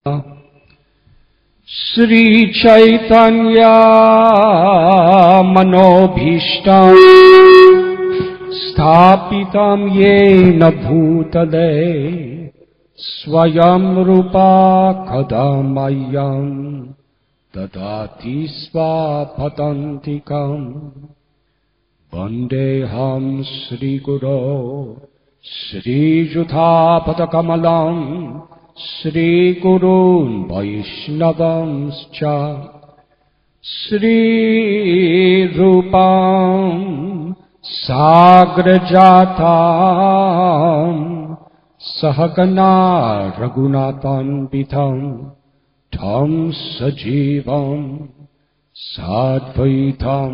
Shri Chaitanya Manobhishtam Sthapitam Yena Bhutale Swayam Rupa Kadamayam Dadati Svapatantikam Vandeham Shri Guru Shri Juthapatakamalam Shri Gurun Vaishnavamscha Shri Rupam Sagrajatam Sahagana Raghunathanvitam Tam Sajivam Sadvaitam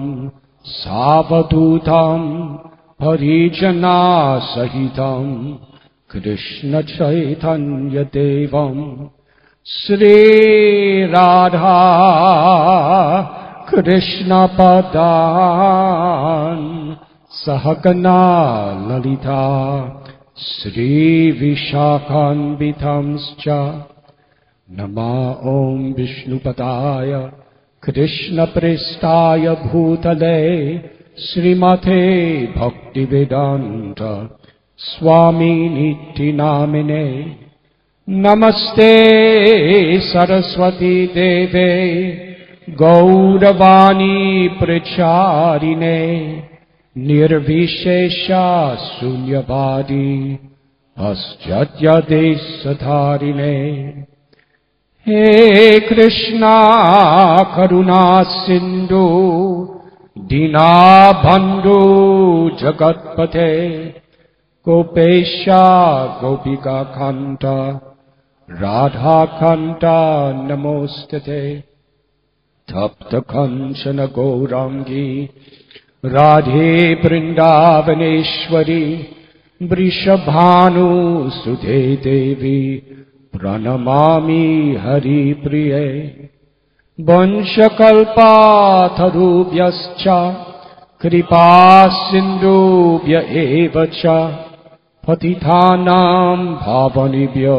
Savadutam Harijana Sahitam Krishna Chaitanya Devam Shri Radha Krishna Padan Sahagana Lalita Shri Vishakhanvitamscha Nama Om Vishnupadaya Krishna Prestaya Bhutale Srimate Bhaktivedanta Swami Niti Namine Namaste Saraswati Deve Gauravani Pracharine Nirvishesha Sunyavadi Paschatya Desadharine He Krishna Karuna Sindhu Dinabandhu Jagatpate Gopesha Gopika Kanta Radha Kanta Namostate Tapta Kanchana Gaurangi Radhe Vrindavaneshwari Vrishabhanu Sudhe Devi Pranamami Hari Priye Vanshakalpa Tarubhyascha Kripa Sindhubhya Evacha Patithanam Bhavanibhyo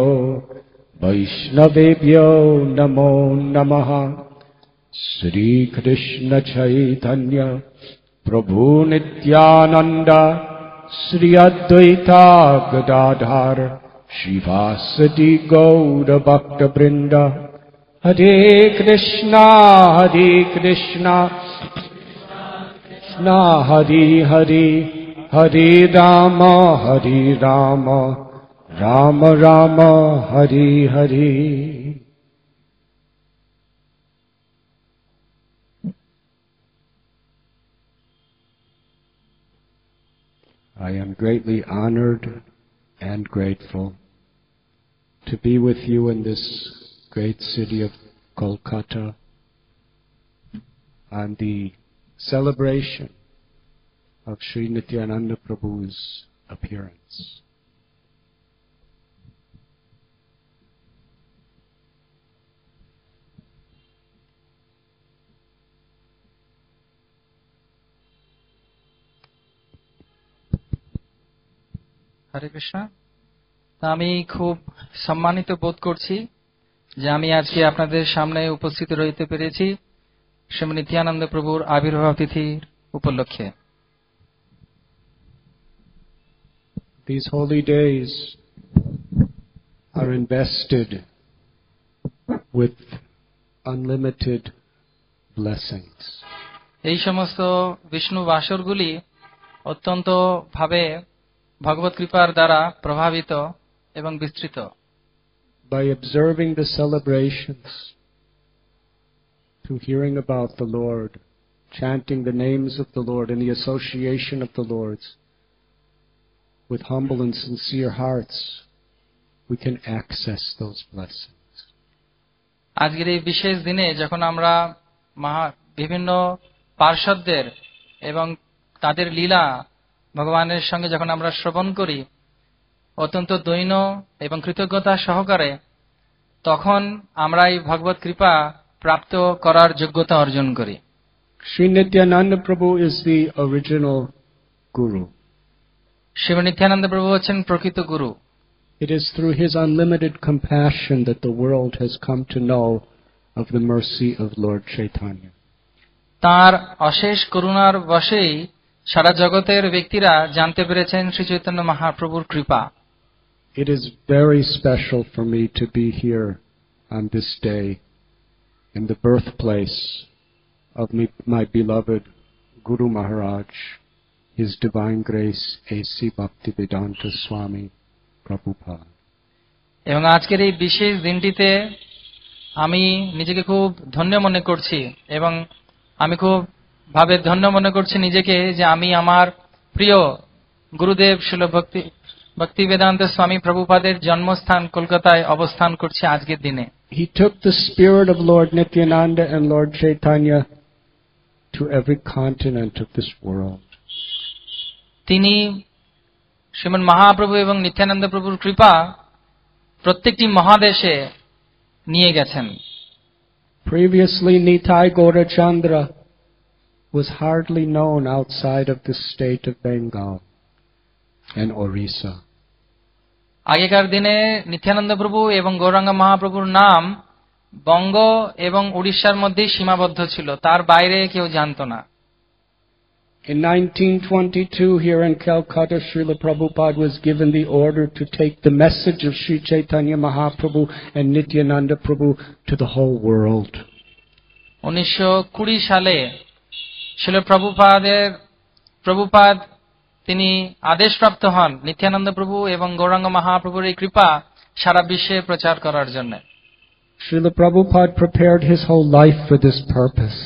Vaishnavebhyo Namo Namaha Shri Krishna Chaitanya Prabhu Nityananda Shri Advaita Gadadhar Shivasati Gaura Bhakta Brinda Hare Krishna Krishna Hari Hari Hare Rama Rama Rama Hare Hare. I am greatly honored and grateful to be with you in this great city of Kolkata on the celebration of Sri Nityananda Prabhu's appearance. হরে কৃষ্ণ। আমি খুব সম্মানিত বোধ করছি যে আমি আজকে আপনাদের সামনে উপস্থিত রইতে পেরেছি শ্রী নিত্যানন্দ প্রভুর আবির্ভাব তিথির উপলক্ষে। These holy days are invested with unlimited blessings. এই সমস্ত বিষ্ণু বাসরগুলি অত্যন্ত ভাবে ভগবত কৃপার দ্বারা প্রভাবিত এবং বিস্তৃত। By observing the celebrations, through hearing about the Lord, chanting the names of the Lord and the association of the Lord's, with humble and sincere hearts, we can access those blessings. আজকের এই বিশেষ দিনে যখন আমরা বিভিন্ন পার্ষদদের এবং তাদের লীলা ভগবানের সঙ্গে যখন আমরা শ্রবণ করি অত্যন্ত দৈন্য এবং কৃতজ্ঞতা সহকারে, তখন আমরা এই ভগবত কৃপা প্রাপ্ত করার যোগ্যতা অর্জন করি। Sri Nityananda Prabhu is the original Guru. Shri Nityananda প্রভু হচ্ছেন প্রকৃত গুরু। It is through his unlimited compassion that the world has come to know of the mercy of Lord Chaitanya. তার অশেষ করুণার বশেই সারা জগতের ব্যক্তিরা জানতে পেরেছেন শ্রী চৈতন্য মহাপ্রভুর কৃপা। It is very special for me to be here on this day in the birthplace of my beloved Guru Maharaj, His Divine Grace A.C. Bhaktivedanta Swami Prabhupada. এবং আজকের এই বিশেষ দিনটিতে আমি নিজেকে খুব ধন্য মনে করছি এবং আমি খুব ভাবে ধন্য মনে করছি নিজেকে যে আমি আমার প্রিয় গুরুদেব শিল ভক্তিবেদান্ত স্বামী প্রভুপাদের জন্মস্থান কলকাতায় অবস্থান করছি আজকের দিনে। He took the spirit of Lord Nityananda and Lord Chaitanya to every continent of this world. তিনি শ্রীমন মহাপ্রভু এবং নিত্যানন্দ প্রভুর কৃপা প্রত্যেকটি মহাদেশে নিয়ে গেছেন। Previously, Nitai Gaurachandra was hardly known outside of the state of Bengal and Orissa. আগেকার দিনে নিত্যানন্দ প্রভু এবং গৌরাঙ্গ মহাপ্রভুর নাম বঙ্গ এবং উড়িষ্যার মধ্যেই সীমাবদ্ধ ছিল, তার বাইরে কেউ জানত না। In 1922, here in Calcutta, Srila Prabhupada was given the order to take the message of Sri Chaitanya Mahaprabhu and Nityananda Prabhu to the whole world. 1920 সালে শিল প্রভুপাদ তিনি আদেশপ্রাপ্ত হন নিত্যানন্দ প্রভু এবং গৌরাঙ্গ মহাপ্রভুর এই কৃপা সারা বিশ্বে প্রচার করার জন্য। Srila Prabhupada prepared his whole life for this purpose.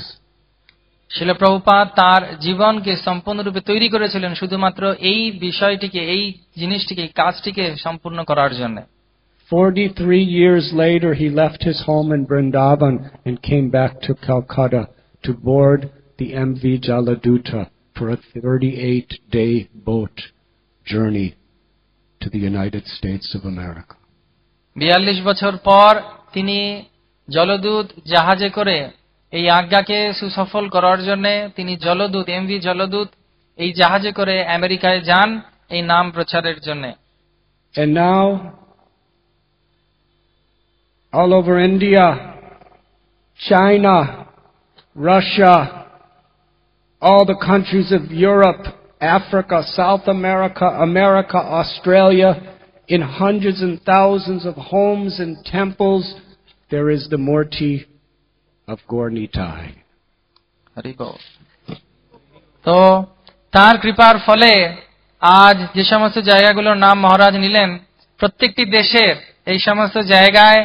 শিল প্রভুপাদ তার জীবনকে সম্পূর্ণরূপে তৈরি করেছিলেন শুধুমাত্র এই বিষয়টিকে, এই জিনিসটিকে, এই কাজটিকে সম্পূর্ণ করার জন্য। 43 years later, he left his home in Vrindavan and came back to Calcutta to board the MV Jaladuta for a 38-day boat journey to the United States of America. 42 বছর পর তিনি জলদূত জাহাজে করে এই আজ্ঞাকে সুসফল করার জন্য তিনি জলদূত, এমভি জলদূত এই জাহাজে করে আমেরিকায় যান এই নাম প্রচারের জন্য। And now, all over India, China, Russia, all the countries of Europe, Africa, South America, America, Australia, in hundreds and thousands of homes and temples, there is the Murti of Gaur Nitai. তো তার কৃপার ফলে আজ যে সমস্ত জায়গাগুলোর নাম মহারাজ নিলেন, প্রত্যেকটি দেশের এই সমস্ত জায়গায়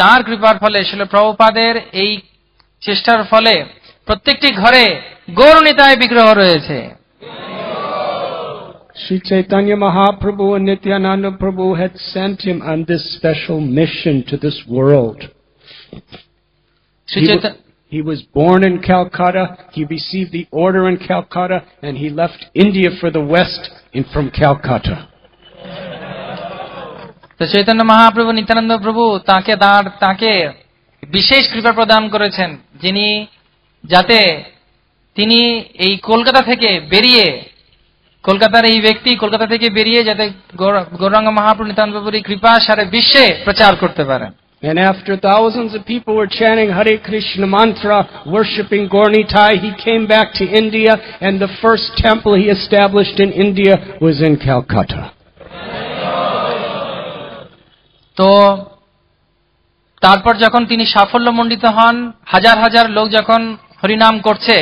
তার কৃপার ফলে শিল প্রভুপাদের এই চেষ্টার ফলে প্রত্যেকটি ঘরে গৌর নিতাই বিগ্রহ রয়েছে। Sri Chaitanya Mahaprabhu and Nityananda Prabhu had sent him on this special mission to this world. He was born in Calcutta, he received the order in Calcutta, and he left India for the West from Calcutta. তো চৈতন্য মহাপ্রভু নিত্যানন্দ প্রভু তাকে বিশেষ কৃপা প্রদান করেছেন, যিনি যাতে তিনি এই কলকাতা থেকে বেরিয়ে, কলকাতার এই ব্যক্তি কলকাতা থেকে বেরিয়ে যাতে গৌরাঙ্গ মহাপ্রভু নিত্যানন্দ প্রভুর এই কৃপা সারা বিশ্বে প্রচার করতে পারেন। And after thousands of people were chanting Hare Krishna mantra, worshipping Gaur Nitai, he came back to India, and the first temple he established in India was in Calcutta. তো তারপর যখন তিনি সাফল্যমণ্ডিত হন, হাজার হাজার লোক যখন হরিনাম করছে,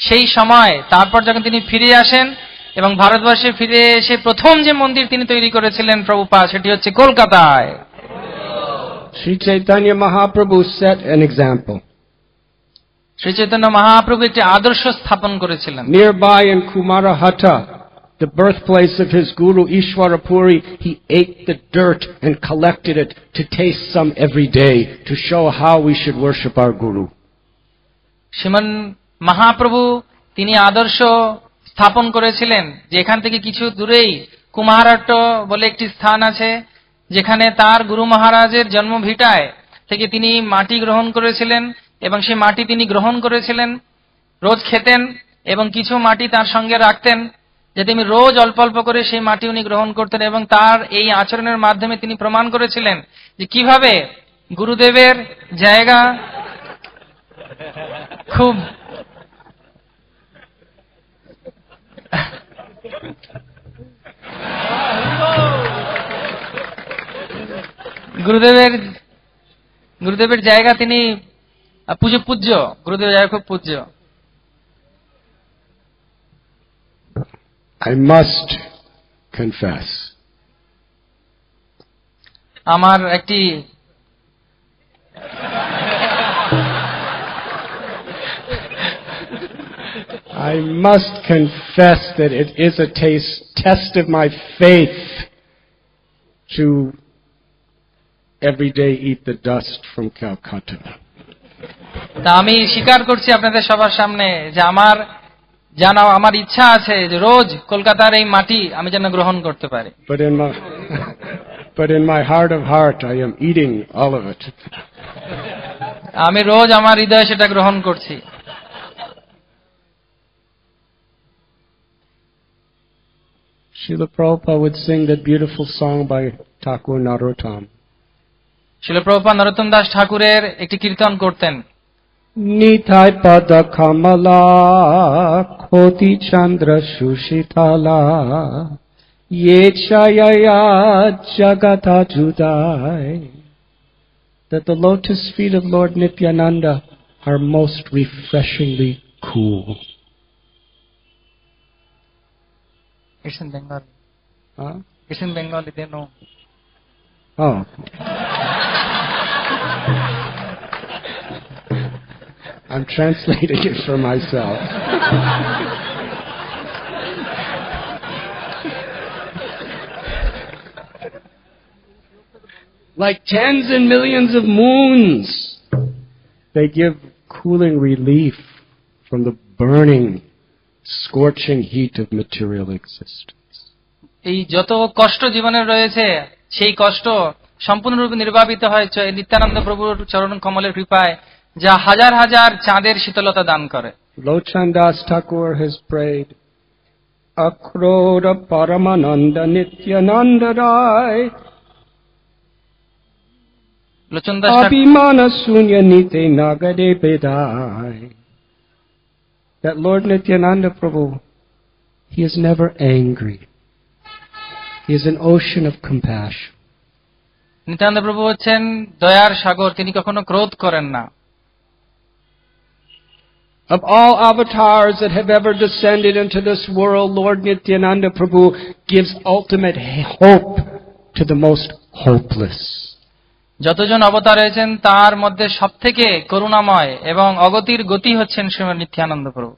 সেই সময় তারপর যখন তিনি ফিরে আসেন এবং ভারতবর্ষে ফিরে এসে প্রথম যে মন্দির তিনি তৈরি করেছিলেন প্রভুপাদ, সেটি হচ্ছে কলকাতায়। Sri Chaitanya Mahaprabhu set an example. Shri Chaitanya Mahaprabhu একটি আদর্শ স্থাপন করেছিলেন। Nearby in Kumarahata, the birthplace of his guru Ishwarapuri, he ate the dirt and collected it to taste some every day to show how we should worship our guru. শ্রীমান মহাপ্রভু তিনি আদর্শ স্থাপন করেছিলেন যে এখান থেকে কিছু দূরেই কুমারহাট বলে একটি স্থান আছে, যেখানে তার গুরু মহারাজের জন্মভিটায় থেকে তিনি মাটি গ্রহণ করেছিলেন এবং সেই মাটি তিনি গ্রহণ করেছিলেন, রোজ খেতেন এবং কিছু মাটি তার সঙ্গে রাখতেন যে তিনি রোজ অল্প অল্প করে সেই মাটি উনি গ্রহণ করতেন, এবং তার এই আচরণের মাধ্যমে তিনি প্রমাণ করেছিলেন যে কিভাবে গুরুদেবের জায়গা খুব গুরুদেবের জায়গা তিনি পূজ্য, গুরুদেবের জায়গা খুব পূজ্য। I must confess. আমার একটি I must confess that it is a test of my faith to every day eat the dust from Calcutta. তা আমি স্বীকার করছি আপনাদের সবার সামনে যে আমার ইচ্ছা আছে যে রোজ কলকাতার এই মাটি আমি যেন গ্রহণ করতে পারি। But in my heart of heart, I am eating all of it. আমি রোজ আমার হৃদয়ে সেটা গ্রহণ করছি। Srila Prabhupada would sing that beautiful song by Thakur Narottam. শিলা প্রভুপাদ নরোত্তম দাস ঠাকুরের একটি কীর্তন করতেন, Nitai pada kamala koti chandra sushitala ye chayaya jagata judai, that the lotus feet of Lord Nityananda are most refreshingly cool. It's in Bengali. Huh? It's in Bengali, they know. Oh. I'm translating it for myself. Like tens and millions of moons, they give cooling relief from the burning, scorching heat of material existence. এই যত কষ্ট জীবনে রয়েছে সেই কষ্ট সম্পূর্ণরূপে নির্বাপিত হয়েছে নিত্যানন্দ প্রভুর চরণ কমলের কৃপায়, যা হাজার হাজার চাঁদের শীতলতা দান করে। Lochan Das Thakur has prayed, Akroda Paramananda Nityananda Rai Lochan Das Abhimana Sunya Nite Nagade Bedai. That Lord Nityananda Prabhu, he is never angry. He is an ocean of compassion. Nityananda প্রভু হচ্ছেন দয়ার সাগর, তিনি কখনো ক্রোধ করেন না। Of all avatars that have ever descended into this world, Lord Nityananda Prabhu gives ultimate hope to the most hopeless. যতজন অবতার হয়েছেন তার মধ্যে সবথেকে করুণাময় এবং অগতির গতি হচ্ছেন শ্রীমৎ নিত্যানন্দ প্রভু।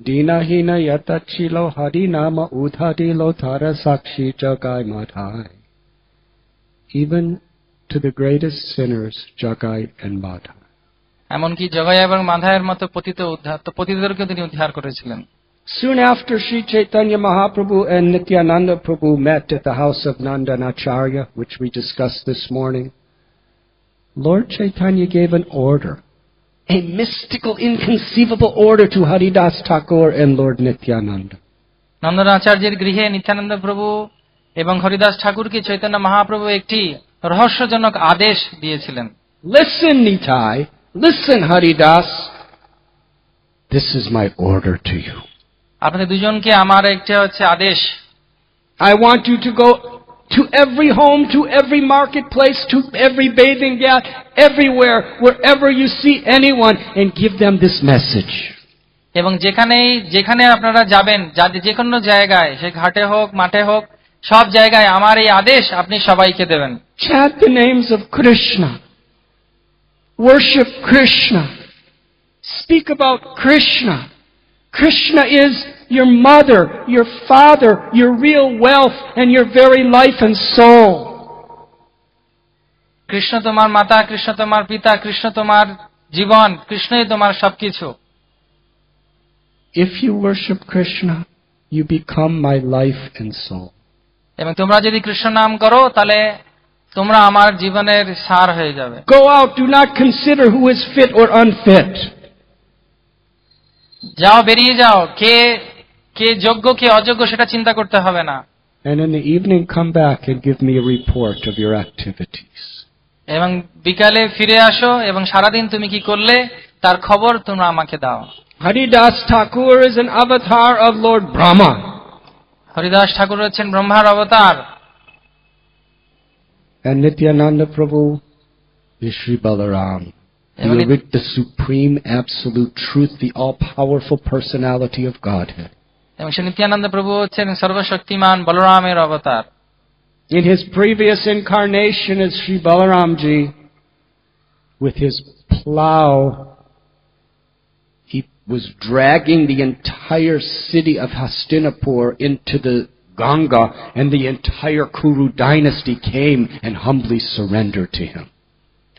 Dinahina yatachilo hari nama udhadilo thara sakshi jagai madhai. Even to the greatest sinners, Jagai and Madhai. এমনকি জগাই এবং মাধায়ের মতো পতিতদেরকে তিনি উদ্ধার করেছিলেন। Soon after Sri Chaitanya Mahaprabhu and Nityananda Prabhu met at the house of Nandanacharya, which we discussed this morning, Lord Chaitanya gave an order, a mystical, inconceivable order to Haridas Thakur and Lord Nityananda. নন্দনাচার্যের গৃহে নিত্যানন্দ প্রভু এবং হরিদাস ঠাকুরকে চৈতন্য মহাপ্রভু একটি রহস্যজনক আদেশ দিয়েছিলেন। Listen, Nitai. Listen, Haridas. This is my order to you. আপনাদের দুজনকে আমার একটা হচ্ছে আদেশ। I want you to go to every home, to every marketplace, to every bathing vat, everywhere, wherever you see anyone, and give them this message. এবং যেখানে আপনারা যাবেন, যে কোনো জায়গায়, সে ঘাটে হোক, মাঠে হোক, সব জায়গায় আমার এই আদেশ আপনি সবাইকে দেবেন। Chant the names of Krishna. Worship Krishna. Speak about Krishna. Krishna is your mother, your father, your real wealth, and your very life and soul. Krishna তোমার মাতা, কৃষ্ণ তোমার পিতা, কৃষ্ণ তোমার জীবন, কৃষ্ণই তোমার সবকিছু। If you worship Krishna, you become my life and soul. এবং তোমরা যদি কৃষ্ণ নাম করো তাহলে তোমরা আমার জীবনের সার হয়ে যাবে। Go out, do not consider who is fit or unfit. যাও, বেরিয়ে যাও, কে যোগ্য কে অযোগ্য সেটা চিন্তা করতে হবে না। And in the evening, come back and give me a report of your activities. এবং বিকালে ফিরে আসো এবং সারাদিন তুমি কি করলে তার খবর তোমরা আমাকে দাও। Haridas Thakur is an avatar of Lord Brahma. Haridas ঠাকুর হচ্ছেন ব্রহ্মার অবতার। And Nityananda Prabhu is Sri Balaram, the supreme absolute truth, the all-powerful personality of Godhead. এবং শ্রী নিত্যানন্দ প্রভু হচ্ছেন সর্বশক্তিমান বলরামের অবতার। In his previous incarnation as Sri Balaramji, with his plow, he was dragging the entire city of Hastinapur into the Ganga, and the entire Kuru dynasty came and humbly surrendered to him.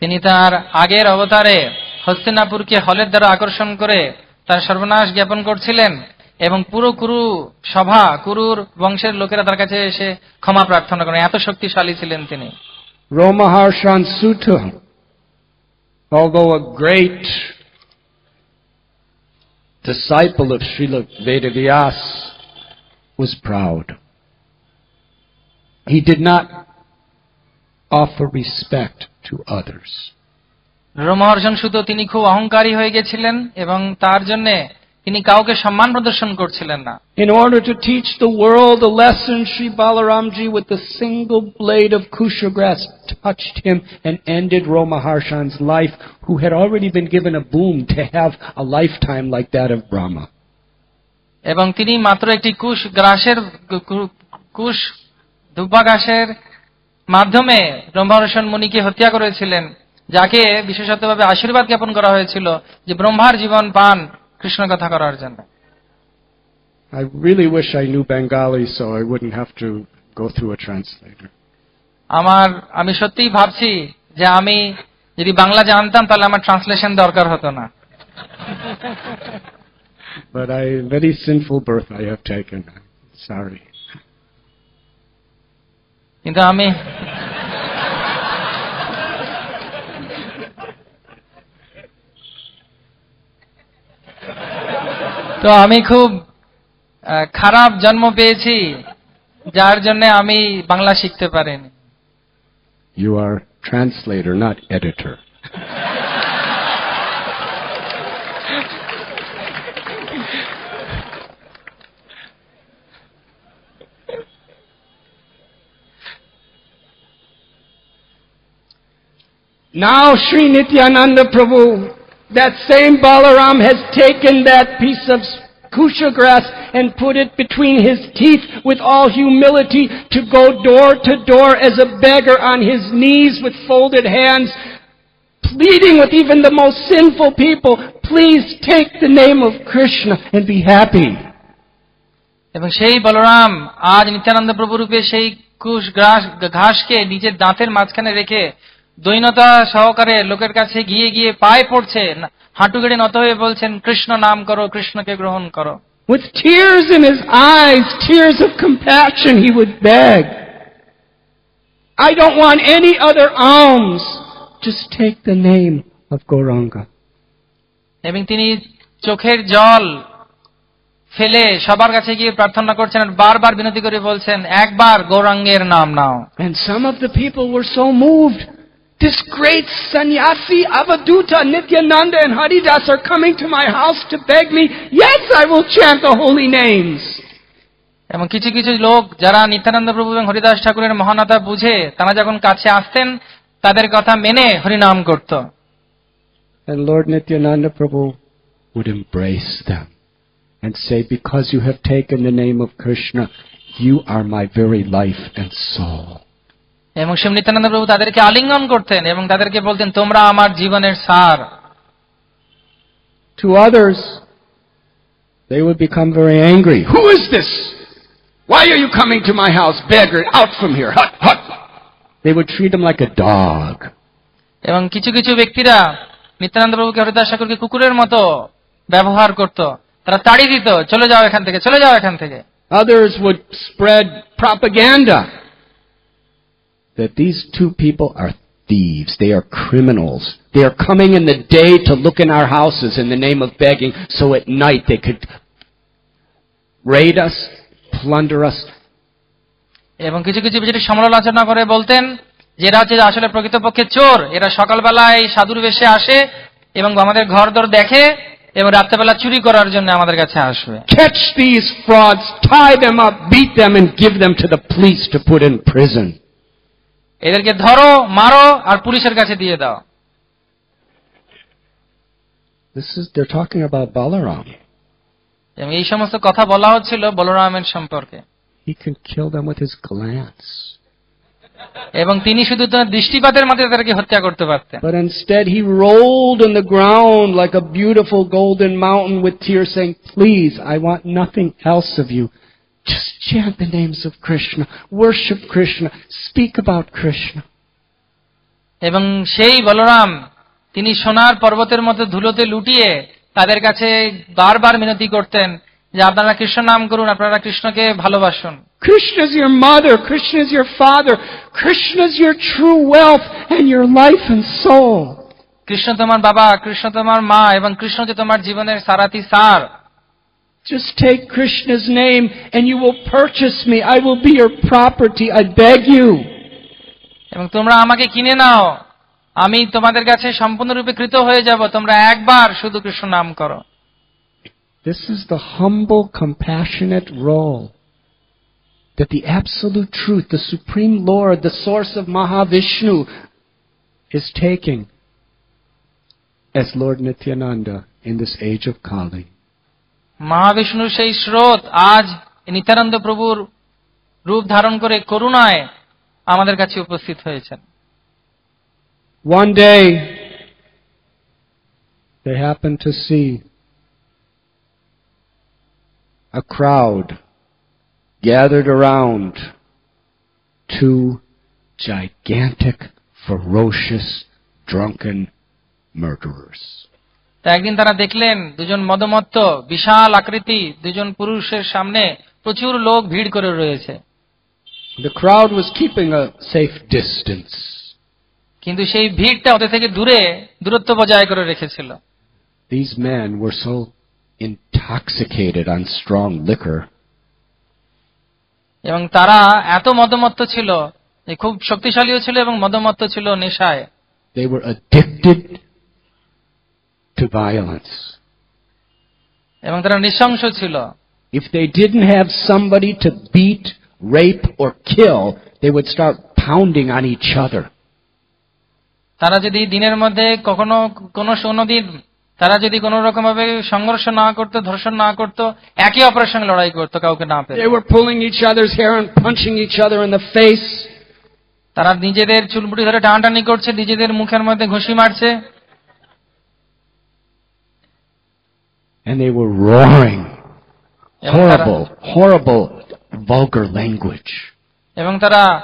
তিনি তার আগের অবতারে হস্তিনাপুরকে হলের দ্বারা আকর্ষণ করে তার সর্বনাশ জ্ঞাপন করছিলেন এবং পুরো কুরু সভা কুরুর বংশের লোকেরা তার কাছে এসে ক্ষমা প্রার্থনা করেন, এত শক্তিশালী ছিলেন তিনি। Romaharshan Sutta, although a great disciple of Srila Vedavyasa, was proud. He did not offer respect to others. রোমহর্ষণ সুত তিনি খুব অহংকারী হয়ে গেছিলেন এবং তার জন্য তিনি কাউকে সম্মান প্রদর্শন করছিলেন না। In order to teach the world a lesson, Sri Balaramji with a single blade of kusha grass touched him and ended Romaharshan's life, who had already been given a boon to have a lifetime like that of Brahma. এবং তিনি মাত্র একটি কুশ দুব্বা ঘাসের মাধ্যমে ব্রহ্মহর্ষণ মুনিকে হত্যা করেছিলেন, যাকে বিশেষতভাবে আশীর্বাদ জ্ঞাপন করা হয়েছিল যে ব্রহ্মার জীবন পান কৃষ্ণ কথা করার জন্য। I really wish I knew Bengali so I wouldn't have to go through a translator. আমি সত্যিই ভাবছি যে আমি যদি বাংলা জানতাম তাহলে আমার ট্রান্সলেশন দরকার হতো না। But very sinful birth I have taken. Sorry. কিন্তু আমি তো আমি খুব খারাপ জন্ম পেয়েছি যার জন্য আমি বাংলা শিখতে পারিনি। You are translator, not editor. Now Sri Nityananda Prabhu, that same Balaram, has taken that piece of kusha grass and put it between his teeth with all humility to go door to door as a beggar on his knees with folded hands, pleading with even the most sinful people, please take the name of Krishna and be happy. এবং সেই বলরাম আজ নিত্যানন্দ প্রভু রূপে সেই কুশ ঘাসকে নিজের দাঁতের মাঝখানে রেখে দৈনতা সহকারে লোকের কাছে গিয়ে গিয়ে পায়ে পড়ছে, হাঁটু গেড়ে নত হয়ে বলছেন কৃষ্ণ নাম করো, কৃষ্ণকে গ্রহণ করো। With tears in his eyes, tears of compassion, he would beg, I don't want any other alms, just take the name of Gauranga. এবং তিনি চোখের জল ফেলে সবার কাছে গিয়ে প্রার্থনা করছেন আর বারবার বিনতি করে বলছেন একবার গৌরাঙ্গের নাম নাও। And some of the people were so moved. This great sannyasi, Avaduta, Nityananda and Haridas are coming to my house to beg me. Yes, I will chant the holy names. এবং কিছু কিছু লোক যারা নিত্যানন্দ প্রভু এবং হরিদাস ঠাকুরের মহানতা বুঝে তারা যখন কাছে আসতেন তাদের কথা মেনে হরিনাম করত। And Lord Nityananda Prabhu would embrace them and say, because you have taken the name of Krishna, you are my very life and soul. এবং শ্রী নিত্যানন্দ প্রভু তাদেরকে আলিঙ্গন করতেন এবং তাদেরকে বলতেন তোমরা আমার জীবনের সার। To others, they would become very angry. Who is this? Why are you coming to my house, beggar? Out from here! Hut, hut! They would treat him like a dog. এবং কিছু কিছু ব্যক্তিরা নিত্যানন্দ প্রভুকে হরিদাস ঠাকুরকে কুকুরের মতো ব্যবহার করত, তারা তাড়ি দিত, চলে যাও এখান থেকে, চলে যাও এখান থেকে। Others would spread propaganda that these two people are thieves, they are criminals. They are coming in the day to look in our houses in the name of begging, so at night they could raid us, plunder us. এবং কিছু কিছু বিষয়টি সমালোচনা করে বলতেন যে এরা হচ্ছে আসলে প্রকৃতপক্ষে চোর, এরা সকালবেলায় সাধুর বেশে আসে এবং আমাদের ঘরদোর দেখে এবং রাত্রেবেলা চুরি করার জন্য আমাদের কাছে আসবে। Catch these frauds, tie them up, beat them, and give them to the police to put in prison. এদেরকে ধরো, মারো আর পুলিশের কাছে দিয়ে দাও। They're talking about Balaram. এবং এই সমস্ত কথা বলা হচ্ছিল বলরামের সম্পর্কে। He can kill them with his glance. এবং তিনি শুধু তার দৃষ্টিপাতের মাধ্যমে তাদেরকে হত্যা করতে পারতেন। But instead he rolled on the ground like a beautiful golden mountain with tears, saying, "Please, I want nothing else of you. Just chant the names of Krishna, worship Krishna, speak about Krishna." এবং সেই বলরাম তিনি সোনার পর্বতের মতো ধুলোতে লুটিয়ে তাদের কাছে বারবার মিনতি করতেন যে আপনারা কৃষ্ণ নাম করুন, আপনারা কৃষ্ণকে ভালোবাসুন। Krishna is your mother, Krishna is your father, Krishna is your true wealth and your life and soul. Krishna তোমার বাবা, কৃষ্ণ তোমার মা এবং কৃষ্ণ যে তোমার জীবনের সারাতি সার। Just take Krishna's name and you will purchase me. I will be your property. I beg you. এবং তোমরা আমাকে কিনে নাও, আমি তোমাদের কাছে সম্পূর্ণরূপে কৃত হয়ে যাব, তোমরা একবার শুধু কৃষ্ণ নাম করো। This is the humble, compassionate role that the absolute truth, the Supreme Lord, the source of Mahavishnu, is taking as Lord Nityananda in this age of Kali. মহাবিষ্ণুর সেই স্রোত আজ নিত্যানন্দ প্রভুর রূপ ধারণ করে করুণায় আমাদের কাছে উপস্থিত হয়েছেন। One day, they happened to see a crowd gathered around two gigantic, ferocious, drunken murderers. একদিন তারা দেখলেন দুজন মদমত্ত বিশাল আকৃতি দুজন পুরুষের সামনে প্রচুর লোক ভিড় করে রয়েছে। The crowd was keeping a safe distance. কিন্তু সেই ভিড়টা ওদের থেকে দূরত্ব বজায় করে রেখেছিল। These men were so intoxicated on strong liquor. এবং তারা এত মদমত্ত ছিল যে খুব শক্তিশালীও ছিল এবং মদমত্ত ছিল নেশায়। They were addicted to violence. এবং তারা নৃশংস ছিল। If they didn't have somebody to beat, rape, or kill, they would start pounding on each other. তারা যদি দিনের মধ্যে কোনোদিন তারা যদি কোনো রকম ভাবে সংঘর্ষ না করতো, ধর্ষণ না করতো, একে অপরের সঙ্গে লড়াই করতো কাউকে না পেলে। They were pulling each other's hair and punching each other in the face. তারা নিজেদের চুলমুটি ধরে টানাটানি করছে, নিজেদের মুখের মধ্যে ঘুষি মারছে। And they were roaring horrible, vulgar language. এবং তারা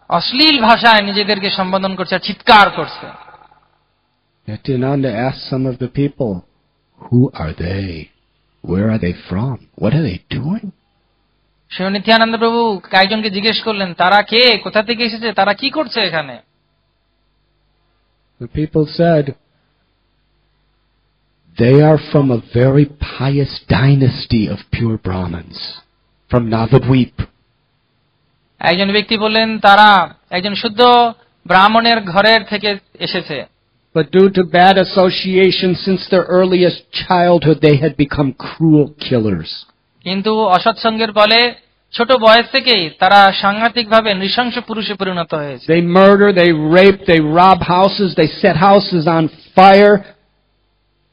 অশ্লীল ভাষায় নিজেদেরকে সম্বোধন করছে, চিৎকার করছে। Nityananda asked some of the people, "Who are they? Where are they from? What are they doing?" Shri Nityananda প্রভু কয়েকজনকে জিজ্ঞেস করলেন, তারা কে, কোথা থেকে এসেছে, তারা কি করছে এখানে? The people said, "They are from a very pious dynasty of pure Brahmins, from Navadvip." একজন ব্যক্তি বললেন তারা একজন শুদ্ধ ব্রাহ্মণের ঘরের থেকে এসেছে। But due to bad association since their earliest childhood, they had become cruel killers. কিন্তু অসৎসঙ্গের ফলে ছোট বয়স থেকেই তারা সাংঘাতিকভাবে নৃশংস পুরুষে পরিণত হয়েছে। They murder, they rape, they rob houses, they set houses on fire.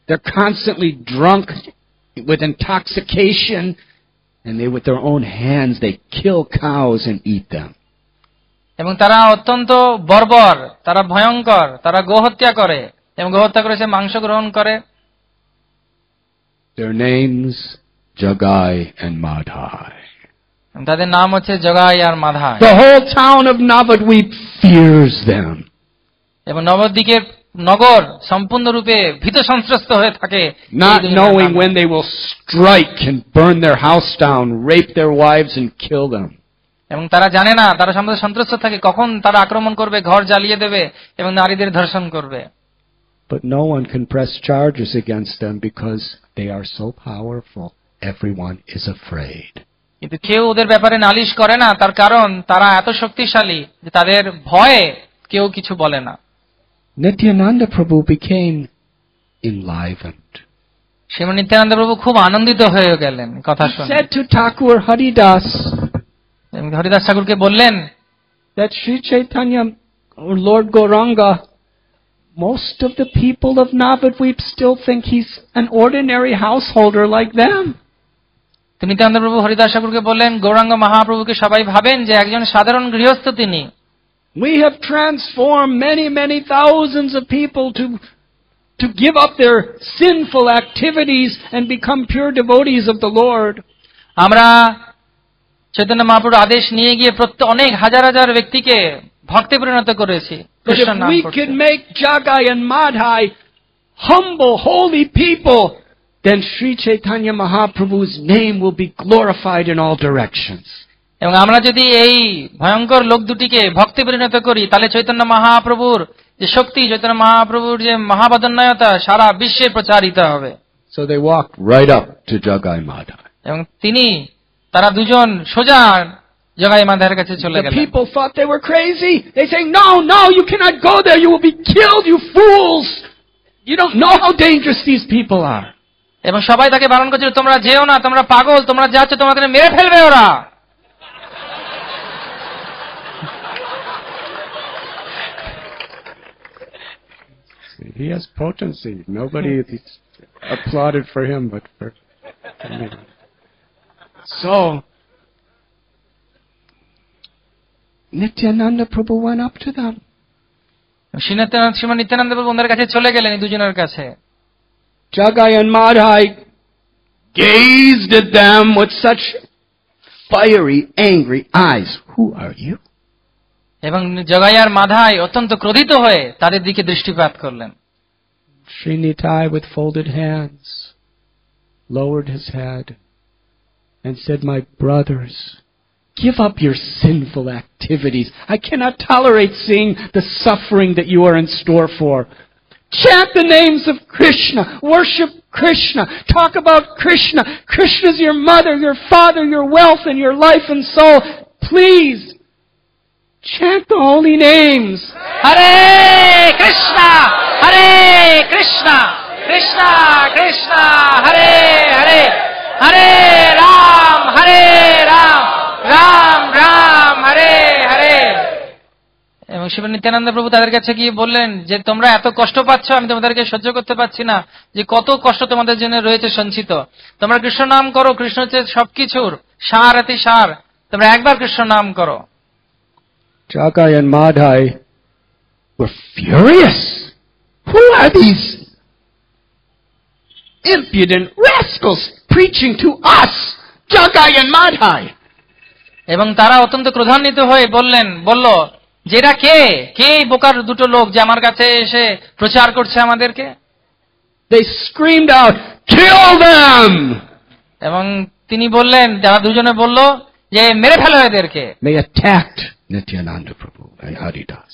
They're constantly drunk with intoxication, and they, with their own hands, they kill cows and eat them. এবং তারা অত্যন্ত বর্বর, তারা ভয়ঙ্কর, তারা গোহত্যা করে এবং গোহত্যা করে সে মাংস গ্রহণ করে। Their names, Jagai and Madhai. তাদের নাম হচ্ছে জগাই আর Madhai. The whole town of Navadvip fears them. এবং নবদ্বীপের নগর সম্পূর্ণরূপে ভীত সন্ত্রস্ত হয়ে থাকে, Not knowing when they will strike and burn their house down, rape their wives and kill them. এবং তারা জানে না, তারা সম্পূর্ণ সন্ত্রস্ত থাকে কখন তারা আক্রমণ করবে, ঘর জ্বালিয়ে দেবে এবং নারীদের ধর্ষণ করবে। But no one can press charges against them because they are so powerful everyone is afraid. কিন্তু কেউ ওদের ব্যাপারে নালিশ করে না, তার কারণ তারা এত শক্তিশালী যে তাদের ভয়ে কেউ কিছু বলে না। Nityananda Prabhu became enlivened. Srimat Nityananda প্রভু খুব আনন্দিত হয়ে গেলেন কথা He শুনে। said to Thakur Haridas Haridas ঠাকুরকে বললেন that Sri Chaitanya or Lord Gauranga, most of the people of Navadvip still think he's an ordinary householder like them. Nityananda প্রভু হরিদাস ঠাকুরকে বললেন, গৌরাঙ্গ মহাপ্রভুকে সবাই ভাবেন যে একজন সাধারণ গৃহস্থ তিনি। We have transformed many thousands of people to give up their sinful activities and become pure devotees of the Lord. আমরা চৈতন্য মহাপ্রভুর আদেশ নিয়ে গিয়ে অনেক হাজার হাজার ব্যক্তিকে ভক্তে পরিণত করেছি। But if we could make Jagai and Madhai humble, holy people, then Sri Chaitanya Mahaprabhu's name will be glorified in all directions. এবং আমরা যদি এই ভয়ঙ্কর লোক দুটিকে ভক্তে পরিণত করি, তাহলে চৈতন্য মহাপ্রভুর যে শক্তি, চৈতন্য মহাপ্রভুর যে মহাবদন্যতা সারা বিশ্বে প্রচারিত হবে। So they walked right up to Jagai Madhai. এবং তারা দুজন সোজা জগাই মাধার কাছে চলে The গেলেন। people thought they were crazy. They saying, no, you cannot go there. You will be killed, you fools. You don't know how dangerous these people are. এবং সবাই তাকে বারণ করছিল, তোমরা যেও না, তোমরা পাগল, তোমরা যাচ্ছ, তোমাদের মেরে ফেলবে ওরা। He has potency. Nobody applauded for him, but for me. So, Nityananda Prabhu went up to them. Srimat Nityananda প্রভু ওদের কাছে চলে গেলেন, এই দুজনের কাছে। Jagai and Madhai gazed at them with such fiery, angry eyes. Who are you? এবং জগাই আর মাধাই অত্যন্ত ক্রোধিত হয়ে তাদের দিকে দৃষ্টিপাত করলেন। Sri Nitai, with folded hands, lowered his head and said, "My brothers, give up your sinful activities. I cannot tolerate seeing the suffering that you are in store for. Chant the names of Krishna, worship Krishna, talk about Krishna. Krishna is your mother, your father, your wealth, and your life and soul. Please, chant the holy names. Hare Krishna, Hare Krishna, Krishna Krishna, Hare Hare, Hare Ram, Hare Ram, Ram Ram, Hare Hare." এবং শ্রী নিত্যানন্দ প্রভু তাদের কাছে গিয়ে বললেন যে তোমরা এত কষ্ট পাচ্ছ, আমি তোমাদেরকে সহ্য করতে পারছি না, যে কত কষ্ট তোমাদের জন্য রয়েছে সঞ্চিত। তোমরা কৃষ্ণ নাম করো, কৃষ্ণ হচ্ছে সবকিছুর সার, অতি সার। তোমরা একবার কৃষ্ণ নাম করো। Jagai and Madhai were furious. Who are these impudent rascals preaching to us, Jagai and Madhai? এবং তারা অত্যন্ত ক্রোধান্বিত হয়ে বলল যে এরা কে এই বোকার দুটো লোক যে আমার কাছে এসে প্রচার করছে আমাদেরকে। They screamed out, "Kill them!" এবং তিনি বললেন, যারা দুজনে বলল যে মেরে ফেলো এদেরকে। They attacked Nityananda Prabhu and Haridas.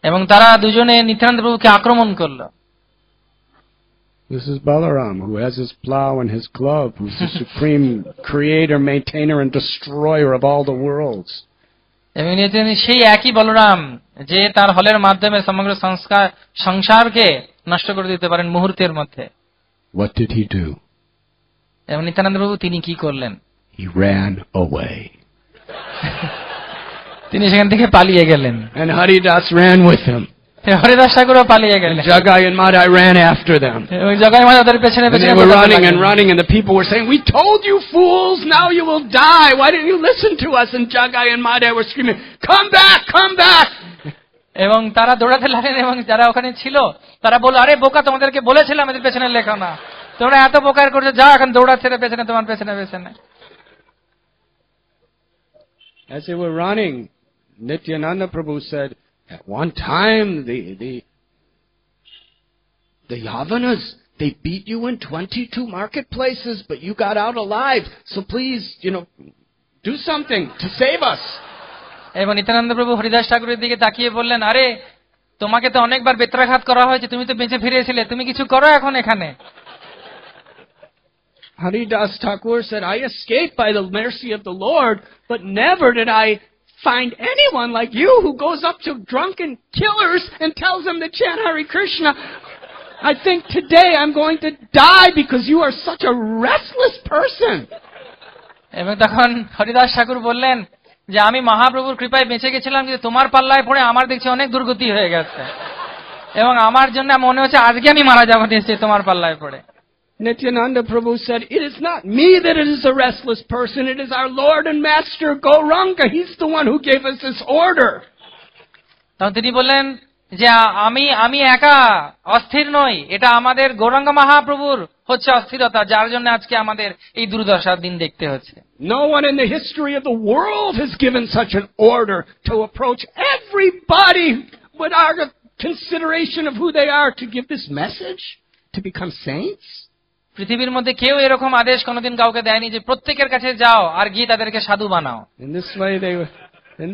এবং তারা দুজনে নিত্যানন্দ প্রভুকে আক্রমণ করলো। This is Balaram, who has his plow and his glove, who's the supreme creator, maintainer, and destroyer of all the worlds. এবং সেই একই বলরাম যে তার হলের মাধ্যমে সমগ্র সংসারকে নষ্ট করে দিতে পারেন মুহূর্তের মধ্যে। What did he do? এবং নিত্যানন্দ প্রভু তিনি কি করলেন? He ran away. তিনি সেখান থেকে পালিয়ে গেলেন। And Haridas ran with him. Haridas ঠাকুরও পালিয়ে গেলেন। Jagai and Madhai ran after them. এবং জগাই মাধব তাদের পেছনে And পেছনে they were running and running, and the people were saying, "We told you fools, now you will die. Why didn't you listen to us?" And Jagai and Madhai were screaming, "Come back, come back!" এবং তারা দৌড়াতে লাগলেন, এবং যারা ওখানে ছিল তারা বলল, আরে বোকা, তোমাদেরকে বলেছিলাম আমাদের পেছনে লেখো না, তোমরা এত বোকার করছো, যাও এখন দৌড়াচ্ছে পেছনে, তোমার পেছনে পেছনে। As they were running, Nityananda Prabhu said, "At one time, the Yavanas, they beat you in 22 marketplaces, but you got out alive. So please, do something to save us." এবং নিত্যানন্দ প্রভু হরিদাস ঠাকুরের দিকে তাকিয়ে বললেন, আরে তোমাকে তো অনেকবার বেত্রাঘাত করা হয়েছে, তুমি তো বেঁচে ফিরেছিলে, তুমি কিছু করো এখন এখানে। Haridas Thakur said, I escaped by the mercy of the Lord, but never did I find anyone like you who goes up to drunken killers and tells them to chant Hare Krishna. I think today I'm going to die because you are such a restless person. এবং তখন হরিদাস ঠাকুর বললেন যে আমি মহাপ্রভুর কৃপায় বেঁচে গেছিলাম, কিন্তু তোমার পাল্লায় পড়ে আমার দেখছি অনেক দুর্গতি হয়ে গেছে, এবং আমার জন্য মনে হচ্ছে আজকে আমি মারা যাবো নিশ্চয়ই তোমার পাল্লায় পড়ে। Nityananda Prabhu said, it is not me that is a restless person, it is our Lord and Master Gauranga. He's the one who gave us this order. তখন তিনি বললেন যে আমি একা অস্থির নই, এটা আমাদের গৌরাঙ্গ মহাপ্রভুর হচ্ছে অস্থিরতা, যার জন্য আজকে আমাদের এই দুর্দশার দিন দেখতে হচ্ছে। No one in the history of the world has given such an order to approach everybody with our consideration of who they are to give this message to become saints. পৃথিবীর মধ্যে কেউ এরকম আদেশ কোনোদিন কাউকে দেয়নি যে প্রত্যেকের কাছে যাও আর গিয়ে তাদেরকে সাধু বানাও। In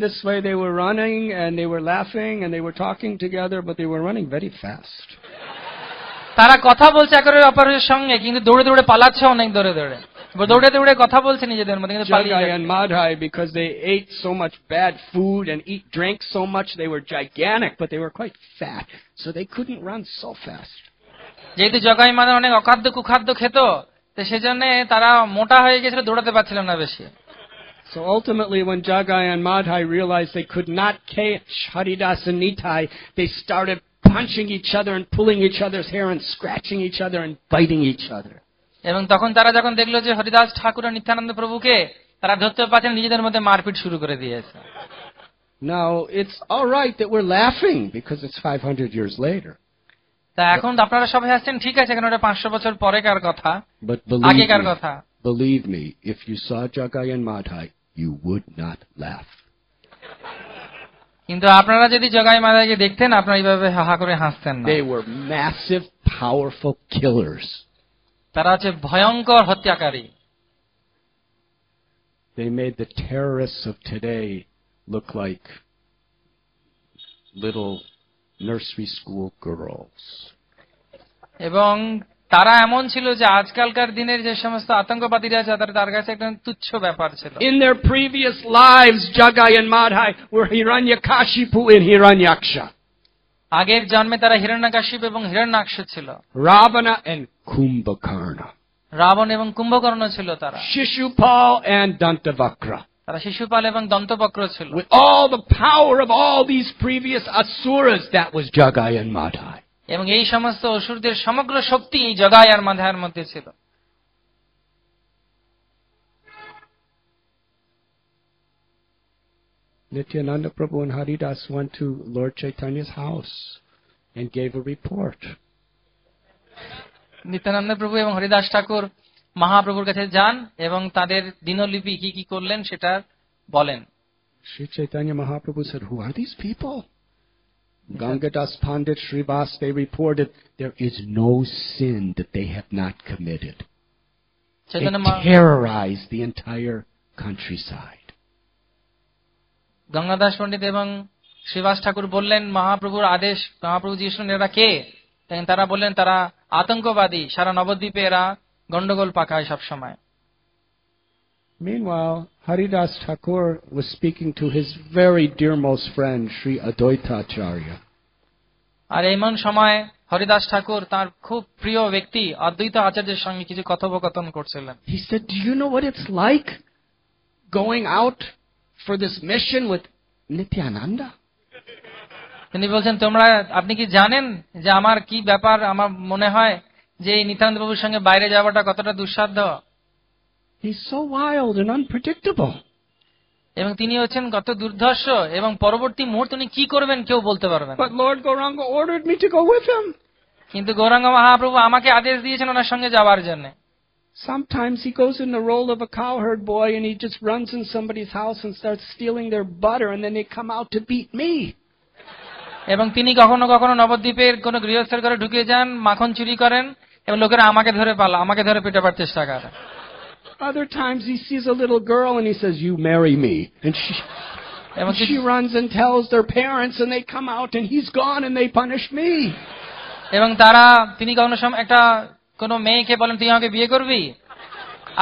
this way they were running and they were laughing and they were talking together, but they were running very fast. তারা কথা বলছে একের অপরের সঙ্গে, কিন্তু দৌড়ে দৌড়ে পালাচ্ছে অনেক দৌড়ে দৌড়ে, দৌড়ে দৌড়ে কথা বলছে নিজেদের মধ্যে, কিন্তু পালিয়ে Jagai and Madhai, because they ate so much bad food and drank so much, they were gigantic, but they were quite fat, so they couldn't run so fast. যেহেতু জগাই মাদার অনেক অখাদ্য কুখাদ্য খেত, তো সেজন্য তারা মোটা হয়ে গেছিল, দৌড়াতে পারছিল না বেশি। So ultimately, when Jagai and Madhai realized they could not catch Haridas and Nitai, they started punching each other and pulling each other's hair and scratching each other and biting each other. এবং তখন তারা যখন দেখলো যে হরিদাস ঠাকুর আর নিত্যানন্দ প্রভুকে তারা ধরতে পারছেন, নিজেদের মধ্যে মারপিট শুরু করে দিয়েছে। Now, it's all right that we're laughing because it's 500 years later. তা এখন আপনারা সবাই আসছেন, ঠিক আছে, কারণ ওটা 500 বছর পরেকার কথা, But আগেকার কথা। believe me, if you saw Jagai and Madhai, you would not laugh. কিন্তু আপনারা যদি জগাই মাদাকে দেখতেন, আপনারা এইভাবে হাহা করে হাসতেন না। They were massive, powerful killers. তারা হচ্ছে ভয়ঙ্কর হত্যাকারী। They made the terrorists of today look like little nursery school girls. এবং তারা এমন ছিল যে আজকালকার দিনের যে সমস্ত আতঙ্কবাদীরা আছে তার কাছে একটা তুচ্ছ ব্যাপার ছিল। In their previous lives, Jagai and Madhai were Hiranyakashipu and Hiranyaksha. আগের জন্মে তারা হিরণ্যকশিপু এবং হিরণ্যাক্ষ ছিল। Ravana and Kumbhakarna. রাবণ এবং কুম্ভকর্ণ ছিল তারা। Shishupal and Dantavakra. তারা শিশুপাল এবং দন্তবক্র ছিল। With all the power of all these previous asuras, that was Jagai and Madhai. এবং এই সমস্ত অসুরদের সমগ্র শক্তি এই জগাই আর মাধায়ের মধ্যে ছিল। Nityananda Prabhu and Haridas went to Lord Chaitanya's house and gave a report. Nityananda প্রভু এবং হরিদাস ঠাকুর মহাপ্রভুর কাছে যান এবং তাদের দিনলিপি কি কি করলেন সেটা বলেন। Sri Chaitanya Mahaprabhu said, "Who are these people?" Gangadas Pandit Srivas, they reported there is no sin that they have not committed. They terrorized the entire countryside. Gangadas পণ্ডিত এবং শ্রীবাস ঠাকুর বললেন মহাপ্রভুর আদেশ, মহাপ্রভু জিজ্ঞেস এরা কে? তারা বললেন তারা আতঙ্কবাদী, সারা নবদ্বীপে এরা গন্ডগোল পাকায় সব সময়। Meanwhile, Haridas Thakur was speaking to his very dearmost friend, Sri Advaita Acharya. আর এমন সময় হরিদাস ঠাকুর তার খুব প্রিয় ব্যক্তি অদ্বৈত আচার্যের সঙ্গে কিছু কথোপকথন করছিলেন। He said, "Do you know what it's like going out for this mission with Nityananda?" তিনি বলছেন, আপনি কি জানেন যে আমার কি ব্যাপার? আমার মনে হয় যে এই নিত্যানন্দ প্রভুর সঙ্গে বাইরে যাওয়াটা কতটা দুঃসাধ্য। He's so wild and unpredictable. এবং তিনি হচ্ছেন কত দুর্ধর্ষ, এবং পরবর্তী মুহূর্তে উনি কি করবেন কেউ বলতে পারবেন। But Lord Gauranga ordered me to go with him. কিন্তু গৌরাঙ্গ মহাপ্রভু আমাকে আদেশ দিয়েছেন ওনার সঙ্গে যাওয়ার জন্য। Sometimes he goes in the role of a cowherd boy and he just runs in somebody's house and starts stealing their butter and then they come out to beat me. এবং তিনি কখনো কখনো নবদ্বীপের কোন গৃহস্থের ঘরে ঢুকে যান, মাখন চুরি করেন এবং লোকেরা আমাকে ধরে পিটাবার চেষ্টা করে। Other times he sees a little girl and he says, "You marry me." And she runs and tells their parents and they come out and he's gone and they punish me. এবং তিনি কখনো একটা কোন মেয়েকে বলেন তুই আমাকে বিয়ে করবি,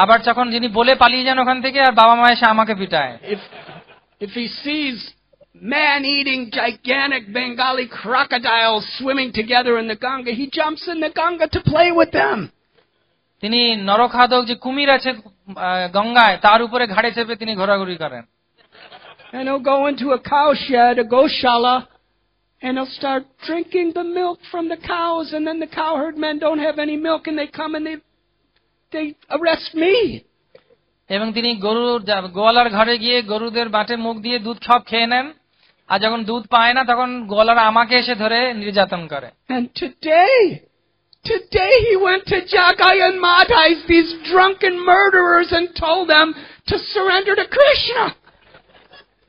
আবার যখন যিনি বলে পালিয়ে যান ওখান থেকে, আর বাবা মা এসে আমাকে পিটায়। If he sees man-eating gigantic Bengali crocodiles swimming together in the Ganga, he jumps in the Ganga to play with them. তিনি নরখাদক যে কুমির আছে গঙ্গায়, তার উপরে ঘাড়ে চেপে তিনি ঘোরাঘুরি করেন। And he'll go into a cow shed, a goshala, and he'll start drinking the milk from the cows, and then the cow herd men don't have any milk, and they come and they arrest me. এবং তিনি গরুর গোয়ালার ঘরে গিয়ে গরুদের বাটে মুখ দিয়ে দুধ সব খেয়ে নেন, আর যখন দুধ পায় না তখন গোয়ালারা আমাকে এসে ধরে নির্যাতন করে। And today he went to Jagai and Madhai, these drunken murderers, and told them to surrender to Krishna.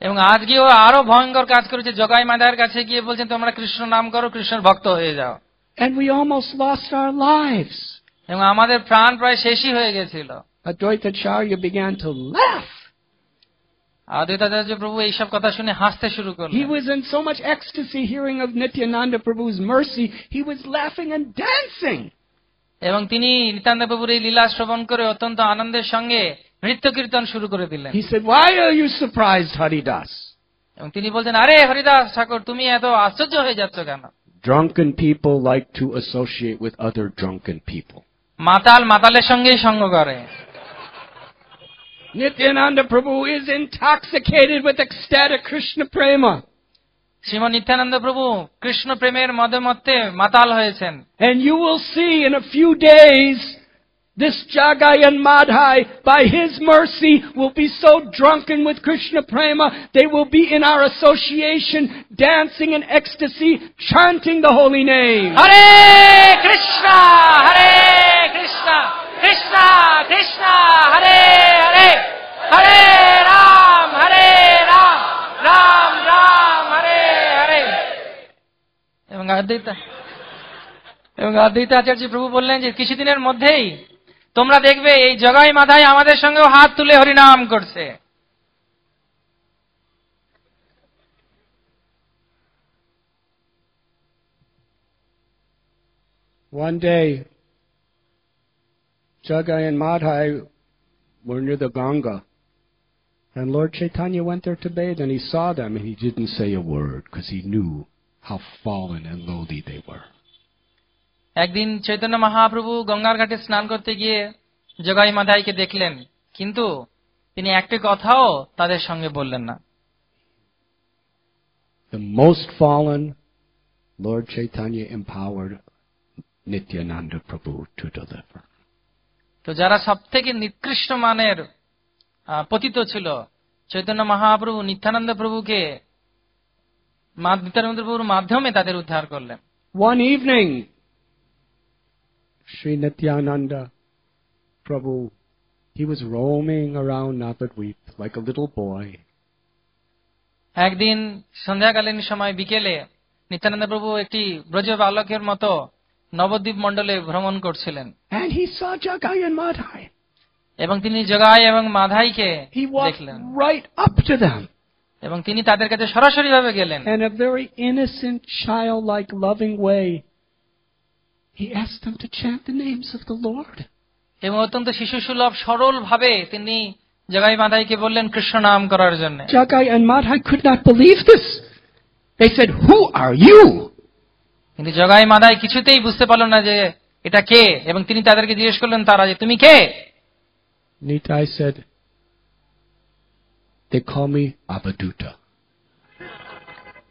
এবং আজকেও আরো ভয়ঙ্কর কাজ করেছে, জগাই মাদায়ের কাছে গিয়ে বলছেন তোমরা কৃষ্ণ নাম করো, কৃষ্ণের ভক্ত হয়ে যাও। And we almost lost our lives. এবং আমাদের প্রাণ প্রায় শেষই হয়ে গেছিল। Advaitacharya began to laugh. Advaitacharya প্রভু এইসব কথা শুনে হাসতে শুরু করলেন। He was in so much ecstasy hearing of Nityananda Prabhu's mercy, he was laughing and dancing. এবং তিনি নিত্যানন্দ প্রভুর এই লীলা শ্রবণ করে অত্যন্ত আনন্দের সঙ্গে নৃত্য কীর্তন শুরু করে দিলেন। He said, "Why are you surprised, Haridas?" এবং তিনি বলছেন, আরে হরিদাস ঠাকুর, তুমি এত আশ্চর্য হয়ে যাচ্ছ কেন? Drunken people like to associate with other drunken people. মাতাল মাতালের সঙ্গেই সঙ্গ করে। Nityananda Prabhu is intoxicated with ecstatic Krishna prema. Srimat Nityananda প্রভু কৃষ্ণ প্রেমের মদে মত্তে মাতাল হয়েছেন। And you will see in a few days, this Jagai and Madhai, by his mercy, will be so drunken with Krishna prema, they will be in our association, dancing in ecstasy, chanting the holy name. Hare Krishna, Hare Krishna, Krishna Krishna, Hare Hare, Hare Ram, Hare Ram, Ram Ram, Hare Hare. এবং অদ্বৈতাচার্য প্রভু বললেন যে কিছুদিনের মধ্যেই তোমরা দেখবে এই জগাই মাধাই আমাদের সঙ্গেও হাত তুলে হরিনাম করছে। One day, Jagai and Madhai were near the Ganga, and Lord Chaitanya went there to bathe, and he saw them, and he didn't say a word, because he knew how fallen and lowly they were. একদিন চৈতন্য মহাপ্রভু গঙ্গার ঘাটে স্নান করতে গিয়ে জগাই মাধাইকে দেখলেন, কিন্তু তিনি একটি কথাও তাদের সঙ্গে বললেন না। The most fallen, Lord Chaitanya empowered Nityananda Prabhu to deliver. তো যারা সবথেকে নিকৃষ্ট মানের পতিত ছিল, চৈতন্য মহাপ্রভু নিত্যানন্দ প্রভুকে নিত্যানন্দ প্রভুর মাধ্যমে তাদের উদ্ধার করলেন। One evening, Sri Nityananda Prabhu, he was roaming around Navadvip like a little boy. একদিন সন্ধ্যাকালীন সময় বিকেলে নিত্যানন্দ প্রভু একটি ব্রজ বালকের মতো নবদ্বীপ মণ্ডলে ভ্রমণ করছিলেন। And he saw Jagai and Madhai. এবং তিনি জগাই এবং মাধাইকে He walked দেখলেন right up to them. এবং তিনি তাদের কাছে সরাসরি ভাবে গেলেন। In a very innocent, childlike, loving way, he asked them to chant the names of the Lord. এবং অত্যন্ত শিশুসুলভ সরল ভাবে তিনি জগাই মাধাইকে বললেন কৃষ্ণ নাম করার জন্য। Jagai and Madhai could not believe this. They said, "Who are you?" কিন্তু জগাই মাধাই কিছুতেই বুঝতে পারল না যে এটা কে, এবং তিনি তাদেরকে জিজ্ঞেস করলেন তারা যে তুমি কে? Nitai said, "They call me Avaduta."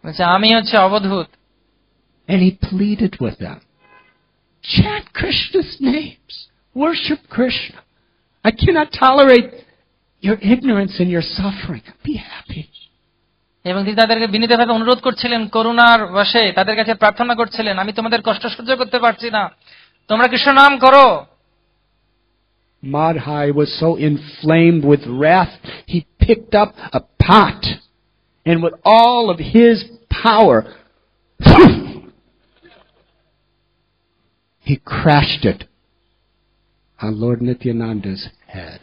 বলছে আমি হচ্ছে অবধূত। And he pleaded with them, chant Krishna's names, worship Krishna. I cannot tolerate your ignorance and your suffering. Be happy. এবং তিনি তাদেরকে বিনীতভাবে অনুরোধ করছিলেন, করুণার বশে তাদের কাছে প্রার্থনা করছিলেন, আমি তোমাদের কষ্ট সহ্য করতে পারছি না, তোমরা কৃষ্ণ নাম করো। Madhai was so inflamed with wrath, he picked up a pot, and with all of his power, he crashed it on Lord Nityananda's head.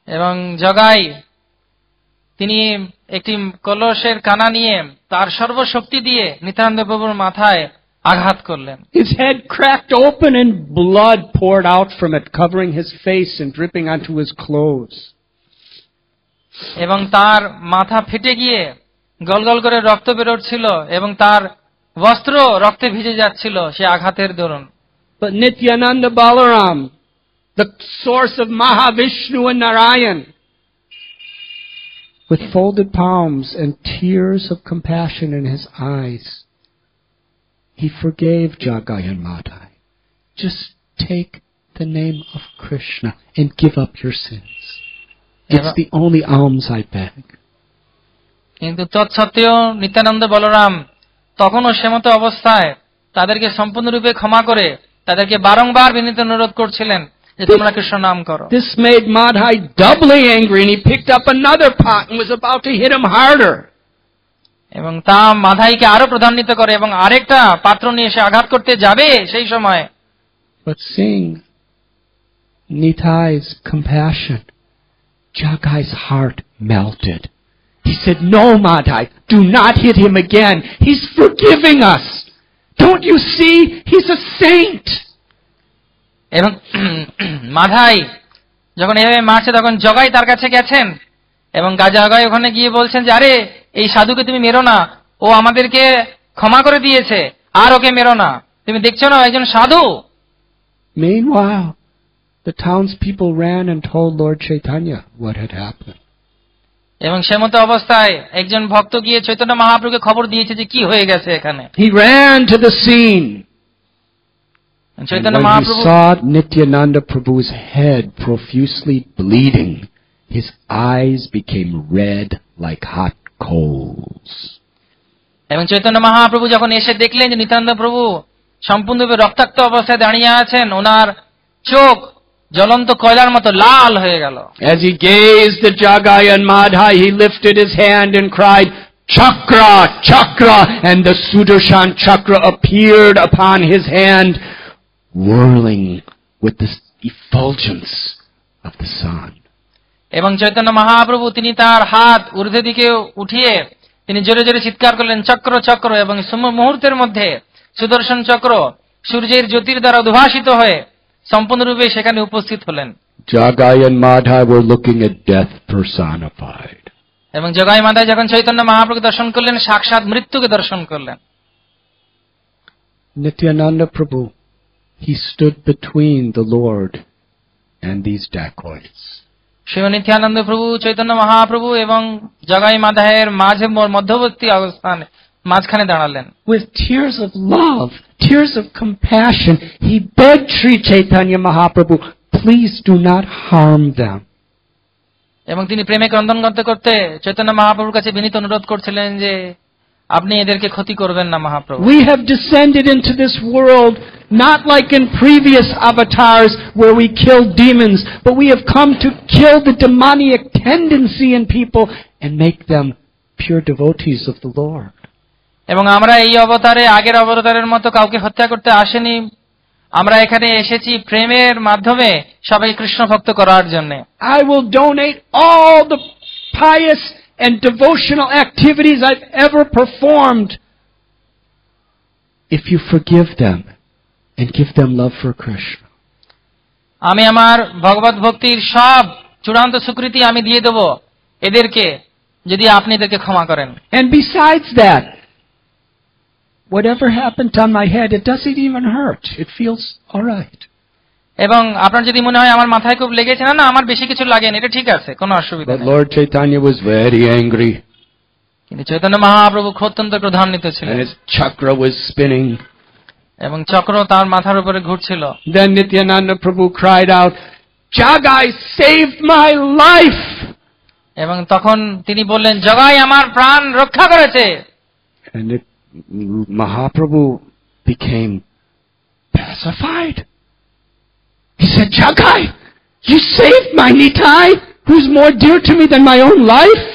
এবং জগাই তিনি একটি কলসের কানা নিয়ে তার সর্বশক্তি দিয়ে নিত্যানন্দ প্রভুর মাথায় আঘাত করলেন। His head cracked open and blood poured out from it, covering his face and dripping onto his clothes. এবং তার মাথা ফেটে গিয়ে গলগল করে রক্ত বেরোচ্ছিল এবং তার বস্ত্র রক্তে ভিজে যাচ্ছিল সে আঘাতের দরুন। But Nityananda Balaram, the source of Mahavishnu and Narayan, with folded palms and tears of compassion in his eyes, he forgave Jagai and Madhai. Just take the name of Krishna and give up your sins. It's the only alms I beg. কিন্তু তৎসত্ত্বেও নিত্যানন্দ বলরাম তখনও সেমত অবস্থায় তাদেরকে সম্পূর্ণরূপে ক্ষমা করে তাদেরকে বারংবার বিনীত অনুরোধ করছিলেন যে তোমরা কৃষ্ণ নাম করো। This made Madhai doubly angry and he picked up another pot and was about to hit him harder. এবং তা মাধাইকে আরো প্রধান্বিত করে এবং আরেকটা পাত্র নিয়ে এসে আঘাত করতে যাবে সেই সময়। But seeing Nitai's compassion, Jagai's heart melted. He said, "No, Madhai, do not hit him again. He's forgiving us. Don't you see? He's a saint." এবং মাধাই যখন এভাবে মারছে তখন জগাই তার কাছে গেছেন এবং জগাই ওখানে গিয়ে বলছেন যে আরে এই সাধুকে তুমি মেরো না, ও আমাদেরকে ক্ষমা করে দিয়েছে, আর ওকে মেরো না, তুমি দেখছো না একজন সাধু। Meanwhile, the townspeople ran and told Lord Chaitanya what had happened. এবং সেমত অবস্থায় একজন ভক্ত গিয়ে চৈতন্য মহাপ্রভুকে খবর দিয়েছে যে কি হয়ে গেছে এখানে। He ran to the scene. Chaitanya And when he Mahaprabhu saw Nityananda Prabhu's head profusely bleeding, his eyes became red like hot coals. এবং চৈতন্য মহাপ্রভু যখন এসে দেখলেন যে নিত্যানন্দ প্রভু সম্পূর্ণরূপে রক্তাক্ত অবস্থায় দাঁড়িয়ে আছেন, ওনার চোখ জ্বলন্ত কয়লার মতো লাল হয়ে গেল। As he gazed at Jagai and Madhai, he lifted his hand and cried, "Chakra, Chakra!" And the Sudarshan Chakra appeared upon his hand, whirling with the effulgence of the sun. এবং চৈতন্য মহাপ্রভু তিনি তার হাত ঊর্ধ্বের দিকে উঠিয়ে তিনি জোরে জোরে চিৎকার করলেন, চক্র চক্র, এবং মুহূর্তের মধ্যে সুদর্শন চক্র সূর্যের জ্যোতির দ্বারা উদ্ভাসিত হয়ে সম্পূর্ণরূপে সেখানে উপস্থিত হলেন। Jagai and Madhai were looking at death personified. এবং জগাই মাধাই যখন চৈতন্য মহাপ্রভুকে দর্শন করলেন সাক্ষাৎ মৃত্যুকে দর্শন করলেন। Nityananda Prabhu, he stood between the Lord and these dacoits. Shri Nityananda প্রভু চৈতন্য মহাপ্রভু এবং জগাই মাধাইয়ের মাঝে মধ্যবর্তী অবস্থানে মাঝখানে দাঁড়ালেন। With tears of love, tears of compassion, he begged Sri Chaitanya Mahaprabhu, please do not harm them. এবং তিনি প্রেমে ক্রন্দন করতে করতে চৈতন্য মহাপ্রভুর কাছে বিনীত অনুরোধ করছিলেন যে আপনি এদেরকে ক্ষতি করবেন না Mahaprabhu. We have descended into this world not like in previous avatars where we kill demons, but we have come to kill the demoniac tendency in people and make them pure devotees of the Lord. এবং আমরা এই অবতারে আগের অবতারের মতো কাউকে হত্যা করতে আসেনি, আমরা এখানে এসেছি প্রেমের মাধ্যমে সবাই কৃষ্ণ ভক্ত করার জন্য। I will donate all the pious and devotional activities I've ever performed if you forgive them and give them love for Krishna. আমি আমার ভগবত ভক্তির সব চূড়ান্ত স্বীকৃতি আমি দিয়ে দেব এদেরকে যদি আপনি এদেরকে ক্ষমা করেন। And besides that, whatever happened on my head, it doesn't even hurt. It feels all right. এবং আপনার যদি মনে হয় আমার মাথায় খুব লেগেছে, না না আমার বেশি কিছু লাগেনি, এটা ঠিক আছে, কোনো অসুবিধা But নেই। Lord Chaitanya was very angry. কিন্তু চৈতন্য মহাপ্রভু অত্যন্ত ক্রোধান্বিত ছিলেন And his chakra was spinning. এবং চক্র তার মাথার উপরে ঘুরছিল। Then Nityananda Prabhu cried out, "Jagai saved my life!" এবং তখন তিনি বললেন, জগাই আমার প্রাণ রক্ষা করেছে। And Mahaprabhu became pacified. He said, "Jagai, you saved my Nitai, who's more dear to me than my own life."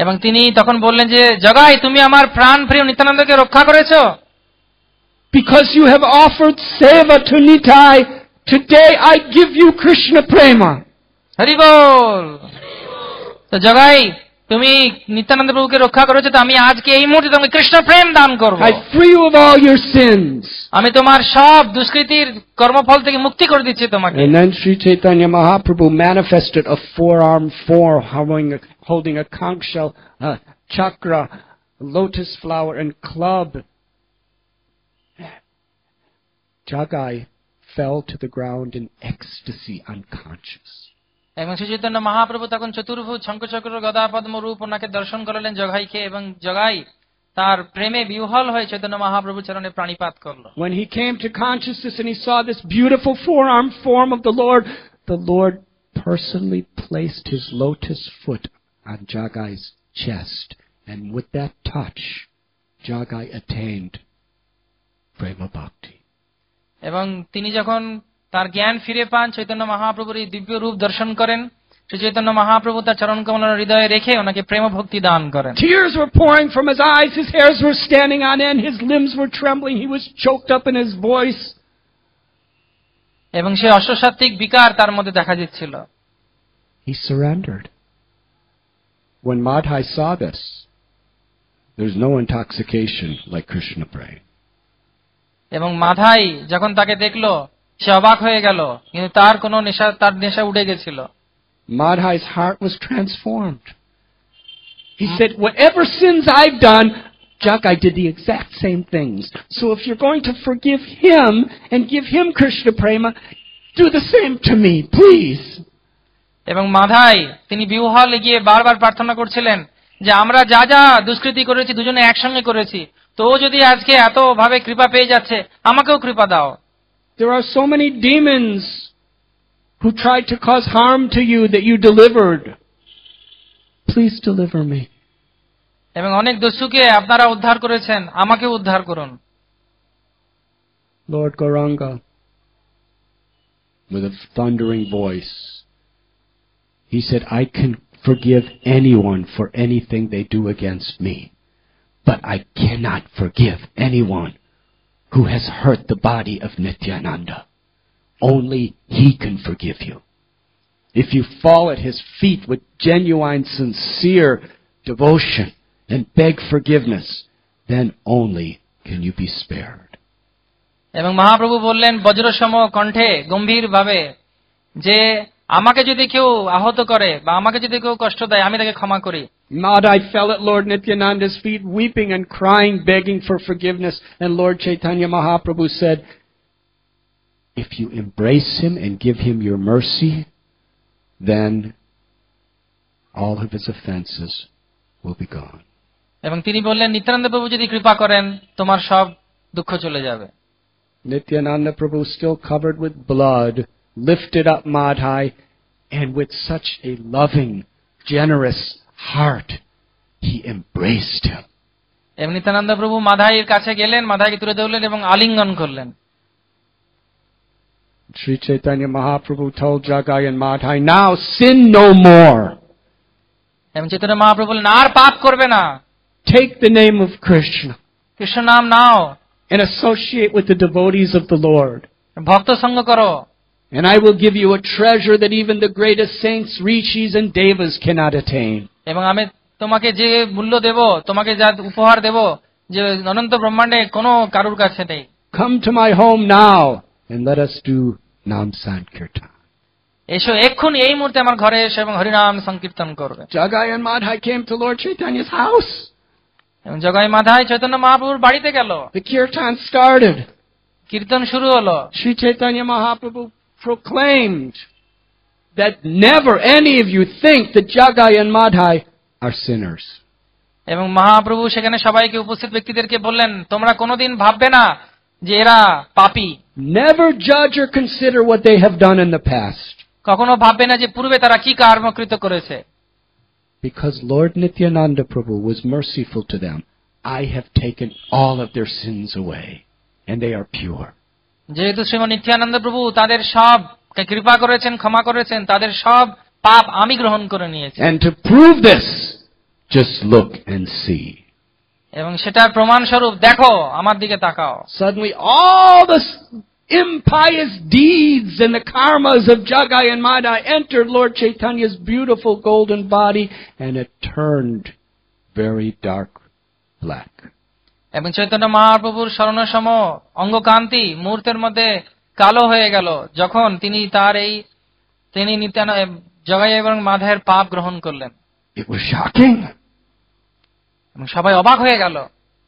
এবং তিনি তখন বললেন যে জগাই তুমি আমার প্রাণ প্রিয় নিত্যানন্দকে রক্ষা করেছো। Because you have offered seva to Nitai, today I give you Krishna prema. Hari বল। তো জগাই তুমি নিত্যানন্দ প্রভুকে রক্ষা করেছো, তো আমি আজকে এই মুহূর্তে তোমাকে কৃষ্ণ প্রেম দান করব। I free you of all your sins. আমি তোমার সব দুষ্কৃতির কর্মফল থেকে মুক্তি করে দিচ্ছি তোমাকে। And then Sri Chaitanya Mahaprabhu manifested a forearm form holding a conch shell, a chakra, a lotus flower, and club. Jagai fell to the ground in ecstasy, unconscious. এবং শ্রী চৈতন্য মহাপ্রভু তখন চতুর্ভুজ শঙ্খচক্র গদা পদ্ম রূপ ওনাকে দর্শন করালেন জগাইকে, এবং জগাই তার প্রেমে বিহ্বল হয়ে চৈতন্য মহাপ্রভুর চরণে প্রাণিপাত করলো। When he came to consciousness and he saw this beautiful forearm form of the Lord personally placed his lotus foot on Jagai's chest, and with that touch, Jagai attained prema bhakti. এবং তিনি যখন তার জ্ঞান ফিরে পান, চৈতন্য মহাপ্রভুর এই দিব্য রূপ দর্শন করেন, শ্রী চৈতন্য মহাপ্রভু তার চরণ কমল হৃদয়ে রেখে ওনাকে প্রেম ভক্তি দান করেন। Tears were pouring from his eyes, his hairs were standing on end, his limbs were trembling, he was choked up in his voice. এবং সেই অশ্বসাত্ত্বিক বিকার তার মধ্যে দেখা দিচ্ছিল। He surrendered. When Madhai saw this, there's no intoxication like Krishna praying. এবং মাধাই যখন তাকে দেখলো, সে অবাক হয়ে গেল, কিন্তু তার কোনো নেশা, তার নেশা উঠে গেছিল। Madhai's heart was transformed. He said, whatever sins I've done, Jagai did the exact same things. So if you're going to forgive him and give him Krishna prema, do the same to me, please. এবং মাধাই তিনি বিহ্বলে গিয়ে বারবার প্রার্থনা করছিলেন যে আমরা যা যা দুষ্কৃতি করেছি দুজনে একসঙ্গে করেছি, তো যদি আজকে এত ভাবে কৃপা পেয়ে যাচ্ছে, আমাকেও কৃপা দাও। There are so many demons who tried to cause harm to you that you delivered. Please deliver me. এবং অনেক দস্যুকে আপনারা উদ্ধার করেছেন, আমাকে উদ্ধার করুন। Lord Gauranga, with a thundering voice, he said, I can forgive anyone for anything they do against me, but I cannot forgive anyone who has hurt the body of Nityananda. Only he can forgive you. If you fall at his feet with genuine, sincere devotion and beg forgiveness, then only can you be spared. এবং মহাপ্রভু বললেন বজ্রসম কণ্ঠে গম্ভীর ভাবে যে আমাকে যদি কেউ আহত করে বা আমাকে যদি কেউ কষ্ট দেয়, আমি তাকে ক্ষমা করি। Madhai fell at Lord Nityananda's feet, weeping and crying, begging for forgiveness. And Lord Chaitanya Mahaprabhu said, if you embrace him and give him your mercy, then all of his offenses will be gone. এবং তিনি বললেন নিত্যানন্দ প্রভু যদি কৃপা করেন, তোমার সব দুঃখ চলে যাবে। Nityananda Prabhu, still covered with blood, lifted up Madhai, and with such a loving, generous heart, he embraced him. এবং নিত্যানন্দ প্রভু মাধাইয়ের কাছে গেলেন, মাধাইকে তুলে ধরলেন এবং আলিঙ্গন করলেন। Sri Chaitanya Mahaprabhu told Jagai and Madhai, now sin no more. এবং চৈতন্য মহাপ্রভু বললেন আর পাপ করবে না। Take the name of Krishna Krishna নাম নাও and associate with the devotees of the Lord. ভক্ত সঙ্গ করো। And I will give you a treasure that even the greatest saints, rishis and devas cannot attain. এবং আমি তোমাকে যে মূল্য দেব, তোমাকে যা উপহার দেব, যে অনন্ত ব্রহ্মাণ্ডে কোনো কারুর কাছে নেই। Come to my home now and let us do Nam Sankirtan. এসো এক্ষুনি এই মুহূর্তে আমার ঘরে এসো এবং হরিনাম সংকীর্তন করবে। Jagai and Madhai came to Lord Chaitanya's house. এবং জগাই মাধাই চৈতন্য মহাপ্রভুর বাড়িতে গেল। The kirtan started. কীর্তন শুরু হলো। Sri Chaitanya Mahaprabhu proclaimed that never any of you think that Jagai and Madhai are sinners. এবং মহাপ্রভু সেখানে সবাইকে উপস্থিত ব্যক্তিদেরকে বললেন, তোমরা কোনোদিন ভাববে না যে এরা পাপী। Never judge or consider what they have done in the past. কখনো ভাববে না যে পূর্বে তারা কি কর্মকৃত করেছে। Because Lord Nityananda Prabhu was merciful to them, I have taken all of their sins away, and they are pure. যেহেতু শ্রীমৎ নিত্যানন্দ প্রভু তাদের সব কৃপা করেছেন, ক্ষমা করেছেন, তাদের সব পাপ আমি গ্রহণ করে নিয়েছি। And to prove this, just look and see. এবং সেটার প্রমাণ স্বরূপ দেখো, আমার দিকে তাকাও। Suddenly all the impious deeds and the karmas of Jagai and Madhai entered Lord Chaitanya's beautiful golden body, and it turned very dark black. এবং চৈতন্য মহাপ্রভুর স্মরণসম অঙ্গকান্তি মুহূর্তের মধ্যে কালো হয়ে গেল যখন তিনি জগাই এবং মাধায়ের পাপ গ্রহণ করলেন। It was shocking. এবং সবাই অবাক হয়ে গেল।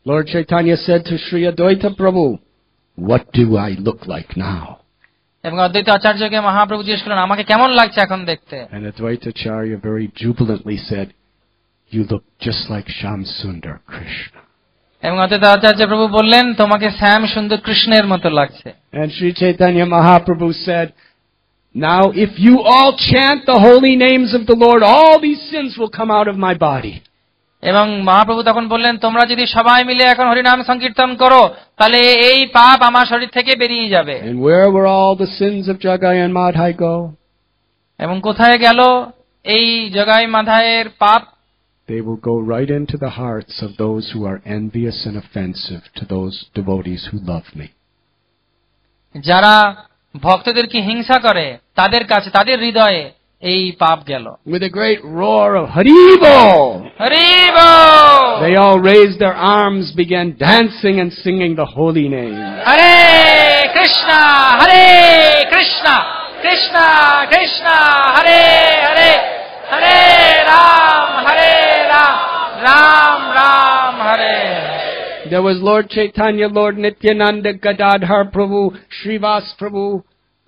Lord Chaitanya said to Sri Advaita Prabhu, "What do I look like now?" এবং অদ্বৈত আচার্যকে মহাপ্রভু জিজ্ঞেস করলেন, আমাকে কেমন লাগছে এখন দেখতে? And Advaita Acharya very jubilantly said, "You look just like Shyam Sundar Krishna." এবং অদ্বৈত আচার্য প্রভু বললেন, তোমাকে শ্যাম সুন্দর কৃষ্ণের মতো লাগছে। And Sri Chaitanya Mahaprabhu said, "Now if you all chant the holy names of the Lord, all these sins will come out of my body." এবং মহাপ্রভু তখন বললেন, তোমরা যদি সবাই মিলে এখন হরিনাম সংকীর্তন করো তাহলে এই পাপ আমার শরীর থেকে বেরিয়ে যাবে। And where will all the sins of Jagai and Madhai go? এবং কোথায় গেল এই জগাই মাধায়ের পাপ? They will go right into the hearts of those who are envious and offensive to those devotees who love me. যারা ভক্তদেরকে হিংসা করে তাদের কাছে, তাদের হৃদয়ে এই পাপ গেল। With a great roar of Haribo, হরিবো, they all raised their arms, began dancing and singing the holy name. Hare Krishna Hare Krishna Krishna Krishna Hare Hare Hare Ram Ram Ram Hare. There was Lord Chaitanya, Lord Nityananda, Gadadhar Prabhu, Srivas Prabhu,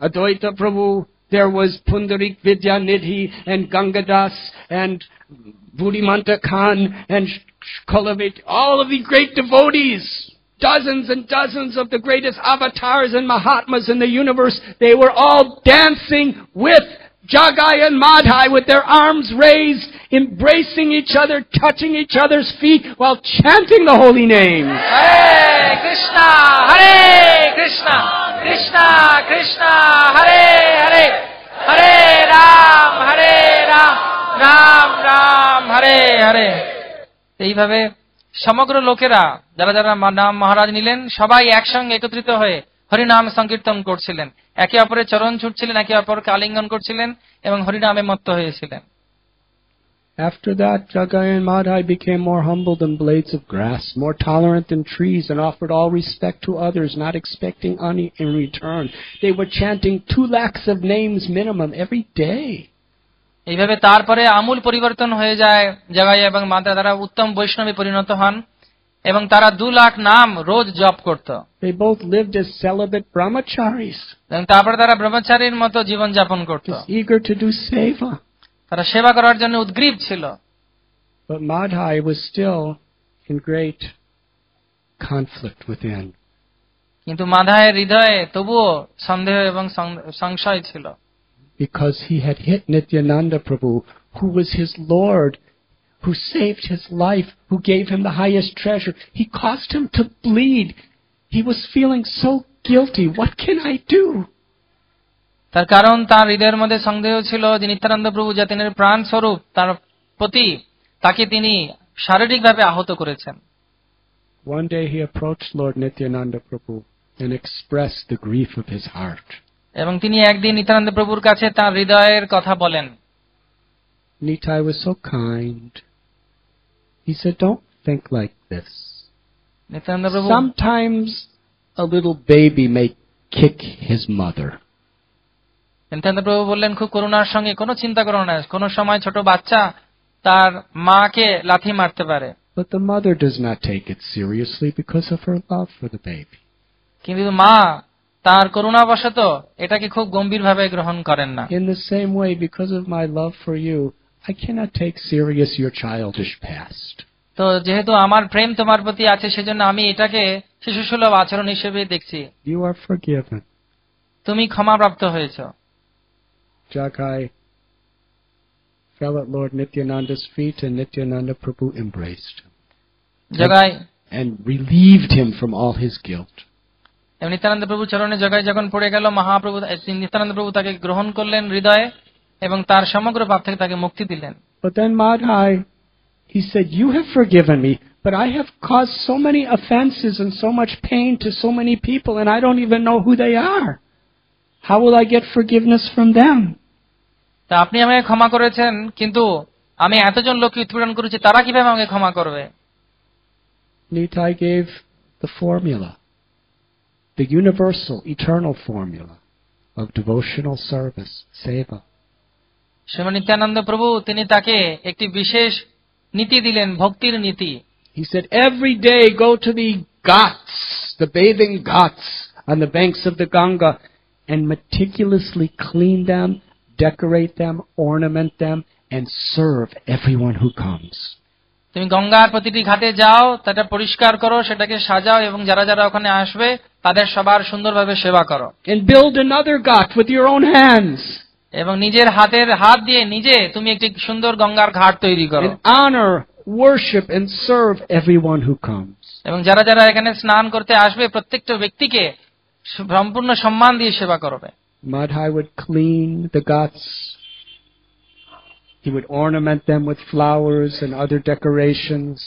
Advaita Prabhu. There was Pundarik Vidyanidhi and Gangadas and Buddhimanta Khan and Kolavit, all of the great devotees, dozens and dozens of the greatest avatars and Mahatmas in the universe. They were all dancing with Jagai and Madhai with their arms raised, embracing each other, touching each other's feet while chanting the holy name. Hare Krishna, Krishna Krishna, Hare Hare, Hare Ram, Ram Ram, Hare Hare। এইভাবে সমগ্র লোকেরা যারা যারা নাম মহারাজ নিলেন সবাই একসঙ্গে একত্রিত হয়ে হরিনাম সংকীর্তন করছিলেন, একে অপরের চরণ ছুটছিলেন, একে অপরকে আলিঙ্গন করছিলেন এবং হরিনামে মত্ত হয়েছিলেন। After that, Jagai and Madhai became more humble than blades of grass, more tolerant than trees, and offered all respect to others, not expecting any in return. They were chanting 2 lakhs of names minimum every day. এইভাবে তারপরে আমূল পরিবর্তন হয়ে যায়, জগাই এবং মাধা তারা উত্তম বৈষ্ণবে পরিণত হন এবং তারা 2 লাখ নাম রোজ জপ করত। They both lived as celibate brahmacharis, এবং তারপরে তারা ব্রহ্মচারীর মতো জীবন যাপন করত। eager to do seva. তারা সেবা করার জন্য উদ্গ্রীব ছিল। But Madhai was still in great conflict within. কিন্তু মাধায়ের হৃদয়ে তবুও সন্দেহ এবং সংশয় ছিল। Because he had hit Nityananda Prabhu, who was his Lord, who saved his life, who gave him the highest treasure. He caused him to bleed. He was feeling so guilty. What can I do? তার কারণ তার হৃদয়ের মধ্যে সন্দেহ ছিল যে নিত্যানন্দ প্রভু জাতিনের প্রাণ স্বরূপ তার প্রতি তাকে তিনি শারীরিকভাবে আহত করেছেন। One day he approached Lord Nityananda Prabhu and expressed the grief of his heart. এবং তিনি একদিন নিত্যানন্দ প্রভুর কাছে তার হৃদয়ের কথা বলেন। Nitai was so kind. He said, "Don't think like this. Nityananda প্রভু Sometimes a little baby may kick his mother. Nityananda প্রভু বললেন, খুব করুণার সঙ্গে, কোনো চিন্তা করো না, কোনো সময় ছোট বাচ্চা তার মাকে লাথি মারতে পারে, But the mother does not take it seriously because of her love for the baby. কিন্তু মা তার করুণাবশত এটাকে খুব গম্ভীরভাবে গ্রহণ করেন না। In the same way, because of my love for you, I cannot take serious your childish past. তো যেহেতু আমার প্রেম তোমার প্রতি আছে সেজন্য আমি এটাকে শিশুসুলভ আচরণ হিসেবে দেখছি। You are forgiven." তুমি ক্ষমাপ্রাপ্ত হয়েছো। Jagai fell at Lord Nityananda's feet, and Nityananda Prabhu embraced him Jagai and relieved him from all his guilt. এবং নিত্যানন্দ প্রভু চরণে জগাই যখন পড়ে গেল, মহাপ্রভু নিত্যানন্দ প্রভু তাকে গ্রহণ করলেন হৃদয়ে এবং তার সমগ্র পাপ থেকে তাকে মুক্তি দিলেন। But then Madhai, He said, "You have forgiven me, but I have caused so many offenses and so much pain to so many people, and I don't even know who they are. How will I get forgiveness from them?" তা আপনি আমাকে ক্ষমা করেছেন, কিন্তু আমি এতজন লোককে উৎপীড়ন করেছি, তারা কিভাবে আমাকে ক্ষমা করবে? Nitai gave the formula, the universal, eternal formula of devotional service, seva. Srimat Nityananda প্রভু তিনি তাকে একটি বিশেষ নীতি দিলেন, ভক্তির নীতি। He said, every day go to the ghats, the bathing ghats on the banks of the Ganga, and meticulously clean them, decorate them, ornament them, and serve everyone who comes. তুমি গঙ্গার প্রতিটি ঘাটে যাও, তাটা পরিষ্কার করো, সেটাকে সাজাও, এবং যারা যারা ওখানে আসবে তাদের সবার সুন্দরভাবে সেবা করো। And build another ghat with your own hands. এবং নিজের হাত দিয়ে নিজে তুমি একটি সুন্দর গঙ্গার ঘাট তৈরি করো। And honor, worship, and serve everyone who comes. এবং যারা যারা এখানে স্নান করতে আসবে প্রত্যেকটা ব্যক্তিকে সম্পূর্ণ সম্মান দিয়ে সেবা করবে। Madhai would clean the ghats. He would ornament them with flowers and other decorations.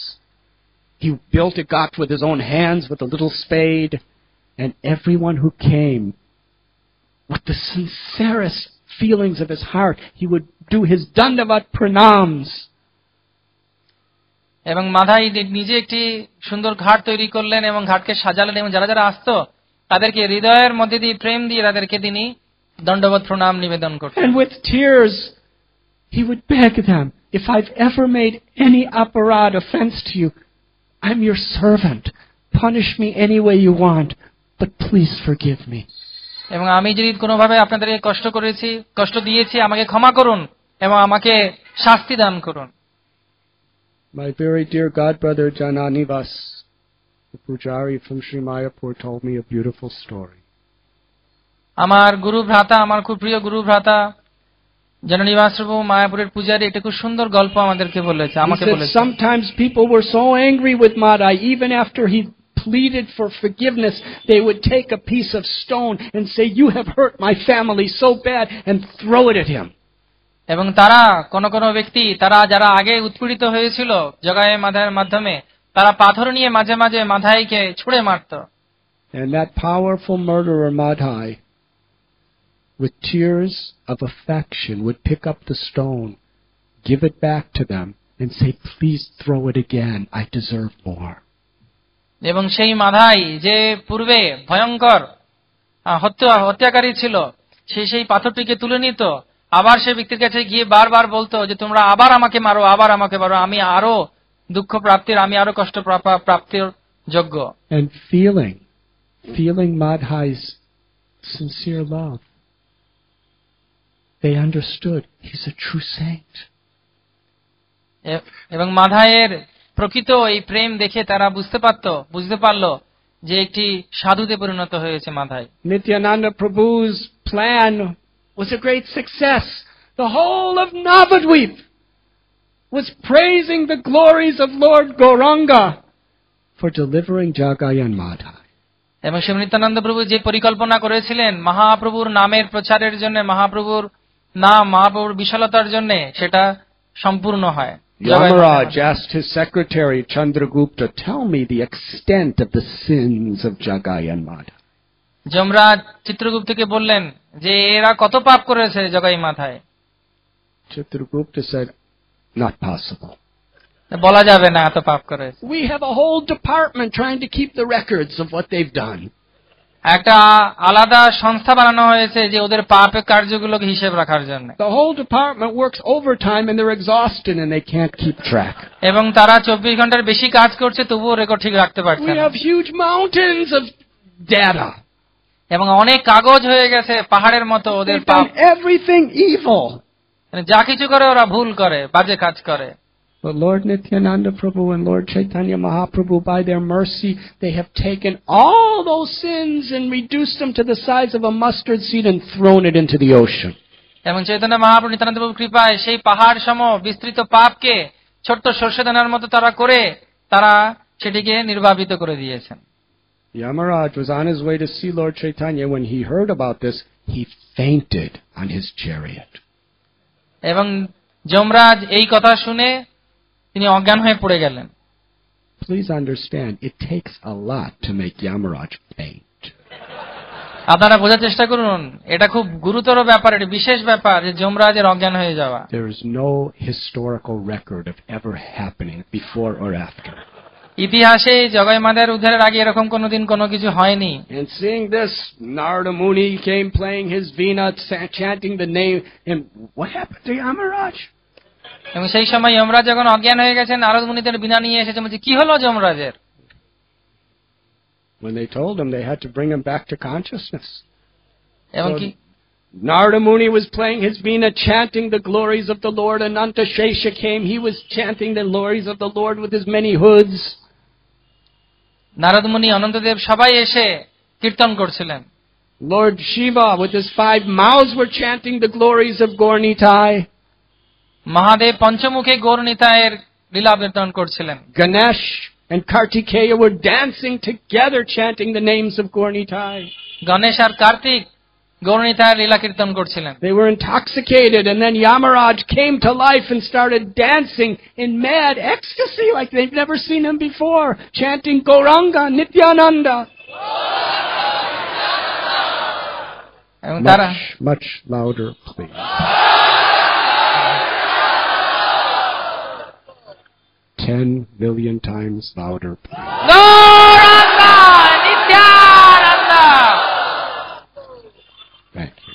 He built a ghat with his own hands with a little spade. And everyone who came, with the sincerest feelings of his heart, he would do his dandavat pranams. এবং মাধাই নিজে একটি সুন্দর ঘাট তৈরি করলেন এবং ঘাটকে সাজালেন, এবং যারা যারা আসতো তাদেরকে হৃদয়ের মধ্যে দিয়ে প্রেম দিয়ে তাদেরকে তিনি দণ্ডবত প্রণাম নিবেদন করতেন। And with tears, he would beg them, if I've ever made any aparad offense to you, I'm your servant. Punish me any way you want, but please forgive me. এবং আমি যদি কোনোভাবে আপনাদেরকে কষ্ট দিয়েছি, আমাকে ক্ষমা করুন এবং আমাকে শাস্তি দান করুন। My very dear godbrother Jananivas, the pujari from Sri Mayapur, told me a beautiful story. আমার গুরু ভ্রাতা, আমার খুব প্রিয় গুরু ভ্রাতা জননিবাস প্রভু মায়াপুরের পূজারী একটা খুব সুন্দর গল্প আমাদেরকে বলেছে, আমাকে বলেছে। Sometimes people were so angry with Madhai, even after he pleaded for forgiveness, they would take a piece of stone and say, "You have hurt my family so bad," and throw it at him. এবং তারা কোন ব্যক্তি, তারা যারা আগে উৎপীড়িত হয়েছিল জগাই মাধাইয়ের মাধ্যমে, তারা পাথর নিয়ে মাঝে মাঝে মাধাইকে ছুঁড়ে মারত। And that powerful murderer Madhai, with tears of affection, would pick up the stone, give it back to them, and say, "Please throw it again. I deserve more." এবং সেই মাধাই যে পূর্বে ভয়ঙ্কর হত্যাকারী ছিল, সেই পাথরটিকে তুলে নিত, আবার সেই ব্যক্তির কাছে গিয়ে বারবার বলতো যে তোমরা আবার আমাকে মারো, আবার আমাকে মারো, আমি আরো দুঃখ প্রাপ্তির, আমি আরো কষ্ট প্রাপ্তির যোগ্য। And feeling Madhai's sincere love, they understood he's a true saint. এবং মাধাইয়ের প্রকৃত এই প্রেম দেখে তারা বুঝতে পারলো যে একটি সাধুতে পরিণত হয়েছে Madhai. Nityananda Prabhu's plan was a great success. The whole of Navadvip was praising the glories of Lord Gauranga for delivering Jagai and Madhai. এবং শ্রী নিত্যানন্দ প্রভু যে পরিকল্পনা করেছিলেন মহাপ্রভুর নামের প্রচারের জন্য, মহাপ্রভুর নাম, মহাপ্রভুর বিশালতার জন্য, সেটা সম্পূর্ণ হয়। Yamaraj asked his secretary Chandragupta, "Tell me the extent of the sins of Jagai and Madhai." Yamraj চিত্রগুপ্তকে বললেন যে এরা কত পাপ করেছে জগাই মাথায়। Chitragupta said, "Not possible. বলা যাবে না এত পাপ করেছে। We have a whole department trying to keep the records of what they've done." একটা আলাদা সংস্থা বানানো হয়েছে যে ওদের পাপের কার্যগুলোকে হিসেব রাখার জন্য। The whole department works overtime and they're exhausted and they can't keep track. এবং তারা 24 ঘন্টার বেশি কাজ করছে, তবুও রেকর্ড ঠিক রাখতে পারছে We না। have huge mountains of data. এবং অনেক কাগজ হয়ে গেছে পাহাড়ের মতো ওদের They've পাপ। done everything evil. যা কিছু করে ওরা ভুল করে, বাজে কাজ করে। But Lord Nityananda Prabhu and Lord Chaitanya Mahaprabhu, by their mercy, they have taken all those sins and reduced them to the size of a mustard seed and thrown it into the ocean. এবং চৈতন্য মহাপ্রভু নিত্যানন্দ প্রভুর কৃপায় সেই পাহাড় সম বিস্তৃত পাপকে ছোট্ট সর্ষে দানার মতো তারা সেটিকে নির্বাপিত করে দিয়েছেন। Yamaraj was on his way to see Lord Chaitanya. When he heard about this, he fainted on his chariot. এবং যমরাজ এই কথা শুনে তিনি অজ্ঞান হয়ে পড়ে গেলেন। Please understand, it takes a lot to make Yamaraj faint. আপনারা বোঝার চেষ্টা করুন, এটা খুব গুরুতর ব্যাপার, এটা বিশেষ ব্যাপার যে যমরাজের অজ্ঞান হয়ে যাওয়া। There is no historical record of ever happening before or after. ইতিহাসে জগাই মাদার উদ্ধারের আগে এরকম কোনোদিন কোনো কিছু হয়নি। And seeing this, Narada Muni came playing his veena, chanting the name, and what happened to Yamaraj? এবং সেই সময় যমরাজ যখন অজ্ঞান হয়ে গেছেন, নারদ মুনি তার বীণা নিয়ে এসেছে, বলছে কি হলো যমরাজের? When they told him, they had to bring him back to consciousness. এবং কি Narada Muni was playing his veena, chanting the glories of the Lord. Ananta Shesha came. He was chanting the glories of the Lord with his many hoods. Narad মুনি, অনন্তদেব সবাই এসে কীর্তন করছিলেন। Lord Shiva with his 5 mouths were chanting the glories of Gaur-Nitai. Mahadev পঞ্চমুখে গৌর-নিতাইয়ের লীলা কীর্তন করছিলেন। Ganesh and Kartikeya were dancing together, chanting the names of Gaur-Nitai. Ganesh আর কার্তিক গৌর-নিতাইয়ের লীলা কীর্তন করছিলেন। They were intoxicated, and then Yamaraj came to life and started dancing in mad ecstasy like they've never seen him before, chanting Gauranga Nityananda. এবং তারা Much louder, please. 10 million times louder, please. Gauranga নিত্যানন্দা। Thank you.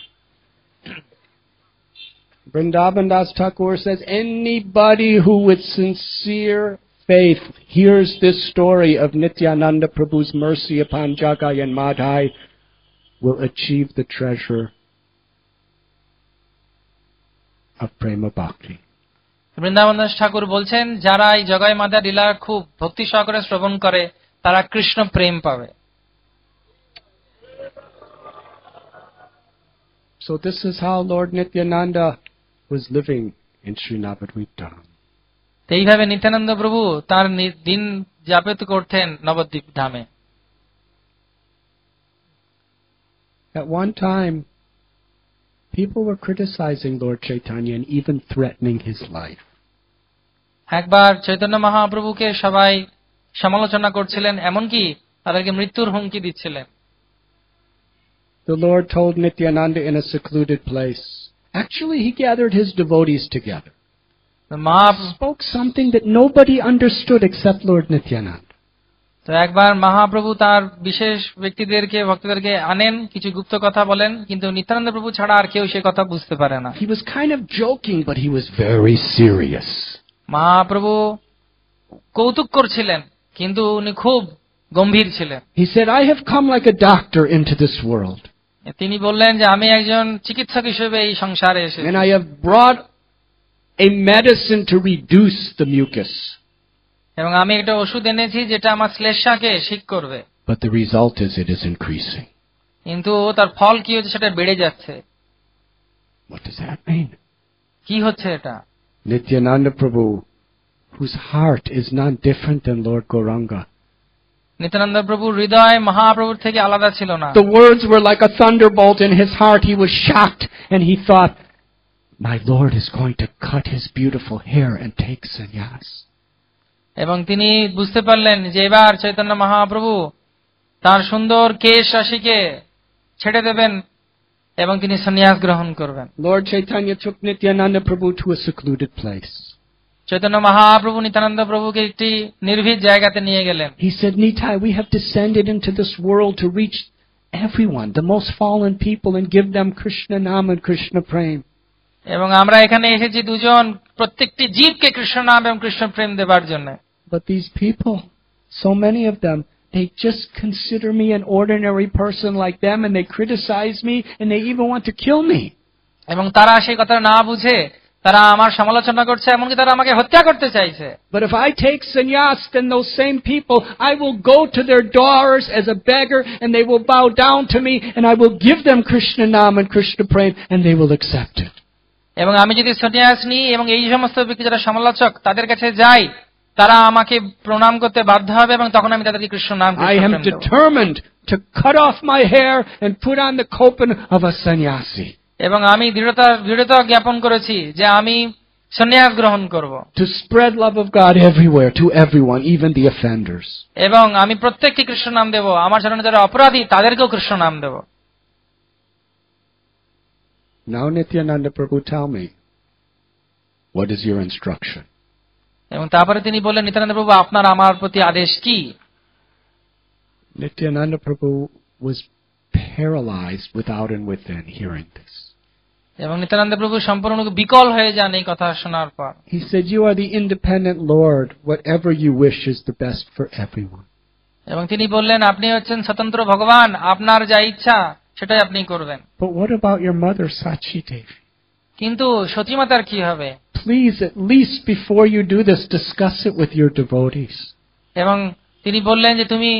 Vrindavan Das Thakur says, anybody who with sincere faith hears this story of Nityananda Prabhu's mercy upon Jagai and Madhai will achieve the treasure of Prema Bhakti. Vrindavan Das ঠাকুর বলছেন, যারা এই Jagai mother লীলা খুব ভক্তি সহকারে শ্রবণ করে তারা কৃষ্ণ প্রেম পাবে। So this is how Lord Nityananda was living in Sri Navadvip Dham. এইভাবে নিত্যানন্দ প্রভু তার দিন যাপিত করতেন নবদ্বীপ ধামে। At one time, people were criticizing Lord Chaitanya and even threatening his life. একবার চৈতন্য মহাপ্রভুকে সবাই সমালোচনা করছিলেন, এমনকি তাদেরকে মৃত্যুর হুমকি দিচ্ছিলেন। The Lord told Nityananda in a secluded place. Actually, he gathered his devotees together. Spoke something that nobody understood except Lord Nityananda. তো একবার মহাপ্রভু তার বিশেষ ব্যক্তিদেরকে, ভক্তদেরকে আনেন, কিছু গুপ্ত কথা বলেন, কিন্তু নিত্যানন্দ প্রভু ছাড়া আর কেউ সে কথা বুঝতে পারে না। He was kind of joking, but he was very serious. Mahaprabhu কৌতুক করছিলেন, কিন্তু উনি খুব গম্ভীর ছিলেন। He said, I have come like a doctor into this world. তিনি বললেন যে আমি একজন চিকিৎসক হিসেবে এই সংসারে এসেছি। And I have brought a medicine to reduce the mucus. এবং আমি একটা ওষুধ এনেছি যেটা আমার শ্লেষ্মাকে ঠিক করবে। But the result is it is increasing. কিন্তু তার ফল কি হচ্ছে, সেটা বেড়ে যাচ্ছে। What does that mean? কি হচ্ছে এটা? Nityananda Prabhu, whose heart is not different than Lord Gauranga. Nityananda প্রভুর হৃদয় মহাপ্রভুর থেকে আলাদা ছিল না। The words were like a thunderbolt in his heart. He was shocked and he thought, my Lord is going to cut his beautiful hair and take sannyas. এবং তিনি বুঝতে পারলেন যে এবার চৈতন্য মহাপ্রভু তার সুন্দর কেশ রাশিকে ছেড়ে দেবেন এবং তিনি সন্ন্যাস গ্রহণ করবেন। Lord Chaitanya took Nityananda Prabhu to a secluded place. Chaitanya Mahaprabhu Nityananda প্রভুকে একটি নির্ভীক জায়গাতে নিয়ে গেলেন। He said, Nitai, we have descended into this world to reach everyone, the most fallen people, and give them Krishna Nam and Krishna Prem. এবং আমরা এখানে এসেছি দুজন, প্রত্যেকটি জীবকে কৃষ্ণ নাম এবং কৃষ্ণ প্রেম দেবার জন্য। But these people, so many of them, they just consider me an ordinary person like them, and they criticize me, and they even want to kill me. এবং তারা সেই কথা না বুঝে তারা আমার সমালোচনা করছে, এমনকি তারা আমাকে হত্যা করতে চাইছে। But if I take sannyas, then those same people, I will go to their doors as a beggar, and they will bow down to me, and I will give them Krishna Nam and Krishna Prem, and they will accept it. এবং আমি যদি সন্ন্যাস নিই এবং এই সমস্ত ব্যক্তি যারা সমালোচক তাদের কাছে যাই, তারা আমাকে প্রণাম করতে বাধ্য হবে এবং তখন আমি তাদেরকে কৃষ্ণ নাম I am determined to cut off my hair and put on the kopan of a sannyasi. এবং আমি দৃঢ়তা জ্ঞাপন করেছি যে আমি সন্ন্যাস গ্রহণ করব, to spread love of God everywhere, to everyone, even the offenders. এবং আমি প্রত্যেককে কৃষ্ণ নাম দেব, আমার সামনে যারা অপরাধী তাদেরকেও কৃষ্ণ নাম দেব। Now Nityananda Prabhu, tell me, what is your instruction? এবং তারপরে তিনি বললেন, নিত্যানন্দ প্রভু আপনার আমার প্রতি আদেশ কি? Nityananda Prabhu was paralyzed without and within hearing this. এবং নিত্যানন্দ প্রভু সম্পূর্ণ বিকল হয়ে যান এই কথা শোনার পর। He said, you are the independent Lord. Whatever you wish is the best for everyone. এবং তিনি bولলেন, আপনি হচ্ছেন স্বতন্ত্র ভগবান, আপনার যা ইচ্ছা সেটাই আপনি করবেন। But what about your mother, Sachi Devi? কিন্তু সতী মাতার কি হবে? Please, at least before you do this, discuss it with your devotees. এবং তিনি বললেন যে তুমি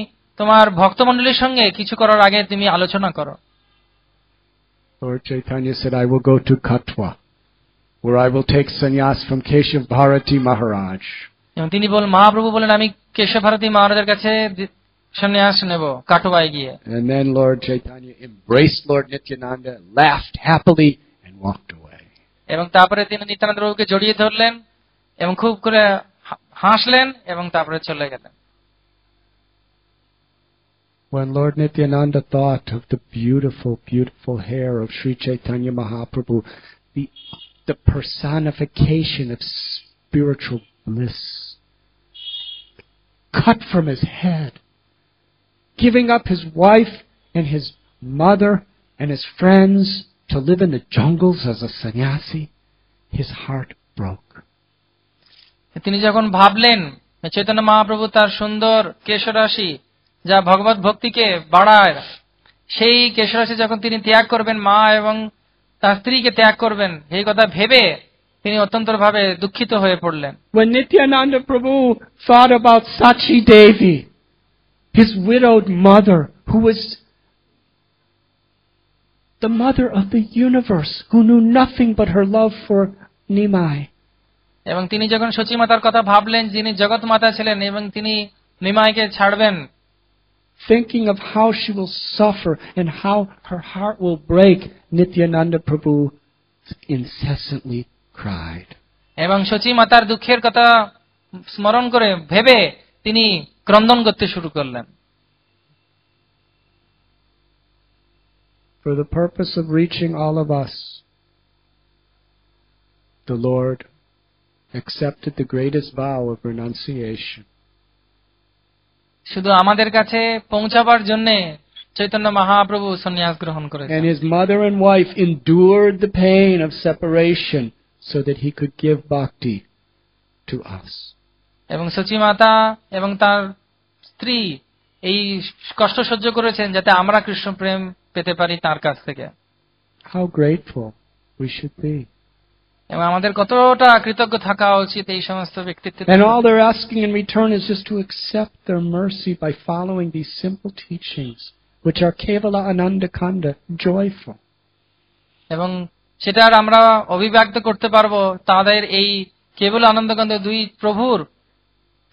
তোমার ভক্তমণ্ডলীর সঙ্গে কিছু করার আগে তুমি আলোচনা করো। Lord Chaitanya said, I will go to Katwa, where I will take sannyas from Keshav Bharati Maharaj. এবং তিনি মহাপ্রভু বলেন, আমি কেশব ভারতী মহারাজের কাছে সন্ন্যাস নেব কাটোয়ায় গিয়ে। And then Lord Chaitanya embraced Lord Nityananda, laughed happily, and walked away. এবং তারপরে তিনি নিত্যানন্দ প্রভুকে জড়িয়ে ধরলেন এবং খুব করে হাসলেন এবং তারপরে চলে গেলেন। When Lord Nityananda thought of the beautiful, beautiful hair of Sri Chaitanya Mahaprabhu, the personification of spiritual bliss, cut from his head, giving up his wife and his mother and his friends to live in the jungles as a sannyasi, his heart broke. তিনি যখন ভাবলেন চৈতন্য মহাপ্রভু তার সুন্দর কেশরাশি যা ভগবত ভক্তিকে বাড়ায়, সেই কেশরাশি যখন তিনি ত্যাগ করবেন, মা এবং তার স্ত্রীকে ত্যাগ করবেন, এই কথা ভেবে তিনি অত্যন্তভাবে দুঃখিত হয়ে পড়লেন। When Nityananda Prabhu thought about Sachi Devi, his widowed mother, who was the mother of the universe, who knew nothing but her love for Nimai. এবং তিনি যখন সচী মাতার কথা ভাবলেন, যিনি জগৎ মাতা ছিলেন এবং তিনি নিমাইকে ছাড়বেন, thinking of how she will suffer and how her heart will break, Nityananda Prabhu incessantly cried. এবং সচী মাতার দুঃখের কথা স্মরণ করে ভেবে তিনি ক্রন্দন করতে শুরু করলেন। For the purpose of reaching all of us, the Lord accepted the greatest vow of renunciation. শুধু আমাদের কাছে পৌঁছাবার জন্য চৈতন্য মহাপ্রভু সন্ন্যাস গ্রহণ করেছেন। And his mother and wife endured the pain of separation so that he could give bhakti to us. এবং সচী মাতা এবং তার স্ত্রী এই কষ্ট সহ্য করেছেন যাতে আমরা কৃষ্ণ প্রেম পেতে পারি তার কাছ থেকে। How grateful we should be. এবং আমাদের কতটা কৃতজ্ঞ থাকা উচিত এই সমস্ত ব্যক্তিত্বের। And all they're asking in return is just to accept their mercy by following these simple teachings, which are Kevala Ananda Kanda, joyful. এবং সেটা আমরা অভিব্যক্ত করতে পারবো তাদের এই কেবল আনন্দকান্দ দুই প্রভুর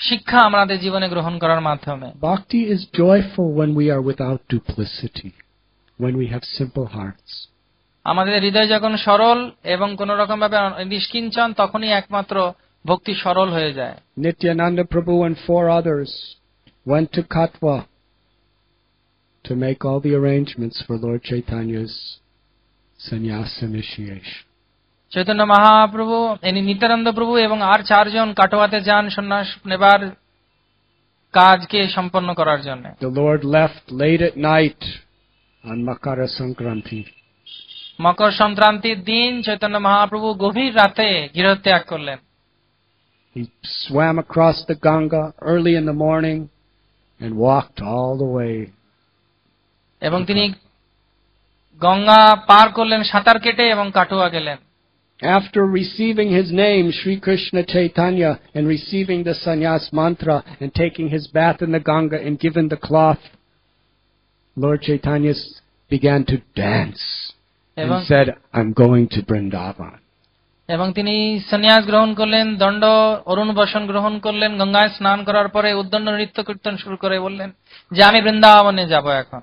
শিক্ষা আমাদের জীবনে গ্রহণ করার মাধ্যমে। Bhakti is joyful when we are without duplicity, when we have simple hearts. আমাদের হৃদয় যখন সরল এবং কোন রকম ভাবে নিষ্কিঞ্চন, তখনই একমাত্র ভক্তি সরল হয়ে যায়। Nityananda Prabhu and 4 others went to Katwa to make all the arrangements for Lord Chaitanya's sannyas initiation. Chaitanya Mahaprabhu, Nityananda প্রভু এবং আর 4 জন কাটোয়াতে যান সন্ন্যাস নেবার কাজকে সম্পন্ন করার জন্য। The Lord left late at night on Makara Sankranti. মকর সংক্রান্তির দিন চৈতন্য মহাপ্রভু গভীর রাতে গৃহত্যাগ করলেন। He swam across the Ganga early in the morning and walked all the way. এবং তিনি গঙ্গা পার করলেন সাঁতার কেটে এবং কাটোয়া গেলেন। After receiving his name, Sri Krishna Chaitanya, and receiving the sannyas mantra and taking his bath in the Ganga and given the cloth, Lord Chaitanya began to dance. And said, I'm going to Vrindavan. এবং তিনি সন্ন্যাস গ্রহণ করলেন, দণ্ড অরুণ বসন গ্রহণ করলেন, গঙ্গায় স্নান করার পরে উদ্দণ্ড নৃত্য কীর্তন শুরু করে বললেন যে আমি বৃন্দাবনে যাব এখন।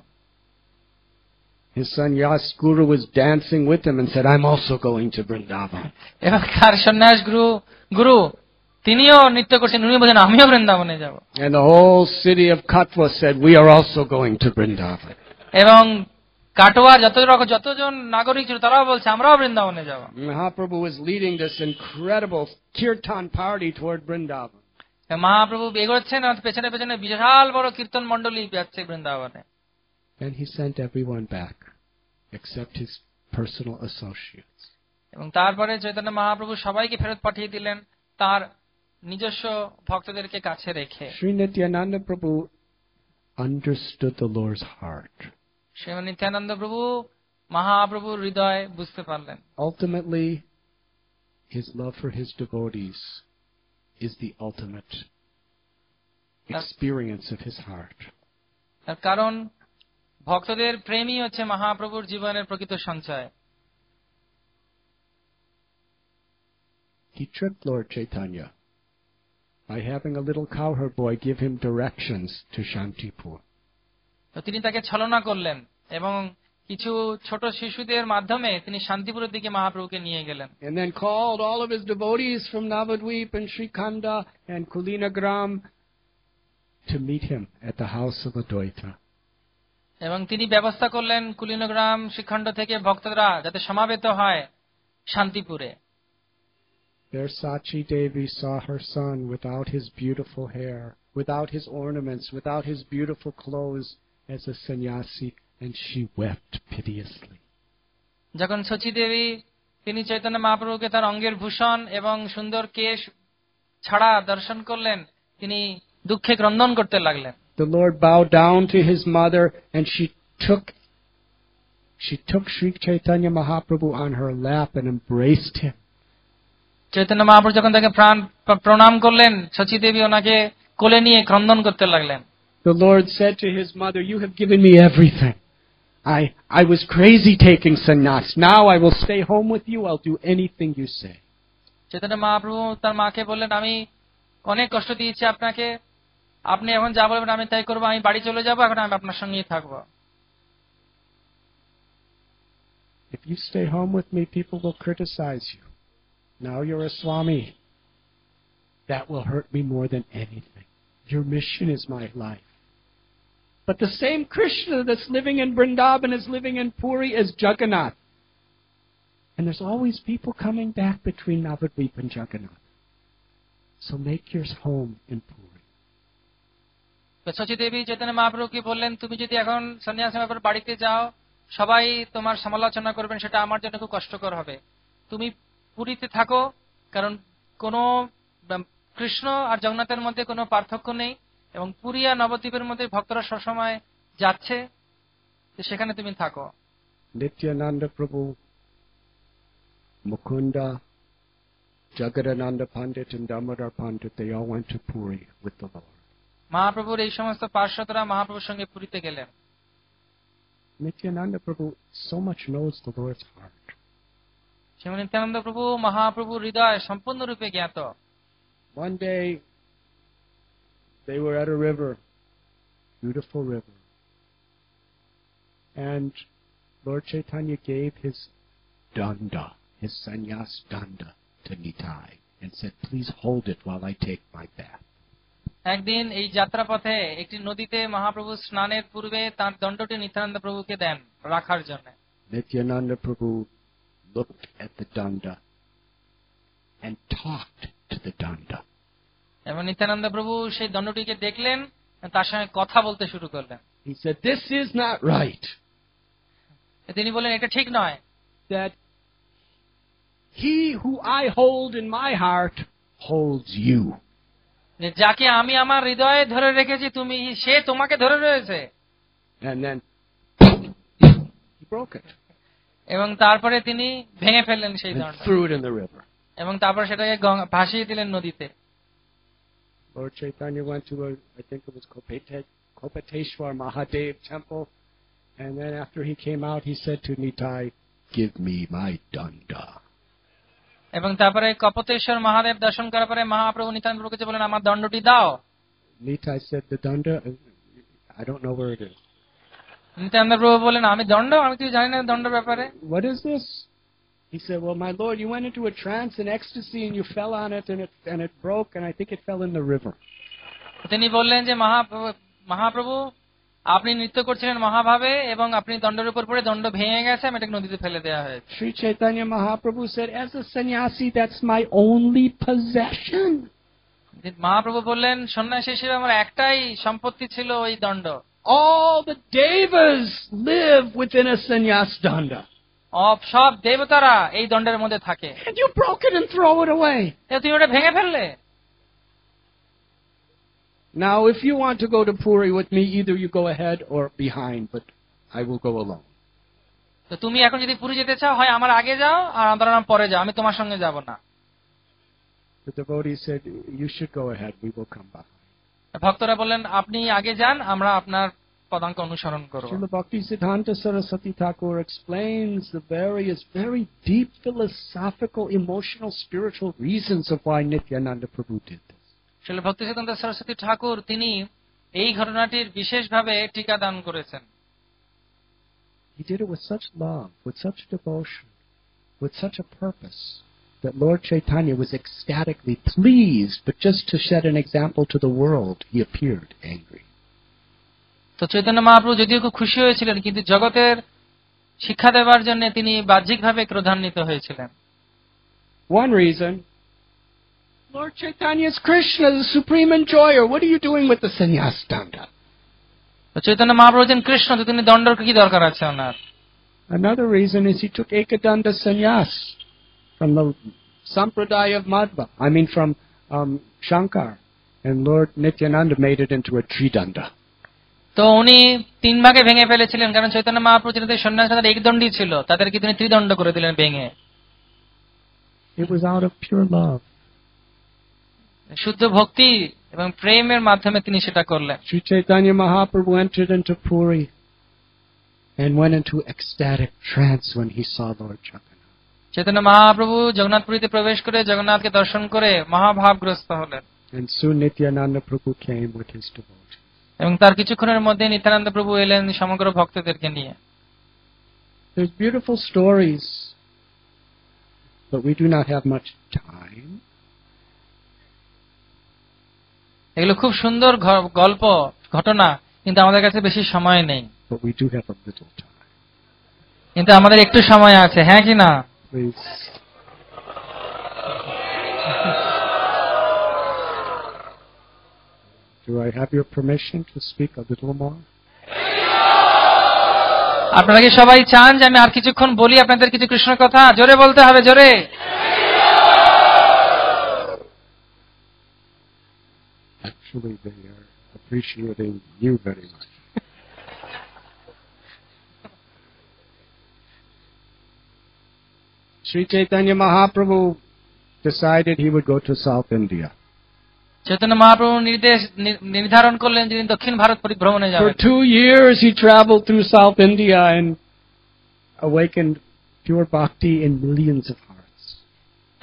His sannyas guru was dancing with him and said, I'm also going to Vrindavan. এবং তার সন্ন্যাস গুরু তিনিও নৃত্য করছেন, উনি বলেন আমিও বৃন্দাবনে যাব। And the whole city of Katwa said, we are also going to Vrindavan. এবং কাটোয়ার যতজন নাগরিক ছিল তারাও বলছে আমরাও বৃন্দাবনে যাব। Mahaprabhu was leading this incredible kirtan party toward Vrindavan. Mahaprabhu এগোচ্ছেন আর পেছনে পেছনে বিশাল বড় কীর্তন মণ্ডলী যাচ্ছে বৃন্দাবনে। And he sent everyone back except his personal associates. এবং তারপরে চৈতন্য মহাপ্রভু সবাইকে ফেরত পাঠিয়ে দিলেন তার নিজস্ব ভক্তদেরকে কাছে রেখে। Sri Nityananda Prabhu understood the Lord's heart. Shri Nityananda প্রভু মহাপ্রভুর হৃদয় বুঝতে পারলেন। Ultimately, his love for his devotees is the ultimate experience of his heart. তার কারণ ভক্তদের প্রেমই হচ্ছে মহাপ্রভুর জীবনের প্রকৃত সঞ্চয়। He tricked Lord Chaitanya by having a little cowherd boy give him directions to Shantipur. তো তিনি তাকে ছলনা করলেন এবং কিছু ছোট শিশুদের মাধ্যমে তিনি শান্তিপুরের দিকে মহাপ্রভুকে নিয়ে গেলেন। And then called all of his devotees from Navadvip and Srikhanda and Kulinagram to meet him at the house of Advaita. এবং তিনি ব্যবস্থা করলেন কুলিনগ্রাম শ্রীখণ্ড থেকে ভক্তরা যাতে সমাবেত হয় শান্তিপুরে। There Sachi Devi saw her son without his beautiful hair, without his ornaments, without his beautiful clothes as a sannyasi, and she wept piteously. যখন সচি দেবী তিনি চৈতন্য মহাপ্রভুকে তার অঙ্গের ভূষণ এবং সুন্দর কেশ ছাড়া দর্শন করলেন তিনি দুঃখে ক্রন্দন করতে লাগলেন। The Lord bowed down to his mother and she took Sri Chaitanya Mahaprabhu on her lap and embraced him. Chaitanya Mahaprabhu যখন তাকে প্রণাম করলেন সচি দেবী ওনাকে কোলে নিয়ে ক্রন্দন করতে লাগলেন। The Lord said to his mother, you have given me everything. I was crazy taking sannyas. Now I will stay home with you. I'll do anything you say. Chaitanya Mahaprabhu তার মাকে বললেন আমি অনেক কষ্ট দিয়েছি আপনাকে, আপনি এখন যা বলবেন আমি তাই করবো, আমি বাড়ি চলে যাবো, এখন আমি আপনার সঙ্গেই থাকবো। If you stay home with me, people will criticize you. Now you're a Swami. That will hurt me more than anything. Your mission is my life. But the same Krishna that's living in Vrindavan is living in Puri as Jagannath. And there's always people coming back between Navadvip and Jagannath. So make your home in Puri. Sachi দেবী চৈতন্য মহাপ্রভুকে বললেন তুমি যদি এখন সন্ন্যাস নেওয়ার পর বাড়িতে যাও সবাই তোমার সমালোচনা করবেন, সেটা আমার জন্য খুব কষ্টকর হবে। তুমি পুরীতে থাকো, কারণ কোনো কৃষ্ণ আর জগন্নাথের মধ্যে কোনো পার্থক্য নেই এবং পুরী আর নবদ্বীপের মধ্যে ভক্তরা সবসময় যাচ্ছে, সেখানে তুমি থাকো। Nityananda Prabhu, Mukunda, Jagadananda Pandit and Damodar Pandit, they all went to Puri with the Lord. মহাপ্রভুর এই সমস্ত পার্শ্বদরা মহাপ্রভুর সঙ্গে পুরীতে গেলেন। Nityananda Prabhu so much knows the Lord's heart. Srimat Nityananda প্রভু মহাপ্রভুর হৃদয় সম্পূর্ণরূপে জ্ঞাত। One day, they were at a river, beautiful river, and Lord Chaitanya gave his danda, his sannyas danda, to Nitai and said, please hold it while I take my bath. একদিন এই যাত্রাপথে একটি নদীতে মহাপ্রভু স্নানের পূর্বে তার দণ্ডটি নিত্যানন্দ প্রভুকে দেন রাখার জন্য। Nityananda Prabhu looked at the danda and talked to the danda. এবং নিত্যানন্দ প্রভু সেই দণ্ডটিকে দেখলেন, তার সঙ্গে কথা বলতে শুরু করলেন। He said, this is not right. তিনি বললেন এটা ঠিক নয়, that he who I hold in my heart holds you. যাকে আমি আমার হৃদয়ে ধরে রেখেছি তুমি সে তোমাকে ধরে রয়েছে। And then he broke it. এবং তারপরে তিনি ভেঙে ফেললেন সেই দণ্ড threw it in the river. এবং তারপর সেটাকে ভাসিয়ে দিলেন নদীতে। Lord Chaitanya went to I think it was Kopateshwar Mahadev temple, and then after he came out, he said to Nitai, give me my danda. এবং তারপরে কপতেশ্বর মহাদেব দর্শন করার পরে মহাপ্রভু নিত্যানন্দ প্রভুকে বলেন আমার দণ্ডটি দাও। Nitai said, the danda, I don't know where it is. Nityananda প্রভু বললেন, আমি দণ্ড, আমি কিছু জানি না দণ্ডের ব্যাপারে। What is this? He said, well, my Lord, you went into a trance and ecstasy and you fell on it and it broke and I think it fell in the river. তিনি বললেন যে মহাপ্রভু আপনি নৃত্য করছিলেন মহাভাবে এবং আপনি দণ্ডের উপর পড়ে দণ্ড ভেঙে গেছে, আমি এটাকে নদীতে ফেলে দেওয়া হয়েছে। Sri Chaitanya Mahaprabhu said, as a sannyasi, that's my only possession. Mahaprabhu বললেন, সন্ন্যাসী হিসেবে আমার একটাই সম্পত্তি ছিল ওই দণ্ড। All the devas live within a sannyas danda. সব দেবতারা এই দণ্ডের মধ্যে থাকে। And you broke it and throw it away. তুমি ওটা ভেঙে ফেললে। Now, if you want to go to Puri with me, either you go ahead or behind, but I will go alone. তো তুমি এখন যদি পুরী যেতে চাও, হয় আমার আগে যাও আর আমার পরে যাও, আমি তোমার সঙ্গে যাব না। The devotee said, you should go ahead, we will come back. ভক্তরা বললেন, আপনি আগে যান, আমরা আপনার পদাঙ্ক অনুসরণ করব। Srila Bhaktisiddhanta Saraswati Thakur explains the various very deep philosophical, emotional, spiritual reasons of why Nityananda Prabhu did this. Srila ভক্তিসিদ্ধান্ত Saraswati ঠাকুর তিনি এই ঘটনাটির বিশেষভাবে টিকা দান করেছেন। He did it with such love, with such devotion, with such a purpose, that Lord Chaitanya was ecstatically pleased, but just to set an example to the world, he appeared angry. তো চৈতন্য মহাপ্রভু যদিও খুব খুশি হয়েছিলেন, কিন্তু জগতের শিক্ষা দেওয়ার জন্য তিনি বাহ্যিকভাবে ক্রোধান্বিত হয়েছিলেন। One reason, Lord Chaitanya is Krishna, the supreme enjoyer. What are you doing with the sannyas danda? তো চৈতন্য মহাপ্রভু যেন কৃষ্ণ, তো তিনি দণ্ডর কি দরকার আছে ওনার? Another reason is he took Ekadanda sannyas from the Sampradaya of Madhva, from Shankar, and Lord Nityananda made it into a Tridanda. তো উনি তিন ভাগে ভেঙে ফেলেছিলেন, কারণ চৈতন্য মহাপ্রভু যাদের সন্ন্যাস তাদের একদণ্ডই ছিল, তাদেরকে তিনি ত্রিদণ্ড করে দিলেন ভেঙে। It was out of pure love. শুদ্ধ ভক্তি এবং প্রেমের মাধ্যমে তিনি সেটা করলেন। Sri Chaitanya Mahaprabhu entered into Puri and went into ecstatic trance when he saw Lord Jagannath. Chaitanya Mahaprabhu জগন্নাথপুরীতে প্রবেশ করে জগন্নাথকে দর্শন করে মহাভাবগ্রস্ত হলেন। And soon Nityananda Prabhu came with his devotees. এবং তার কিছুক্ষণের মধ্যে নিত্যানন্দ প্রভু এলেন সমগ্র ভক্তদেরকে নিয়ে। There's beautiful stories, but we do not have much time. এগুলো খুব সুন্দর গল্প ঘটনা, কিন্তু আমাদের কাছে বেশি সময় নেই। But we do have a little time. কিন্তু আমাদের একটু সময় আছে, হ্যাঁ কি না? Please. Do I have your permission to speak a little more? আপনারা কি সবাই চান যে আমি আর কিছুক্ষণ বলি আপনাদের কিছু কৃষ্ণ কথা? জোরে বলতে হবে, জোরে। Actually, they are appreciating you very much. Sri Chaitanya Mahaprabhu decided he would go to South India. Chaitanya Mahaprabhu নির্ধারণ করলেন যে তিনি দক্ষিণ ভারত পরিভ্রমণে যাবেন। For 2 years he traveled through South India and awakened pure bhakti in millions of hearts.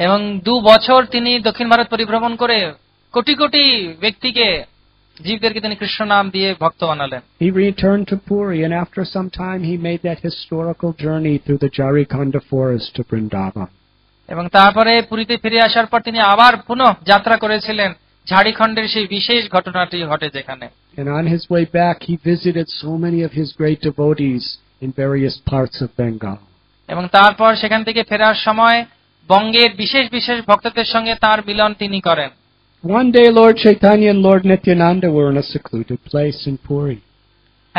এবং 2 বছর তিনি দক্ষিণ ভারত পরিভ্রমণ করে কোটি কোটি ব্যক্তিকে, জীবদেরকে তিনি কৃষ্ণ নাম দিয়ে ভক্ত বানালেন। He returned to Puri and after some time he made that historical journey through the Jarikhanda forest to Vrindavan. এবং তারপরে পুরীতে ফিরে আসার পর তিনি আবার পুনঃ যাত্রা করেছিলেন ঝাড়খণ্ডের সেই বিশেষ ঘটনাটি ঘটে যেখানে। And on his way back he visited so many of his great devotees in various parts of Bengal. এবং তারপর সেখান থেকে ফেরার সময় বঙ্গের বিশেষ বিশেষ ভক্তদের সঙ্গে তার মিলন তিনি করেন। One day Lord Chaitanya and Lord Nityananda were in a secluded place in Puri.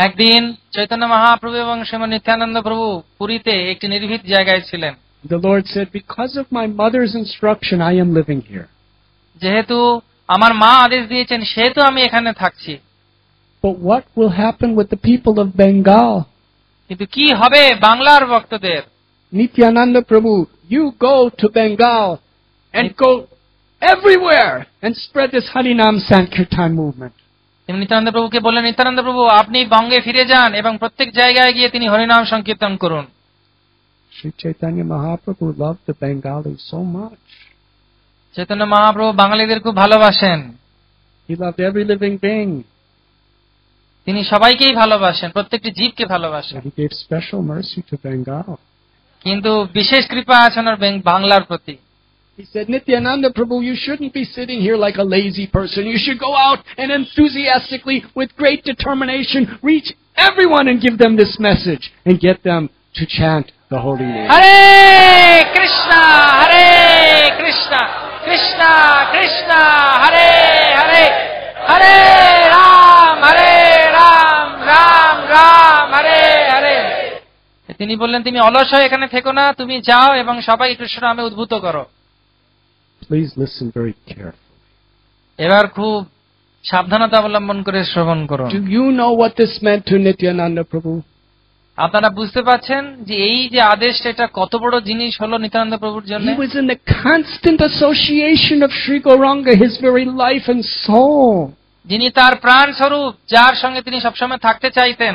একদিন চৈতন্য মহাপ্রভু এবং শ্রীমান নিত্যানন্দ প্রভু পুরীতে একটি নির্ভীক জায়গায় ছিলেন। The Lord said, because of my mother's instruction I am living here. যেহেতু আমার মা আদেশ দিয়েছেন সেহেতু আমি এখানে থাকছি। But what will happen with the people of Bengal? কিন্তু কি হবে বাংলার ভক্তদের? Nityananda Prabhu, you go to Bengal and go everywhere and spread this Harinam Sankirtan movement. তিনি নিত্যানন্দ প্রভুকে বললেন, নিত্যানন্দ প্রভু আপনি বঙ্গে ফিরে যান এবং প্রত্যেক জায়গায় গিয়ে তিনি হরিনাম সংকীর্তন করুন। Sri Chaitanya Mahaprabhu loved the Bengalis so much. Chaitanya Mahaprabhu বাঙালিদের খুব ভালোবাসেন। He loved every living being. তিনি সবাইকেই ভালোবাসেন, প্রত্যেকটি জীবকে ভালোবাসেন, But he gave special mercy to Bengal. কিন্তু বিশেষ কৃপা আছে ওনার বাংলার প্রতি। He said, Nityananda Prabhu, you shouldn't be sitting here like a lazy person. You should go out and enthusiastically, with great determination, reach everyone and give them this message and get them to chant the holy name. হরে কৃষ্ণ হরে কৃষ্ণ কৃষ্ণ কৃষ্ণ হরে হরে হরে রাম রাম রাম হরে হরে। তিনি বললেন, তুমি অলস হয়ে এখানে থেকো না, তুমি যাও এবং সবাই কৃষ্ণ নামে উদ্ভূত করো। Please listen very carefully. এবার খুব সাবধানতা অবলম্বন করে শ্রবণ করুন। Do you know what this meant to Nityananda Prabhu? আপনারা বুঝতে পাচ্ছেন যে এই যে আদেশটা, এটা কত বড় জিনিস হলো নিত্যানন্দ প্রভুর জন্য। He was in the constant association of Sri Gauranga, his very life and soul. যিনি তার প্রাণ স্বরূপ, যার সঙ্গে তিনি সবসময় থাকতে চাইতেন।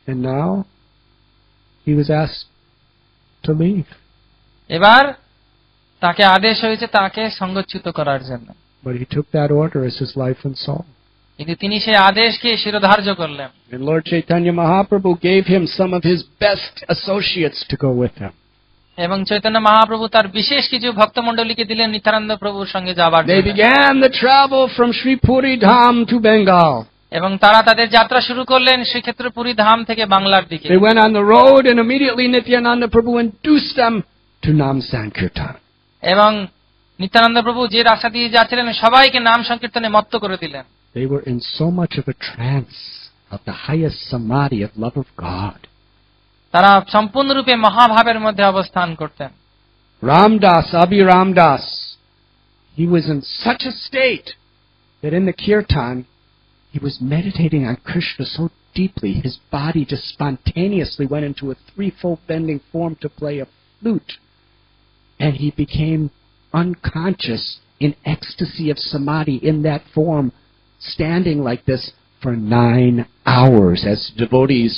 And now he was asked to leave. এবার তাকে আদেশ হয়েছে তাকে সঙ্গচ্যুত করার জন্য, But he took that order as his life and soul. কিন্তু তিনি সেই আদেশকে শিরোধার্য করলেন। And Lord Chaitanya Mahaprabhu gave him some of his best associates to go with him. এবং চৈতন্য মহাপ্রভু তার বিশেষ কিছু ভক্তমণ্ডলীকে দিলেন নিত্যানন্দ প্রভুর সঙ্গে যাবার They জন্য। began the travel from Sri Puri Dham to Bengal. এবং তারা তাদের যাত্রা শুরু করলেন শ্রীক্ষেত্র পুরী ধাম থেকে বাংলার দিকে। They went on the road and immediately Nityananda Prabhu induced them to Nam Sankirtan. এবং নিত্যানন্দ প্রভু যে রাস্তা দিয়ে যাচ্ছিলেন সবাইকে নাম সংকীর্তনে মত্ত করে দিলেন। They were in so much of a trance of the highest samadhi of love of God. তারা সম্পূর্ণরূপে মহাভাবের মধ্যে অবস্থান করতেন। Ramdas, Abhi Ramdas, he was in such a state that in the kirtan, he was meditating on Krishna so deeply, his body just spontaneously went into a threefold bending form to play a flute. And he became unconscious in ecstasy of samadhi in that form, standing like this for 9 hours as devotees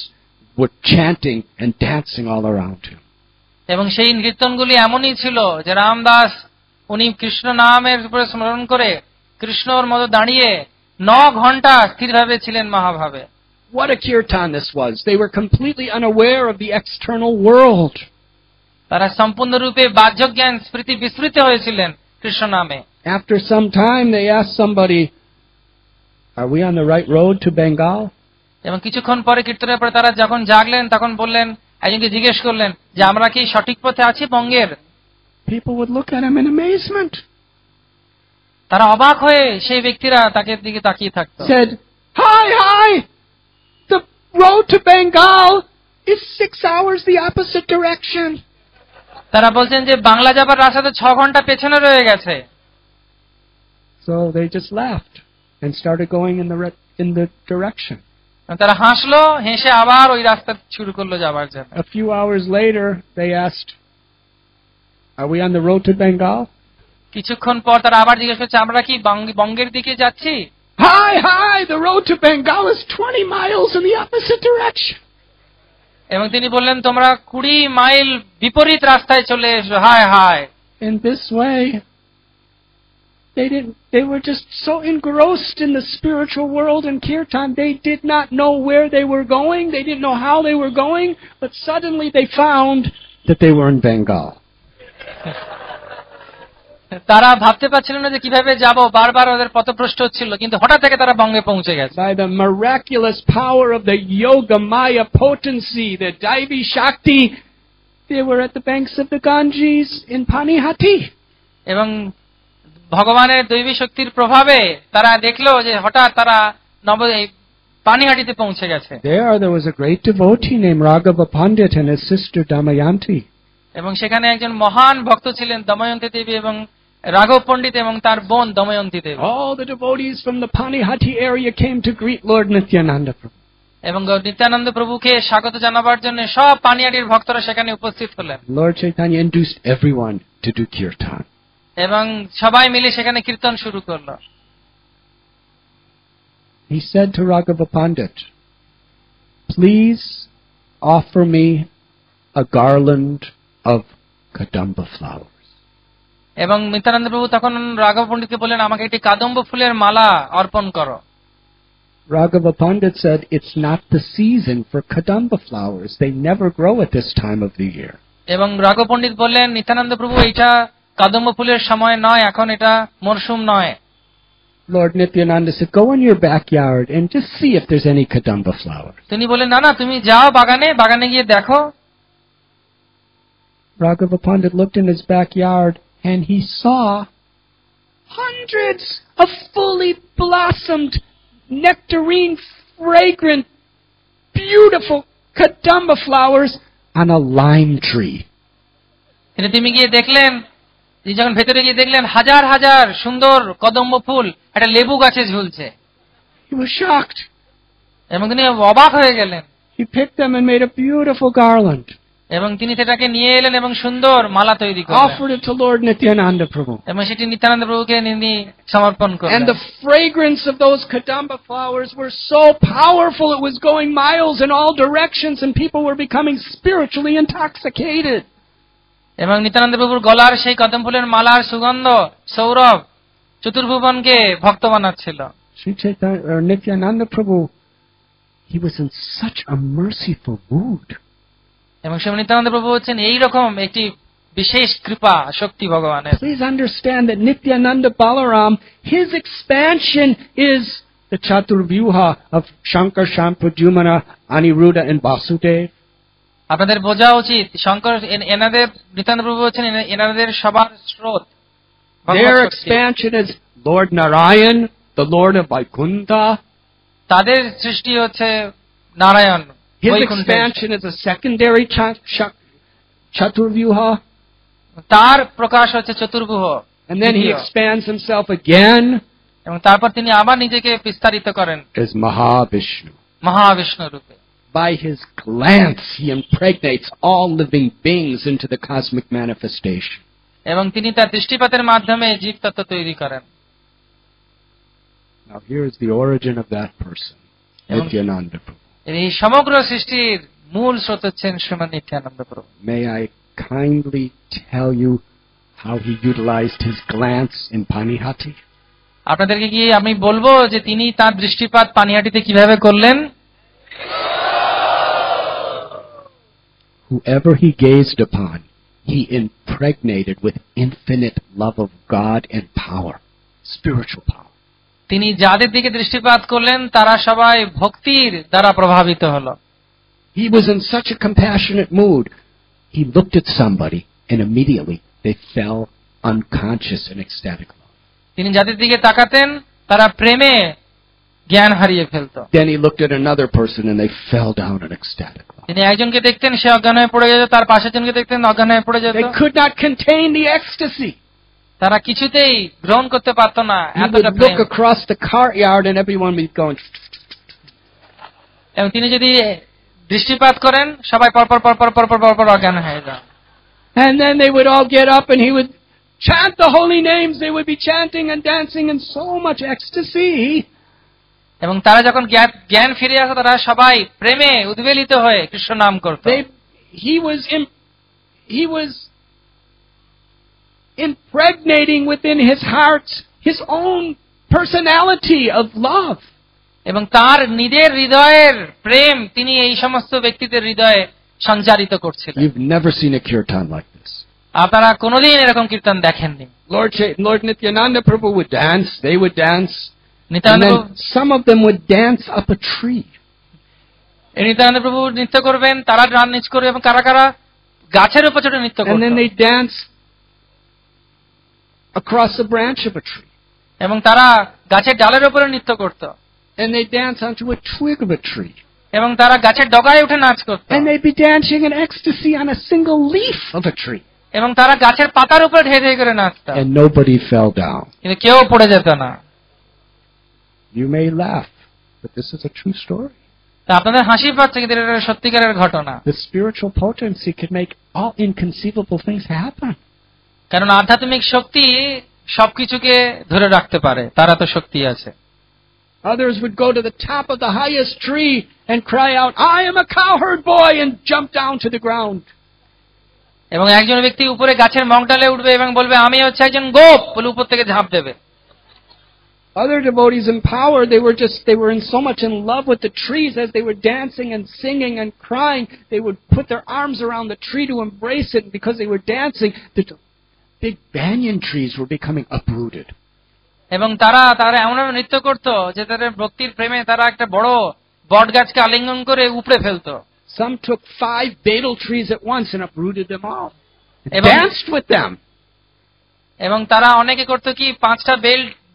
were chanting and dancing all around him. এবং সেই কীর্তনগুলি এমনই ছিল যে রামদাস উনি কৃষ্ণ নামের উপরে স্মরণ করে কৃষ্ণর মতো দাঁড়িয়ে 9 ঘন্টা স্থিরভাবে ছিলেন মহাভাবে। What a kirtan this was. They were completely unaware of the external world. তারা সম্পূর্ণরূপে বাহ্য জ্ঞান স্মৃতি বিস্মৃত হয়েছিলেন কৃষ্ণ নামে। After some time, they asked somebody, "Are we on the right road to Bengal?" এবং কিছুক্ষণ পরে কীর্তনের পরে তারা যখন জাগলেন তখন বললেন, একজনকে জিজ্ঞেস করলেন যে আমরা কি সঠিক পথে আছি বঙ্গের? People would look at him in amazement. তারা অবাক হয়ে সেই ব্যক্তিরা তাকে দিকে তাকিয়ে থাকতো। Said, Hi! The road to Bengal is 6 hours the opposite direction." তারা বলছেন যে বাংলা যাবার রাস্তা তো 6 ঘন্টা পেছনে রয়ে গেছে। So they just laughed and started going in the direction. তারা হাসলো, হেসে আবার ওই রাস্তা শুরু করলো যাবার জন্য। A few hours later, they asked, "Are we on the road to Bengal?" কিছুক্ষণ পর তারা আবার জিজ্ঞেস করছে, আমরা কি বঙ্গের দিকে যাচ্ছি? Hi! The road to Bengal is 20 miles in the opposite direction. এবং তিনি বললেন, তোমরা 20 মাইল বিপরীত রাস্তায় চলে এসো। হায়। In this way, they were just so engrossed in the spiritual world and kirtan, they did not know where they were going, they didn't know how they were going, but suddenly they found that they were in Bengal. তারা ভাবতে পারছিল না যে কিভাবে যাব, বারবার ওদের পথভ্রষ্ট হচ্ছিল, কিন্তু হঠাৎ থেকে তারা বঙ্গে পৌঁছে গেছে। By the miraculous power of the Yoga Maya potency, the Daivi Shakti, they were at the banks of the Ganges in Panihati. এবং ভগবানের দৈবী শক্তির প্রভাবে তারা দেখলো যে হঠাৎ তারা পানিহাটিতে পৌঁছে গেছে। There was a great devotee named Raghava Pandit and his sister Damayanti. এবং সেখানে একজন মহান ভক্ত ছিলেন দময়ন্তী দেবী এবং রাঘব পণ্ডিত এবং তার বোন দময়ন্তী দেবী। All the devotees from the Panihati area came to greet Lord Nityananda Prabhu. এবং নিত্যানন্দ প্রভুকে স্বাগত জানাবার জন্য সব পানিহাটির ভক্তরা সেখানে উপস্থিত হলেন। Lord Chaitanya induced everyone to do kirtan. এবং সবাই মিলে সেখানে কীর্তন শুরু করলো। He said to Raghava Pandit, "Please offer me a garland of kadamba flowers." এবং নিত্যানন্দ প্রভু তখন রাঘব পণ্ডিতকে বললেন, আমাকে একটি কাদম্ব ফুলের মালা অর্পণ করো। Raghava Pandit said it's not the season for kadamba flowers. They never grow at this time of the year. এবং রাঘব পণ্ডিত বললেন, নিত্যানন্দ প্রভু, এটা কদম্ব ফুলের সময় নয়, এখন এটা মরশুম নয়। Lord Nityananda said, go in your backyard and just see if there's any kadamba flowers. তিনি বললেন, না না, তুমি যাও বাগানে গিয়ে দেখো। Raghava Pandit looked in his backyard and he saw hundreds of fully blossomed, nectarine, fragrant, beautiful kadamba flowers on a lime tree. তিনি গিয়ে দেখলেন, যখন ভেতরে গিয়ে দেখলেন হাজার হাজার সুন্দর কদম্ব ফুল একটা লেবু গাছে ঝুলছে। He was shocked. এবং তিনি অবাক হয়ে গেলেন। He picked them and made a beautiful garland. এবং তিনি সেটাকে নিয়ে এলেন এবং সুন্দর মালা তৈরি করলেন। Offered it to Lord Nityananda Prabhu. এবং সেটি নিত্যানন্দ প্রভুকে তিনি সমর্পণ করলেন। And the fragrance of those kadamba flowers were so powerful, it was going miles in all directions and people were becoming spiritually intoxicated. এবং নিত্যানন্দ প্রভুর গলার সেই কদম ফুলের মালার সুগন্ধ সৌরভ চতুর্ভুবনকে ভক্ত বানাচ্ছিল। Sri Chaitanya Nityananda Prabhu, he was in such a merciful mood. এবং সেই নিত্যানন্দ প্রভু হচ্ছেন এইরকম একটি বিশেষ কৃপা শক্তি ভগবানের। Please understand that Nityananda Balaram, his expansion is the Chaturvyuha of Shankar, Shampajumana, Aniruddha and Vasudev. আপনাদের বোঝা উচিত শঙ্কর এনাদের নিত্যানন্দ প্রভু হচ্ছেন এনাদের সবার স্রোত। Their expansion is Lord Narayan, the Lord of Vaikuntha. তাদের সৃষ্টি হচ্ছে Narayan. His expansion is a secondary Chaturvyuha. তার প্রকাশ হচ্ছে চতুর্ভুহ। And then he expands himself again. এবং তারপর তিনি আবার নিজেকে বিস্তারিত করেন as Mahavishnu. মহাবিষ্ণু রূপে। By his glance, he impregnates all living beings into the cosmic manifestation. এবং তিনি তার দৃষ্টিপাতের মাধ্যমে জীবতত্ত্ব তৈরি করেন। Now here is the origin of that person, Nityananda Prabhu. এই সমগ্র সৃষ্টির মূল স্রোত হচ্ছেন শ্রীমান নিত্যানন্দ প্রভু। May I kindly tell you how he utilized his glance in Panihati? আপনাদেরকে কি আমি বলবো যে তিনি তার দৃষ্টিপাত পানিহাটিতে কিভাবে করলেন? Whoever he gazed upon, he impregnated with infinite love of God and power, spiritual power. তিনি যাদের দিকে দৃষ্টিপাত করলেন তারা সবাই ভক্তির দ্বারা প্রভাবিত হলো। He was in such a compassionate mood. He looked at somebody and immediately they fell unconscious in ecstatic love. তিনি যাদের দিকে তাকাতেন তারা প্রেমে জ্ঞান হারিয়ে ফেলতো। Then he looked at another person and they fell down in ecstatic love. তিনি একজনকে দেখতেন সে অজ্ঞান হয়ে পড়ে যেত, তার পাশের জনকে দেখতেন অজ্ঞান হয়ে পড়ে যেত। They could not contain the ecstasy. তারা কিছুতেই গ্রহণ করতে পারতো না He এতটা would Prem. look across the courtyard and everyone would be going. এবং তিনি যদি দৃষ্টিপাত করেন সবাই পরপর অজ্ঞান হয়ে যায়। And then they would all get up and he would chant the holy names. They would be chanting and dancing in so much ecstasy. এবং তারা যখন জ্ঞান ফিরে আসে তারা সবাই প্রেমে উদ্বেলিত হয়ে কৃষ্ণ নাম করত। He was impregnating within his heart his own personality of love. এবং তার নিজের হৃদয়ের প্রেম তিনি এই সমস্ত ব্যক্তিদের হৃদয়ে সঞ্চারিত করছিলেন। You've never seen a kirtan like this. আপনারা কোনোদিন এরকম কীর্তন দেখেননি। Lord Nityananda Prabhu would dance. They would dance. And Nityananda then some of them would dance up a tree. Nityananda প্রভু নৃত্য করবেন, তারা গান নিচ করবে এবং কারা কারা গাছের উপর চড়ে নৃত্য করবে। And then they dance across the branch of a tree. এবং তারা গাছের ডালের উপরে নৃত্য করত। And they dance onto a twig of a tree. এবং তারা গাছের ডগায় উঠে নাচ করত। And they'd be dancing in ecstasy on a single leaf of a tree. এবং তারা গাছের পাতার উপরে ঢেউ ঢেউ করে নাচত। And nobody fell down. কিন্তু কেউ পড়ে যেত না। You may laugh, but this is a true story. তা আপনাদের হাসি পাচ্ছে কিন্তু এটা সত্যিকারের ঘটনা। The spiritual potency can make all inconceivable things happen. কারণ আধ্যাত্মিক শক্তি সবকিছুকে ধরে রাখতে পারে, তারা তো শক্তি আছে। Others would go to the top of the highest tree and cry out, I am a cowherd boy, and jump down to the ground. এবং একজন ব্যক্তি উপরে গাছের মগডালে উঠবে এবং বলবে আমি হচ্ছে একজন গোপ, বলে উপর থেকে ঝাঁপ দেবে। Other devotees in power, they were in so much in love with the trees as they were dancing and singing and crying. They would put their arms around the tree to embrace it, and because they were dancing, the big banyan trees were becoming uprooted. এবং তারা এমনভাবে নৃত্য করত যে তাদের ভক্তির প্রেমে তারা একটা বড় বট গাছকে আলিঙ্গন করে উপড়ে ফেলতো। Some took 5 betel trees at once and uprooted them all. এবং Danced with them. এবং তারা অনেকে করতো কি 5টা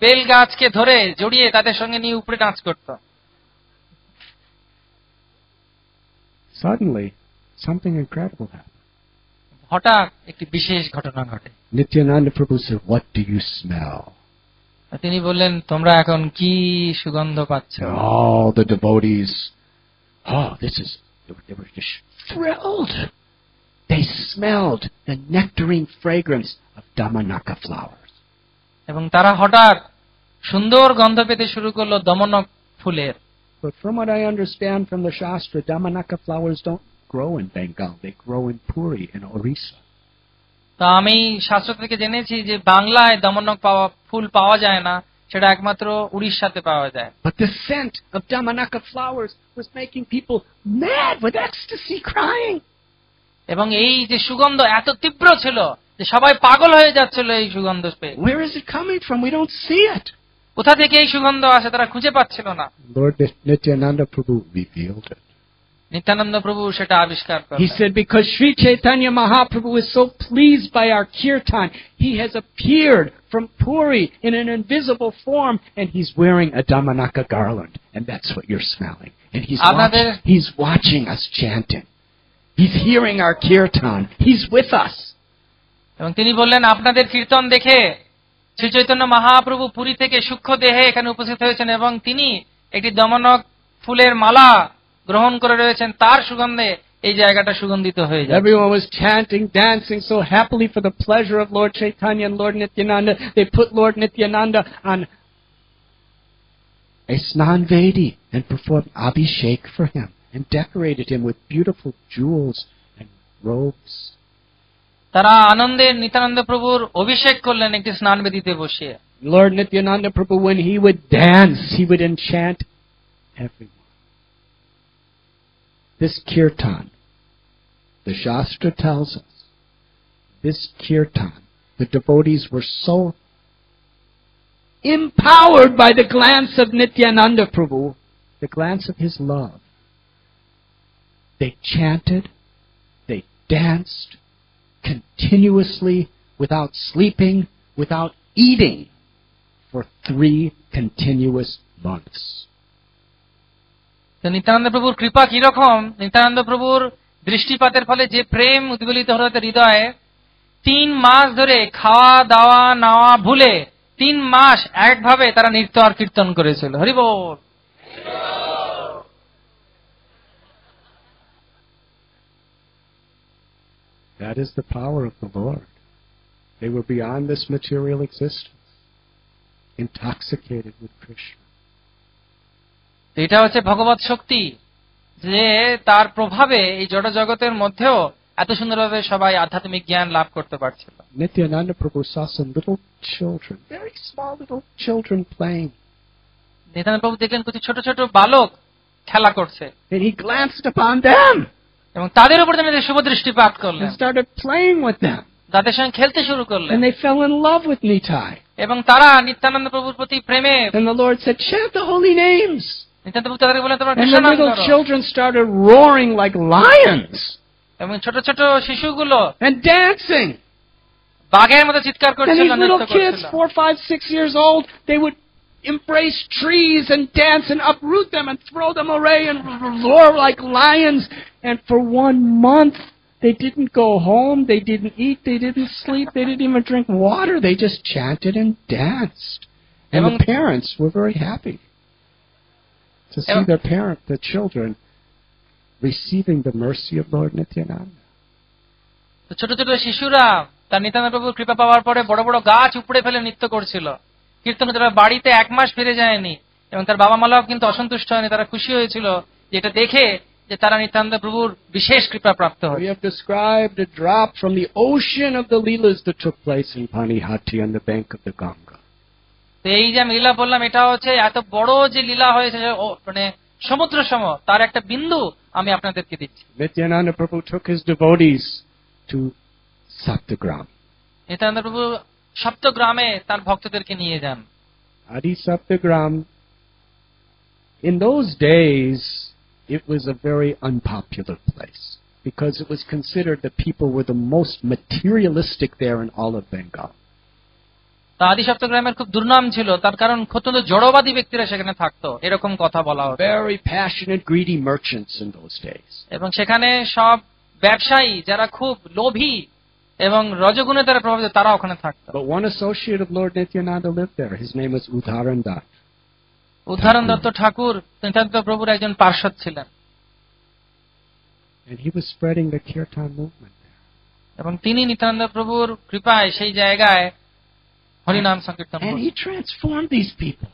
বেল গাছকে ধরে জড়িয়ে তাদের সঙ্গে নিয়ে উপরে নাচ করত। Suddenly, something incredible happened. হঠাৎ একটি বিশেষ ঘটনা ঘটে। Nityananda Prabhu said, "What do you smell?" তিনি বললেন, তোমরা এখন কি সুগন্ধ পাচ্ছ? All the devotees, they were just thrilled. They smelled the nectarine fragrance of Damanaka flowers. এবং তারা হঠাৎ সুন্দর গন্ধ পেতে শুরু করলো দমনক ফুলের। But from what I understand from the Shastra, Damanaka flowers don't grow in Bengal. They grow in Puri in Orissa. তা আমি শাস্ত্র থেকে জেনেছি যে বাংলায় দমনক ফুল পাওয়া যায় না, সেটা একমাত্র উড়িষ্যাতে পাওয়া যায়। But the scent of Damanaka flowers was making people mad with ecstasy, crying. এবং এই যে সুগন্ধ এত তীব্র ছিল যে সবাই পাগল হয়ে যাচ্ছিল এই সুগন্ধ পেয়ে। Where is it coming from? We don't see it. কোথা থেকে এই সুগন্ধ আসে তারা খুঁজে পাচ্ছিল না। Lord Nityananda Prabhu revealed it. Nityananda প্রভু সেটা আবিষ্কার He করলেন। said, because Sri Chaitanya Mahaprabhu is so pleased by our kirtan, he has appeared from Puri in an invisible form, and he's wearing a Damanaka garland, and that's what you're smelling. And he's watching us chanting. He's hearing our kirtan. He's with us. এবং তিনি বললেন, আপনাদের কীর্তন দেখে শ্রী চৈতন্য মহাপ্রভু পুরী থেকে সূক্ষ্ম দেহে এখানে উপস্থিত হয়েছেন এবং তিনি একটি দমনক ফুলের মালা গ্রহণ করে রয়েছেন, তার সুগন্ধে এই জায়গাটা সুগন্ধিত হয়ে যায়। Everyone was chanting, dancing so happily for the pleasure of Lord Chaitanya and Lord Nityananda. They put Lord Nityananda on a Snan Vedi and performed Abhishek for him and decorated him with beautiful jewels and robes. তারা আনন্দে নিত্যানন্দ প্রভুর অভিষেক করলেন একটি স্নান বেদিতে বসিয়ে। Lord Nityananda Prabhu, when he would dance, he would enchant everyone. This kirtan, the Shastra tells us, this kirtan, the devotees were so empowered by the glance of Nityananda Prabhu, the glance of his love. They chanted, they danced continuously, without sleeping, without eating, for 3 continuous months. তো নিত্যানন্দ প্রভুর কৃপা কিরকম? নিত্যানন্দ প্রভুর দৃষ্টিপাতের ফলে যে প্রেম উদ্বেলিত হলো তাদের হৃদয়ে, 3 মাস ধরে খাওয়া দাওয়া নাওয়া ভুলে 3 মাস একভাবে তারা নৃত্য আর কীর্তন করেছিল। হরি বল। That is the power of the Lord. They were beyond this material existence, intoxicated with Krishna. এটা হচ্ছে ভগবত শক্তি, যে তার প্রভাবে এই জড় জগতের মধ্যেও এত সুন্দরভাবে সবাই আধ্যাত্মিক জ্ঞান লাভ করতে পারছিল। Nityananda Prabhu saw some little children, very small little children playing. Nityananda প্রভু দেখলেন কিছু ছোট ছোট বালক খেলা করছে। And he glanced upon them. এবং তাদের উপর তিনি শুভ দৃষ্টিপাত করলেন। And started playing with them. তাদের সঙ্গে খেলতে শুরু করলেন। And they fell in love with Nitai. এবং তারা নিত্যানন্দ প্রভুর প্রতি প্রেমে। And the Lord said, chant the holy names. Nityananda প্রভু তাদেরকে বললেন, তোমরা And কৃষ্ণ the নাম little করো। children started roaring like lions. এবং ছোট ছোট শিশুগুলো and dancing. বাঘের মতো চিৎকার And করছিল, these little নৃত্য kids, করছিল। 4, 5, 6 years old, they would embrace trees and dance and uproot them and throw them away and roar like lions. And for 1 month, they didn't go home, they didn't eat, they didn't sleep, they didn't even drink water. They just chanted and danced. And the parents were very happy to see their children receiving the mercy of Lord Nityananda. ছোট ছোট শিশুরা তার নিত্যানন্দ প্রভুর কৃপা পাওয়ার পরে বড় বড় গাছ উপড়ে ফেলে নৃত্য করছিল, কীর্তন। তারা বাড়িতে 1 মাস ফিরে যায়নি এবং তার বাবা মারাও কিন্তু অসন্তুষ্ট হয়নি, তারা খুশি হয়েছিল যেটা দেখে যে তারা নিত্যানন্দ প্রভুর বিশেষ কৃপা প্রাপ্ত হয়। We have described a drop from the ocean of the Leelas that took place in Panihati on the bank of the Ganga. তো এই যে আমি লীলা বললাম, এটা হচ্ছে এত বড় যে লীলা হয়েছে, মানে সমুদ্র সম, তার একটা বিন্দু আমি আপনাদেরকে দিচ্ছি। Nityananda Prabhu took his devotees to Saptagram. Nityananda প্রভু সপ্তগ্রামে তার ভক্তদেরকে নিয়ে যান। Adi Saptagram, in those days, it was a very unpopular place because it was considered that people were the most materialistic there in all of Bengal. তা আদি সপ্তগ্রামের খুব দুর্নাম ছিল, তার কারণ অত্যন্ত জড়বাদী ব্যক্তিরা সেখানে থাকতো, এরকম কথা বলা হতো। Very passionate, greedy merchants in those days. এবং সেখানে সব ব্যবসায়ী যারা খুব লোভী এবং রজগুণে তারা প্রভাবিত, তারা ওখানে থাকতো। But one associate of Lord Nityananda lived there. His name was Udharan Dutt. উদ্ধারণ Dutta ঠাকুর নিত্যানন্দ প্রভুর একজন পার্ষদ ছিলেন, And he was spreading the Kirtan movement there. এবং তিনি নিত্যানন্দ প্রভুর কৃপায় সেই জায়গায় হরিনাম সংকীর্তন And করতেন। he transformed these people.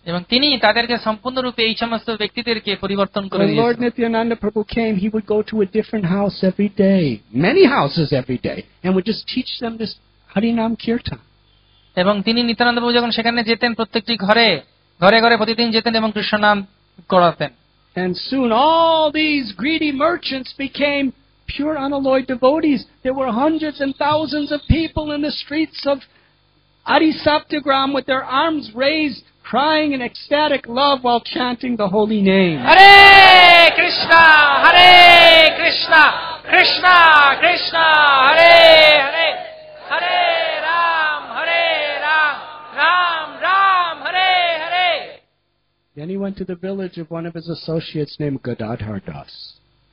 এবং তিনি তাদেরকে সম্পূর্ণরূপে এই সমস্ত ব্যক্তিদেরকে পরিবর্তন করে When Lord দিয়েছেন। Nityananda Prabhu came, he would go to a different house every day, many houses every day, and would just teach them this Harinam Kirtan. এবং তিনি নিত্যানন্দ প্রভু যখন সেখানে যেতেন, প্রত্যেকটি ঘরে ঘরে ঘরে প্রতিদিন যেতেন এবং কৃষ্ণ নাম করাতেন। And soon all these greedy merchants became pure unalloyed devotees. There were hundreds and thousands of people in the streets of Adi Saptagram with their arms raised, crying in ecstatic love while chanting the holy name. Hare Krishna Hare Krishna Krishna Krishna Hare Hare Hare Ram Ram Ram Hare Hare. Then he went to the village of one of his associates named Gadadhar Das.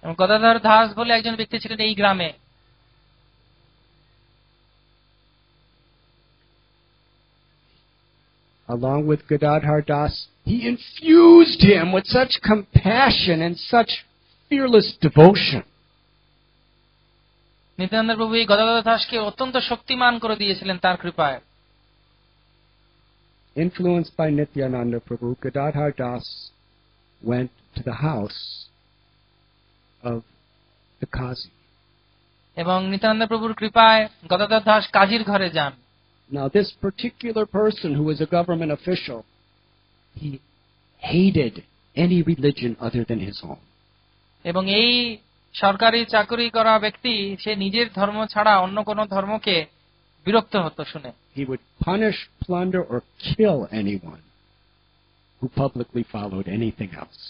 এবং গদাধর দাস বলে একজন ব্যক্তি ছিলেন এই গ্রামে। Along with Gadadhar Das, he infused him with such compassion and such fearless devotion. Nityananda প্রভু এই গদাধর দাসকে অত্যন্ত শক্তিমান করে দিয়েছিলেন তার কৃপায়। Influenced by Nityananda Prabhu, Gadadhar Das went to the house of the Qazi. এবং নিত্যানন্দ প্রভুর কৃপায় গদাধর দাস কাজীর ঘরে যান। Now, this particular person who was a government official, he hated any religion other than his own. এবং এই সরকারি চাকরি করা ব্যক্তি সে নিজের ধর্ম ছাড়া অন্য কোন ধর্মকে বিরক্ত হতো শুনে। He would punish, plunder, or kill anyone who publicly followed anything else.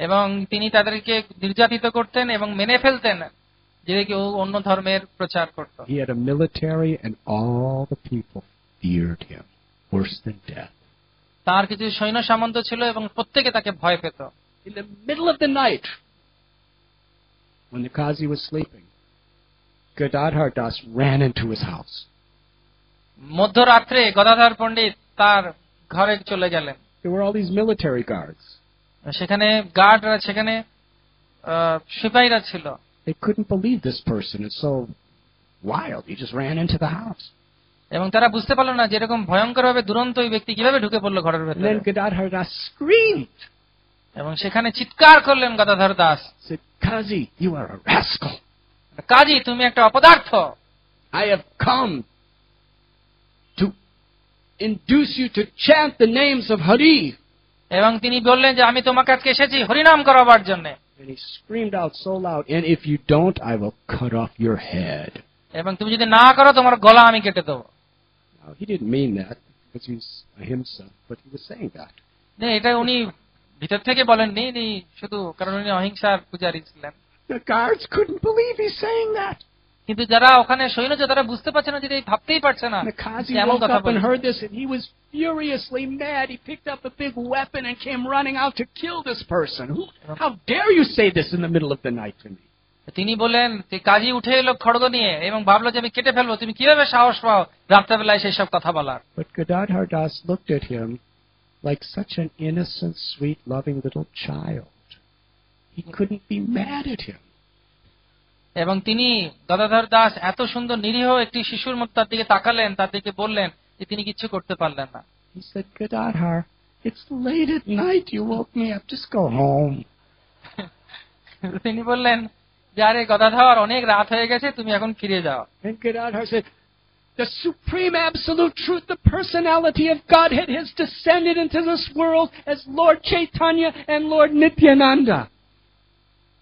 এবং তিনি তাদেরকে নির্যাতিত করতেন এবং মেনে ফেলতেন যে কেউ অন্য ধর্মের প্রচার করত। He had a military and all the people feared him, worse than death. তার কিছু সৈন্য সামন্ত ছিল এবং প্রত্যেকে তাকে ভয় পেত। In the middle of the night, when the Qazi was sleeping, Gadadhar Das ran into his house. মধ্যরাত্রে Gadadhar পণ্ডিত তার ঘরে চলে গেলেন। There were all these military guards. সেখানে গার্ডরা, সেখানে সিপাহীরা ছিল। They couldn't believe this person is so wild. He just ran into the house. এবং তারা বুঝতে পারলো না যে এরকম ভয়ঙ্কর ভাবে দুরন্ত ওই ব্যক্তি কিভাবে ঢুকে পড়লো ঘরের And ভেতরে। then Gadadhar Das screamed, এবং সেখানে চিৎকার করলেন Gadadhar Das, said, Qazi, you are a rascal. কাজী তুমি একটা অপদার্থ। I have come to induce you to chant the names of Hari. এবং তিনি বললেন যে আমি তোমাকে আজকে এসেছি হরিনাম করাবার জন্য। And he screamed out so loud, and if you don't, I will cut off your head. এবং তুমি যদি না করো তোমার গলা আমি কেটে দেবো। Now, he didn't mean that because he's ahimsa, but he was saying that. এটা উনি ভিতর থেকে বলেননি, ইনি শুধু কারণ উনি অহিংসার পূজারী ছিলেন। The guards couldn't believe he's saying that. কিন্তু যারা ওখানে সৈন্য তারা বুঝতে পারছে না, যে ভাবতেই পারছে না And the Qazi এমন woke কথা up and বলে। heard this, and he was furiously mad. He picked up a big weapon and came running out to kill this person. How dare you say this in the middle of the night to me? তিনি বলেন যে কাজী উঠে এলো খড়গ নিয়ে এবং ভাবলো যে আমি কেটে ফেলবো, তুমি কিভাবে সাহস পাও রাত্রেবেলায় সেই সব কথা বলার। But Gadadhar Das looked at him like such an innocent, sweet, loving little child. He couldn't be mad at him. এবং তিনি গদাধর দাস এত সুন্দর নিরীহ একটি শিশুর মতো তার দিকে তাকালেন, তার দিকে বললেন যে তিনি কিছু করতে পারলেন না। He said, Gadadhar, it's late at night. You woke me up. Just go home. তিনি বললেন যে আরে গদাধর, অনেক রাত হয়ে গেছে, তুমি এখন ফিরে যাও। And Gadadhar said, the supreme absolute truth, the personality of Godhead has descended into this world as Lord Chaitanya and Lord Nityananda.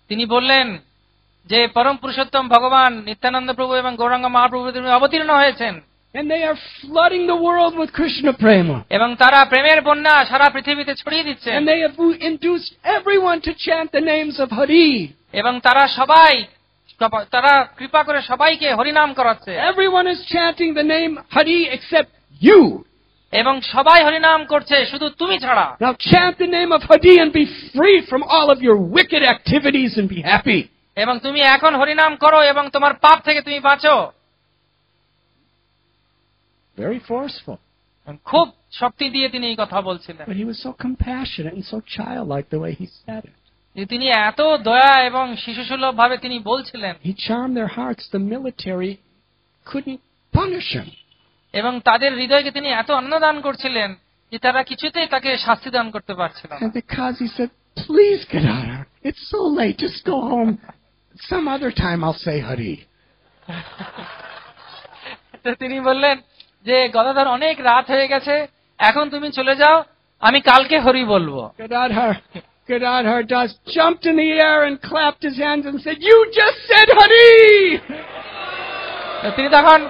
তিনি বললেন যে পরম পুরুষোত্তম ভগবান নিত্যানন্দ প্রভু এবং গৌরাঙ্গ মহাপ্রভু তিনি অবতীর্ণ হয়েছেন। And they are flooding the world with Krishna prema. এবং তারা প্রেমের বন্যা সারা পৃথিবীতে ছড়িয়ে দিচ্ছেন। And they have induced everyone to chant the names of Hari. এবং তারা কৃপা করে সবাইকে হরিনাম করাচ্ছে। Everyone is chanting the name Hari except you. এবং সবাই হরিনাম করছে শুধু তুমি ছাড়া। Now chant the name of Hari and be free from all of your wicked activities and be happy. এবং তুমি এখন হরিনাম করো এবং তোমার পাপ থেকে তুমি বাঁচো। Very forceful. খুব শক্তি দিয়ে তিনি এই কথা বলছিলেন। But he was so compassionate and so childlike the way he said it. তিনি এত দয়া এবং শিশুসুলভ ভাবে তিনি বলছিলেন। He charmed their hearts. The military couldn't punish him. এবং তাদের হৃদয়কে তিনি এত আনন্দ দান করছিলেন যে তারা কিছুতেই তাকে শাস্তি দান করতে পারছিল না। And because he said, "Please get out of here. It's so late. Just go home. Some other time I'll say Hari." তো তিনি বললেন যে গদাধর অনেক রাত হয়ে গেছে, এখন তুমি চলে যাও, আমি কালকে হরি বলবো। Gadadhar Das jumped in the air and clapped his hands and said, "You just said Hari!" তিনি তখন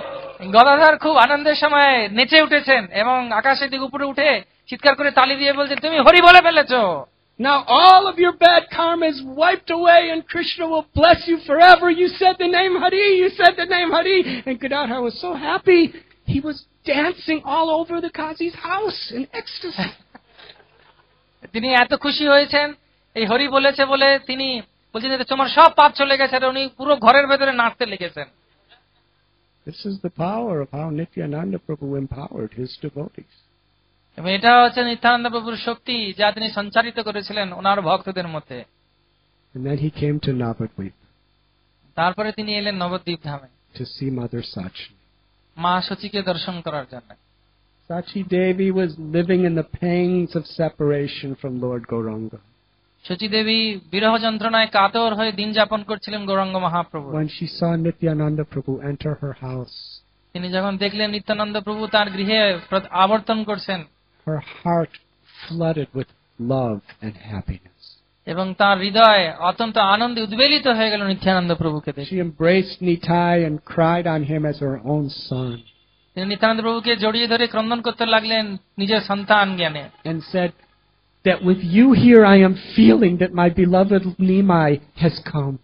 গদাধর খুব আনন্দের সময় নেচে উঠেছেন এবং আকাশের দিকে উপরে উঠে চিৎকার করে তালি দিয়ে বলছেন, তুমি হরি বলে ফেলেছো। Now all of your bad karma is wiped away and Krishna will bless you forever. You said the name Hari. You said the name Hari. And Gadadhar was so happy. He was dancing all over the Qazi's house in ecstasy. তিনি এত খুশি হয়েছেন এই হরি বলেছে বলে, তিনি বলছেন যে তোমার সব পাপ চলে গেছে, আর উনি পুরো ঘরের ভেতরে নাচতে লেগেছেন। This is the power of how Nityananda Prabhu empowered his devotees. এবং এটা হচ্ছে নিত্যানন্দ প্রভুর শক্তি যা তিনি সঞ্চারিত করেছিলেন ওনার ভক্তদের মধ্যে। And then he came to Navadvip তারপরে তিনি এলেন নবদ্বীপ ধামে to see Mother Sachi. মা সচিকে দর্শন করার জন্য। Sachi Devi was living in the pangs of separation from Lord Gauranga. সচী দেবী বিরহ যন্ত্রণায় কাতর হয়ে দিন যাপন করছিলেন Gauranga Mahaprabhu. When she saw Nityananda Prabhu enter her house, তিনি যখন দেখলেন নিত্যানন্দ প্রভু তার গৃহে আবর্তন করছেন, her heart flooded with love and happiness. এবং তার হৃদয় অত্যন্ত আনন্দে উদ্বেলিত হয়ে গেল নিত্যানন্দ প্রভুকে দেখে। She embraced Nitai and cried on him as her own son. তিনি নিত্যানন্দ প্রভুকে জড়িয়ে ধরে ক্রন্দন করতে লাগলেন নিজের সন্তান জ্ঞানে। And said that with you here I am feeling that my beloved Nimai has come.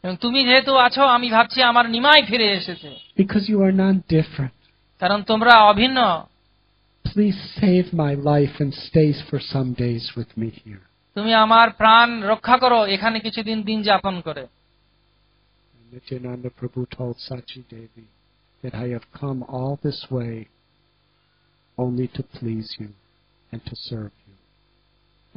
এবং তুমি যেহেতু আছো আমি ভাবছি আমার নিমাই ফিরে এসেছে। Because you are none different. কারণ তোমরা অভিন্ন। Please save my life and stay for some days with me here. তুমি আমার প্রাণ রক্ষা করো এখানে কিছুদিন দিন যাপন করে। Nityananda Prabhu told Sachi Devi that I have come all this way only to please you and to serve you.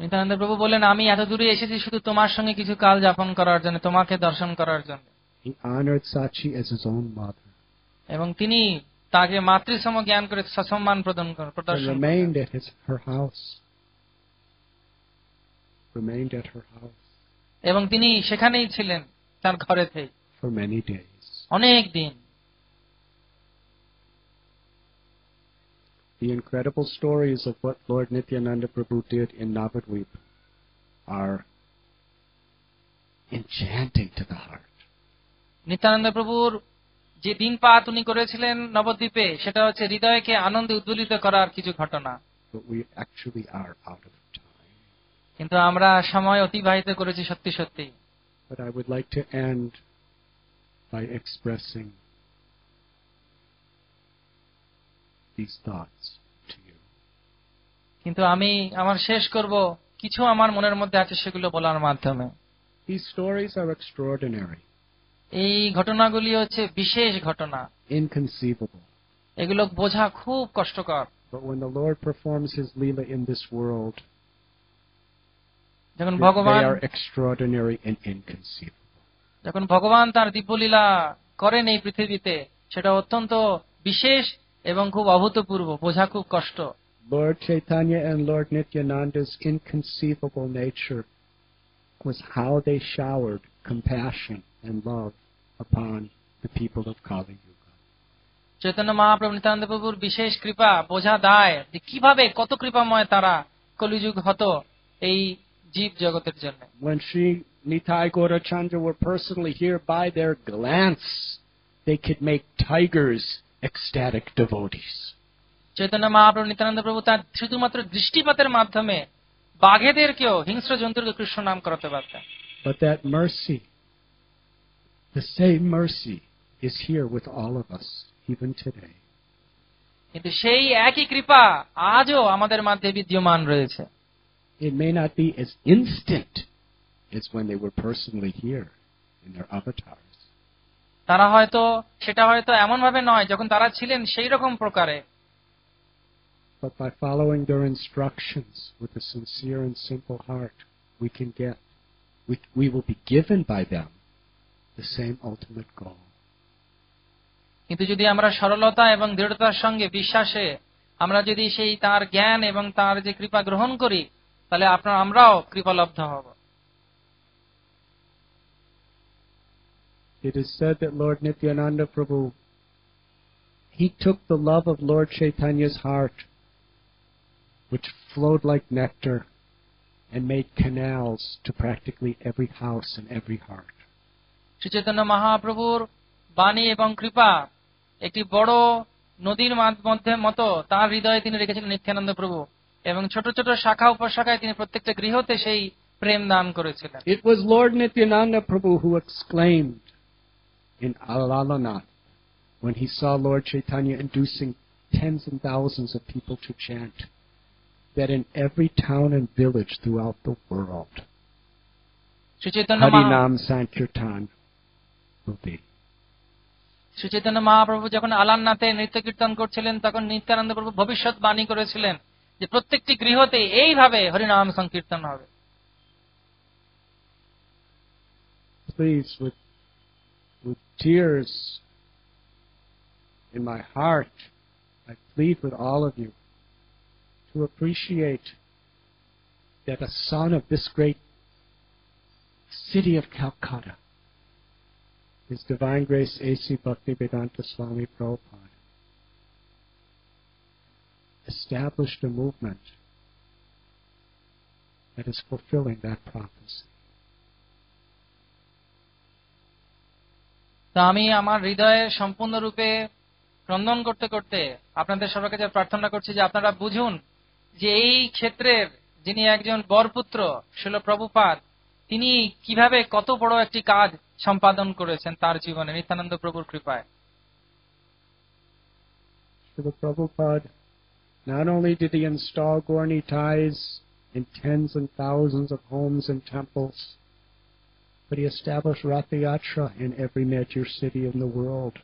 Nityananda প্রভু বললেন, আমি এত দূরে এসেছি শুধু তোমার সঙ্গে কিছু কাল যাপন করার জন্য, তোমাকে দর্শন করার জন্য। He honored Sachi as his own mother. এবং তিনি তাকে মাতৃসম জ্ঞান করে সসম্মান প্রদর্শন Remained at her house. Remained at her house. এবং তিনি সেখানেই ছিলেন তার ঘরেতেই for many days. অনেক দিন। The incredible stories of what Lord Nityananda Prabhu did in Navadvip are enchanting to the heart. Nityananda প্রভুর যে দিনপাত উনি করেছিলেন নবদ্বীপে, সেটা হচ্ছে হৃদয়কে আনন্দে উদ্বেলিত করার কিছু ঘটনা। But we actually are out of time. কিন্তু আমরা সময় অতিবাহিত করেছি সত্যি সত্যি। But I would like to end by expressing these thoughts to you. কিন্তু আমি আমার শেষ করব কিছু আমার মনের মধ্যে আছে সেগুলো বলার মাধ্যমে। These stories are extraordinary. এই ঘটনাগুলি হচ্ছে বিশেষ ঘটনা, inconceivable. এগুলো বোঝা খুব কষ্টকর। But when the Lord performs His Leela in this world, যখন they ভগবান are extraordinary and inconceivable. যখন ভগবান তার দিব্যলীলা করেন এই পৃথিবীতে, সেটা অত্যন্ত বিশেষ এবং খুব অভূতপূর্ব, বোঝা খুব কষ্ট। Lord Chaitanya and Lord Nityananda's inconceivable nature was how they showered compassion and love upon the people of Kali Yuga. Chaitanya Mahaprabhu Nityananda প্রভুর বিশেষ কৃপা বোঝা দায় যে কিভাবে কত কৃপাময় তারা কলিযুগ হতো এই জীব জগতের জন্য। When Sri Nitai Gaurachandra were personally here, by their glance, they could make tigers ecstatic devotees. Chaitanya Mahaprabhu Nityananda প্রভু তার শুধুমাত্র দৃষ্টিপাতের মাধ্যমে বাঘেদেরকেও হিংস্র জন্তুকে কৃষ্ণ নাম করাতে পারতেন। But that mercy, the same mercy, is here with all of us, even today. কিন্তু সেই একই কৃপা আজও আমাদের মধ্যে বিদ্যমান রয়েছে। It may not be as instant as when they were personally here in their avatars. সেটা হয়তো এমন ভাবে নয় যখন তারা ছিলেন সেই রকম প্রকারে, But by following their instructions with a sincere and simple heart, we will be given by them the same ultimate goal. কিন্তু যদি আমরা সরলতা এবং দৃঢ়তার সঙ্গে বিশ্বাসে আমরা যদি সেই তার জ্ঞান এবং তার যে কৃপা গ্রহণ করি, তাহলে আমরাও কৃপালব্ধ হব। It is said that Lord Nityananda Prabhu, he took the love of Lord Chaitanya's heart, which flowed like nectar, and made canals to practically every house and every heart. Shri Chaitanya মহাপ্রভুর বাণী এবং কৃপা একটি বড় নদীর মধ্যে মতো তার হৃদয়ে তিনি রেখেছিলেন নিত্যানন্দ প্রভু, এবং ছোট ছোট শাখা উপশাখায় তিনি প্রত্যেকটা গৃহতে সেই প্রেম দান করেছিলেন। It was Lord Nityananda Prabhu who exclaimed in Alalanath when he saw Lord Chaitanya inducing tens and thousands of people to chant, that in every town and village throughout the world, Harinam Sankirtan will be. Shri Chaitanya Mahaprabhu যখন আলান্নাথে নৃত্য কীর্তন করছিলেন, তখন নিত্যানন্দ প্রভু ভবিষ্যৎ বাণী করেছিলেন যে প্রত্যেকটি গৃহতে এইভাবে হরিনাম সংকীর্তন হবে। Please, with tears in my heart, I plead with all of you to appreciate that a son of this great city of Calcutta, His Divine Grace A.C. Bhaktivedanta Swami Prabhupada, established a movement that is fulfilling that prophecy. তা আমি আমার হৃদয়ে সম্পূর্ণরূপে ক্রন্দন করতে করতে আপনাদের সবার কাছে প্রার্থনা করছি যে আপনারা বুঝুন যে এই ক্ষেত্রের যিনি একজন বরপুত্র শ্রীল প্রভুপাদ, তিনি কিভাবে কত বড় একটি কাজ সম্পাদন করেছেন তার জীবনে নিত্যানন্দ প্রভুর কৃপায়। Srila Prabhupada, not only did he install Gaur Nitais in tens and thousands of homes and temples, but he established Ratha Yatra in every major city in the world.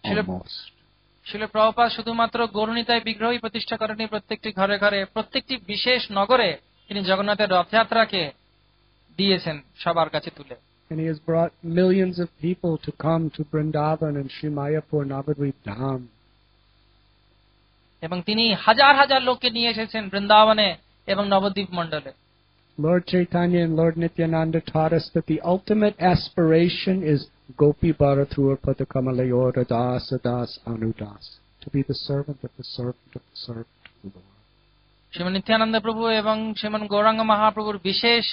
Almost. Srila Prabhupada শুধুমাত্র গৌরনীতায় বিগ্রহই প্রতিষ্ঠা করেননি, প্রত্যেকটি ঘরে ঘরে প্রত্যেকটি বিশেষ নগরে তিনি জগন্নাথের রথযাত্রাকে দিয়েছেন সবার কাছে তুলে। And he has brought millions of people to come to Vrindavan and Sri Mayapur Navadvip Dham. এবং তিনি হাজার হাজার লোককে নিয়ে এসেছেন বৃন্দাবনে এবং নবদ্বীপ মণ্ডলে। Lord Chaitanya and Lord Nityananda taught us that the ultimate aspiration is Gopi Bharathur Padakamalayora Dasa Das Anudas, to be the servant of the servant of the servant of the Lord. শ্রীমান নিত্যানন্দ প্রভু এবং শ্রীমান গৌরাঙ্গ মহাপ্রভুর বিশেষ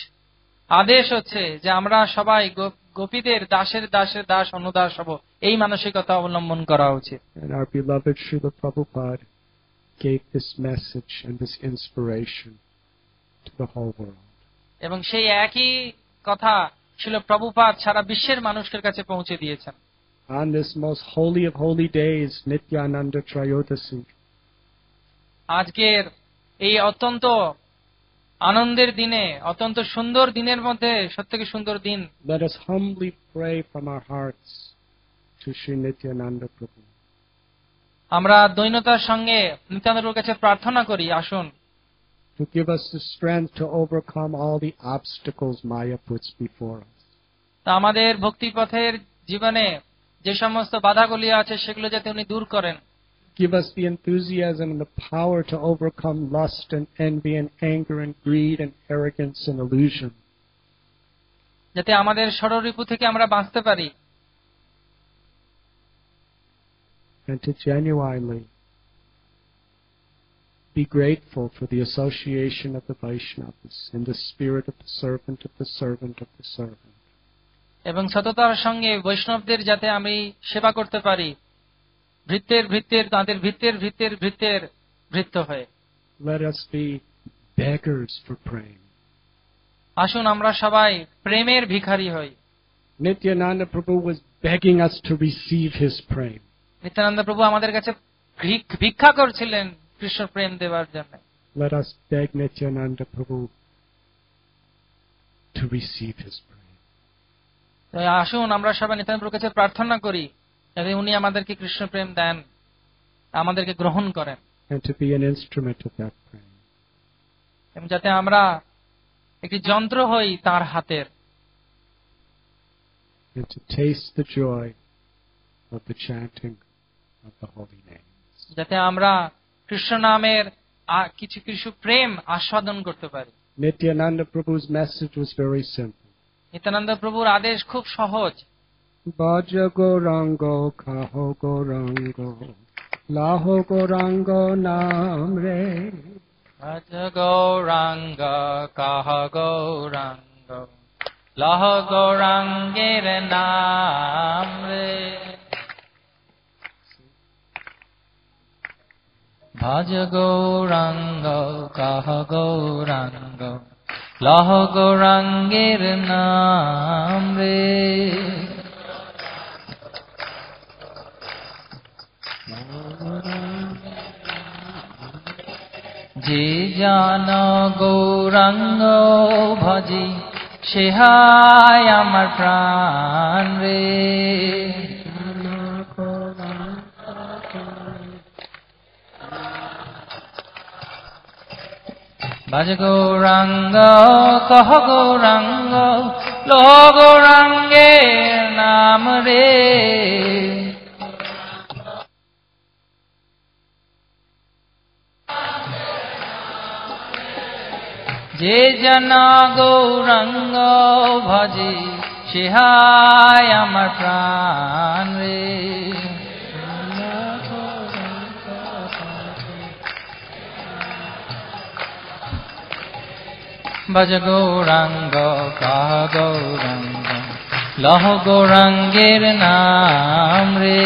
আদেশ হচ্ছে যে আমরা সবাই গোপীদের দাসের দাসের দাস অনুদাস হব, এই মানসিকতা অবলম্বন করা উচিত। And our beloved Srila Prabhupada gave this message and this inspiration to the whole world. এবং সেই একই কথা ছিল প্রভুপাদ সারা বিশ্বের মানুষের কাছে পৌঁছে দিয়েছেন। On this most holy of holy days, Nityananda Trayodasi, আজকের এই অত্যন্ত আনন্দের দিনে, অত্যন্ত সুন্দর দিনের মধ্যে সবথেকে সুন্দর দিন, let us humbly pray from our hearts to Sri Nityananda Prabhu. আমরা দৈন্যতার সঙ্গে নিত্যানন্দ প্রভুর কাছে প্রার্থনা করি, আসুন to give us the strength to overcome all the obstacles Maya puts before us. তা আমাদের ভক্তিপথের জীবনে যে সমস্ত বাধাগুলি আছে সেগুলো যাতে উনি দূর করেন। Give us the enthusiasm and the power to overcome lust and envy and anger and greed and arrogance and illusion. যাতে আমাদের ষড়রিপু থেকে আমরা বাঁচতে পারি। and to genuinely be grateful for the association of the Vaishnavas in the spirit of the servant of the servant of the servant. এবং সততার সঙ্গে বৈষ্ণবদের যাতে আমি সেবা করতে পারি, তাদের ভৃত্যের ভৃত্য হয়ে। Let us be beggars for prem. আসুন আমরা সবাই প্রেমের ভিখারি হই। Nityananda Prabhu was begging us to receive his prem. Nityananda প্রভু আমাদের কাছে ভিক্ষা করছিলেন কৃষ্ণ প্রেম দেওয়ার জন্য। Let us beg Nityananda Prabhu to receive his prem. আসুন আমরা সবাই নিত্যানন্দ প্রভুর কাছে প্রার্থনা করি যাতে উনি আমাদেরকে কৃষ্ণ প্রেম দেন, আমাদেরকে গ্রহণ করেন, and to be an instrument of that prem. এবং যাতে আমরা একটি যন্ত্র হই তার হাতের, and to taste the joy of the chanting of the holy names. যাতে আমরা কৃষ্ণ নামের কিছু প্রেম আস্বাদন করতে পারি। Nityananda Prabhu's message was very simple. Nityananda প্রভুর আদেশ খুব সহজ। Bhaja Gaurango Kaho Gaurango Laho Gaurango Nam Re. Bhaja Gauranga Kaha Gauranga Laho Gaurangir Nam Re. Bhaja Gauranga Kaha Gauranga Laho Gaurangir Nam Re. যে জানো গৌরাঙ্গ ভজি সেহায় আমার প্রাণ রে। বাজ গৌরাঙ্গ কহ গৌরাঙ্গ লো গৌরাঙ্গের নাম রে। যে জানা গৌরাঙ্গ ভজে সেহায় আমার প্রাণ রে। ভজ গৌরাঙ্গ কাহ গৌরাঙ্গ লহ গৌরাঙ্গের নাম রে।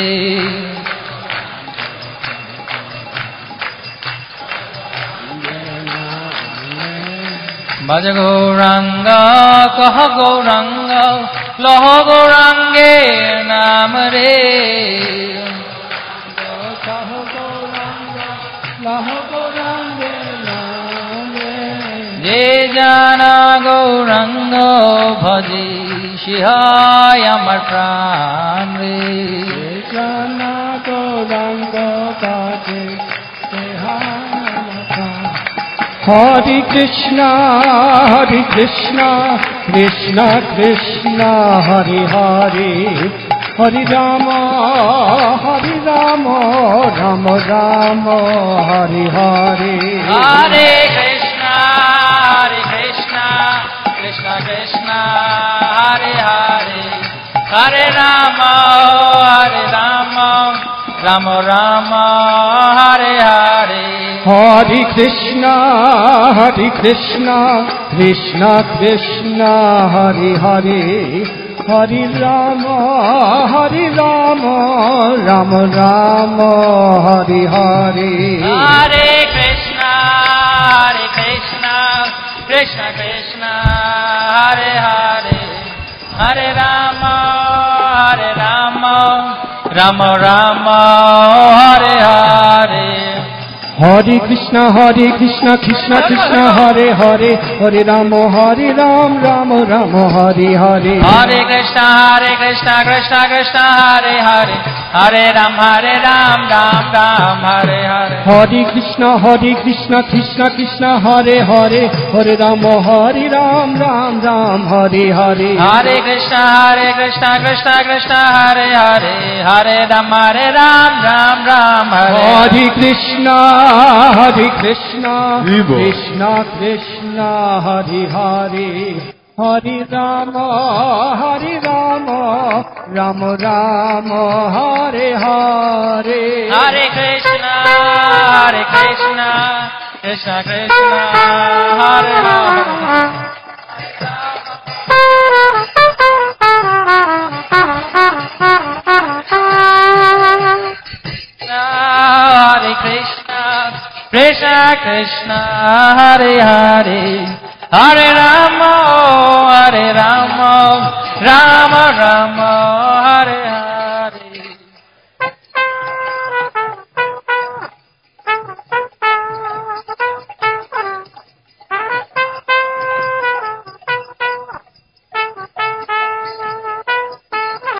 ভজ গৌরাঙ্গ কহ গৌরাঙ্গ লহ গৌরাঙ্গের নাম রে। যে জানা গৌরাঙ্গ ভজে সিহায় আমার প্রাণ রে। জানা গৌরাঙ্গ ভজে Hare Krishna, Hare Krishna, Krishna Krishna, Hare Hare, Hare Rama, Hare Rama, Rama Rama, Hare Hare. Hare Krishna, Hare Krishna, Krishna Krishna, Hare Hare, Hare Rama, Hare Rama, Rama Rama, Hare Hare. Hare Krishna, Hare Krishna, Krishna Krishna, Hare Hare, Hare Rama, Hare Rama, Rama Rama, Hare Hare. Hare Krishna, Hare Krishna, Krishna Krishna, Hare Hare, Hare Rama, Hare Rama, Rama Rama, Hare Hare. Hare Krishna, Krishna Krishna, Hare Hare, Hare Rama, Hare Ram, Rama Rama, Hare Hare. Hare Krishna, Krishna Krishna, Hare Hare, Hare Ram, Ram Ram, Hare Hare. Hare Krishna, Krishna Krishna, Hare Hare, Hare Rama, Hare Ram, Ram Ram, Hare Hare. Hare Krishna, Krishna Krishna, Hare Hare, Hare Ram, Ram Ram, Hare Hare. Hare Krishna, Krishna Krishna, Hare Hare, Hare Rama, Rama Rama, Hare Hare. Krishna, Krishna Krishna, Hare Hare. Hare Krishna, Krishna Krishna, Hare Hare, Hare Rama, Hare Rama,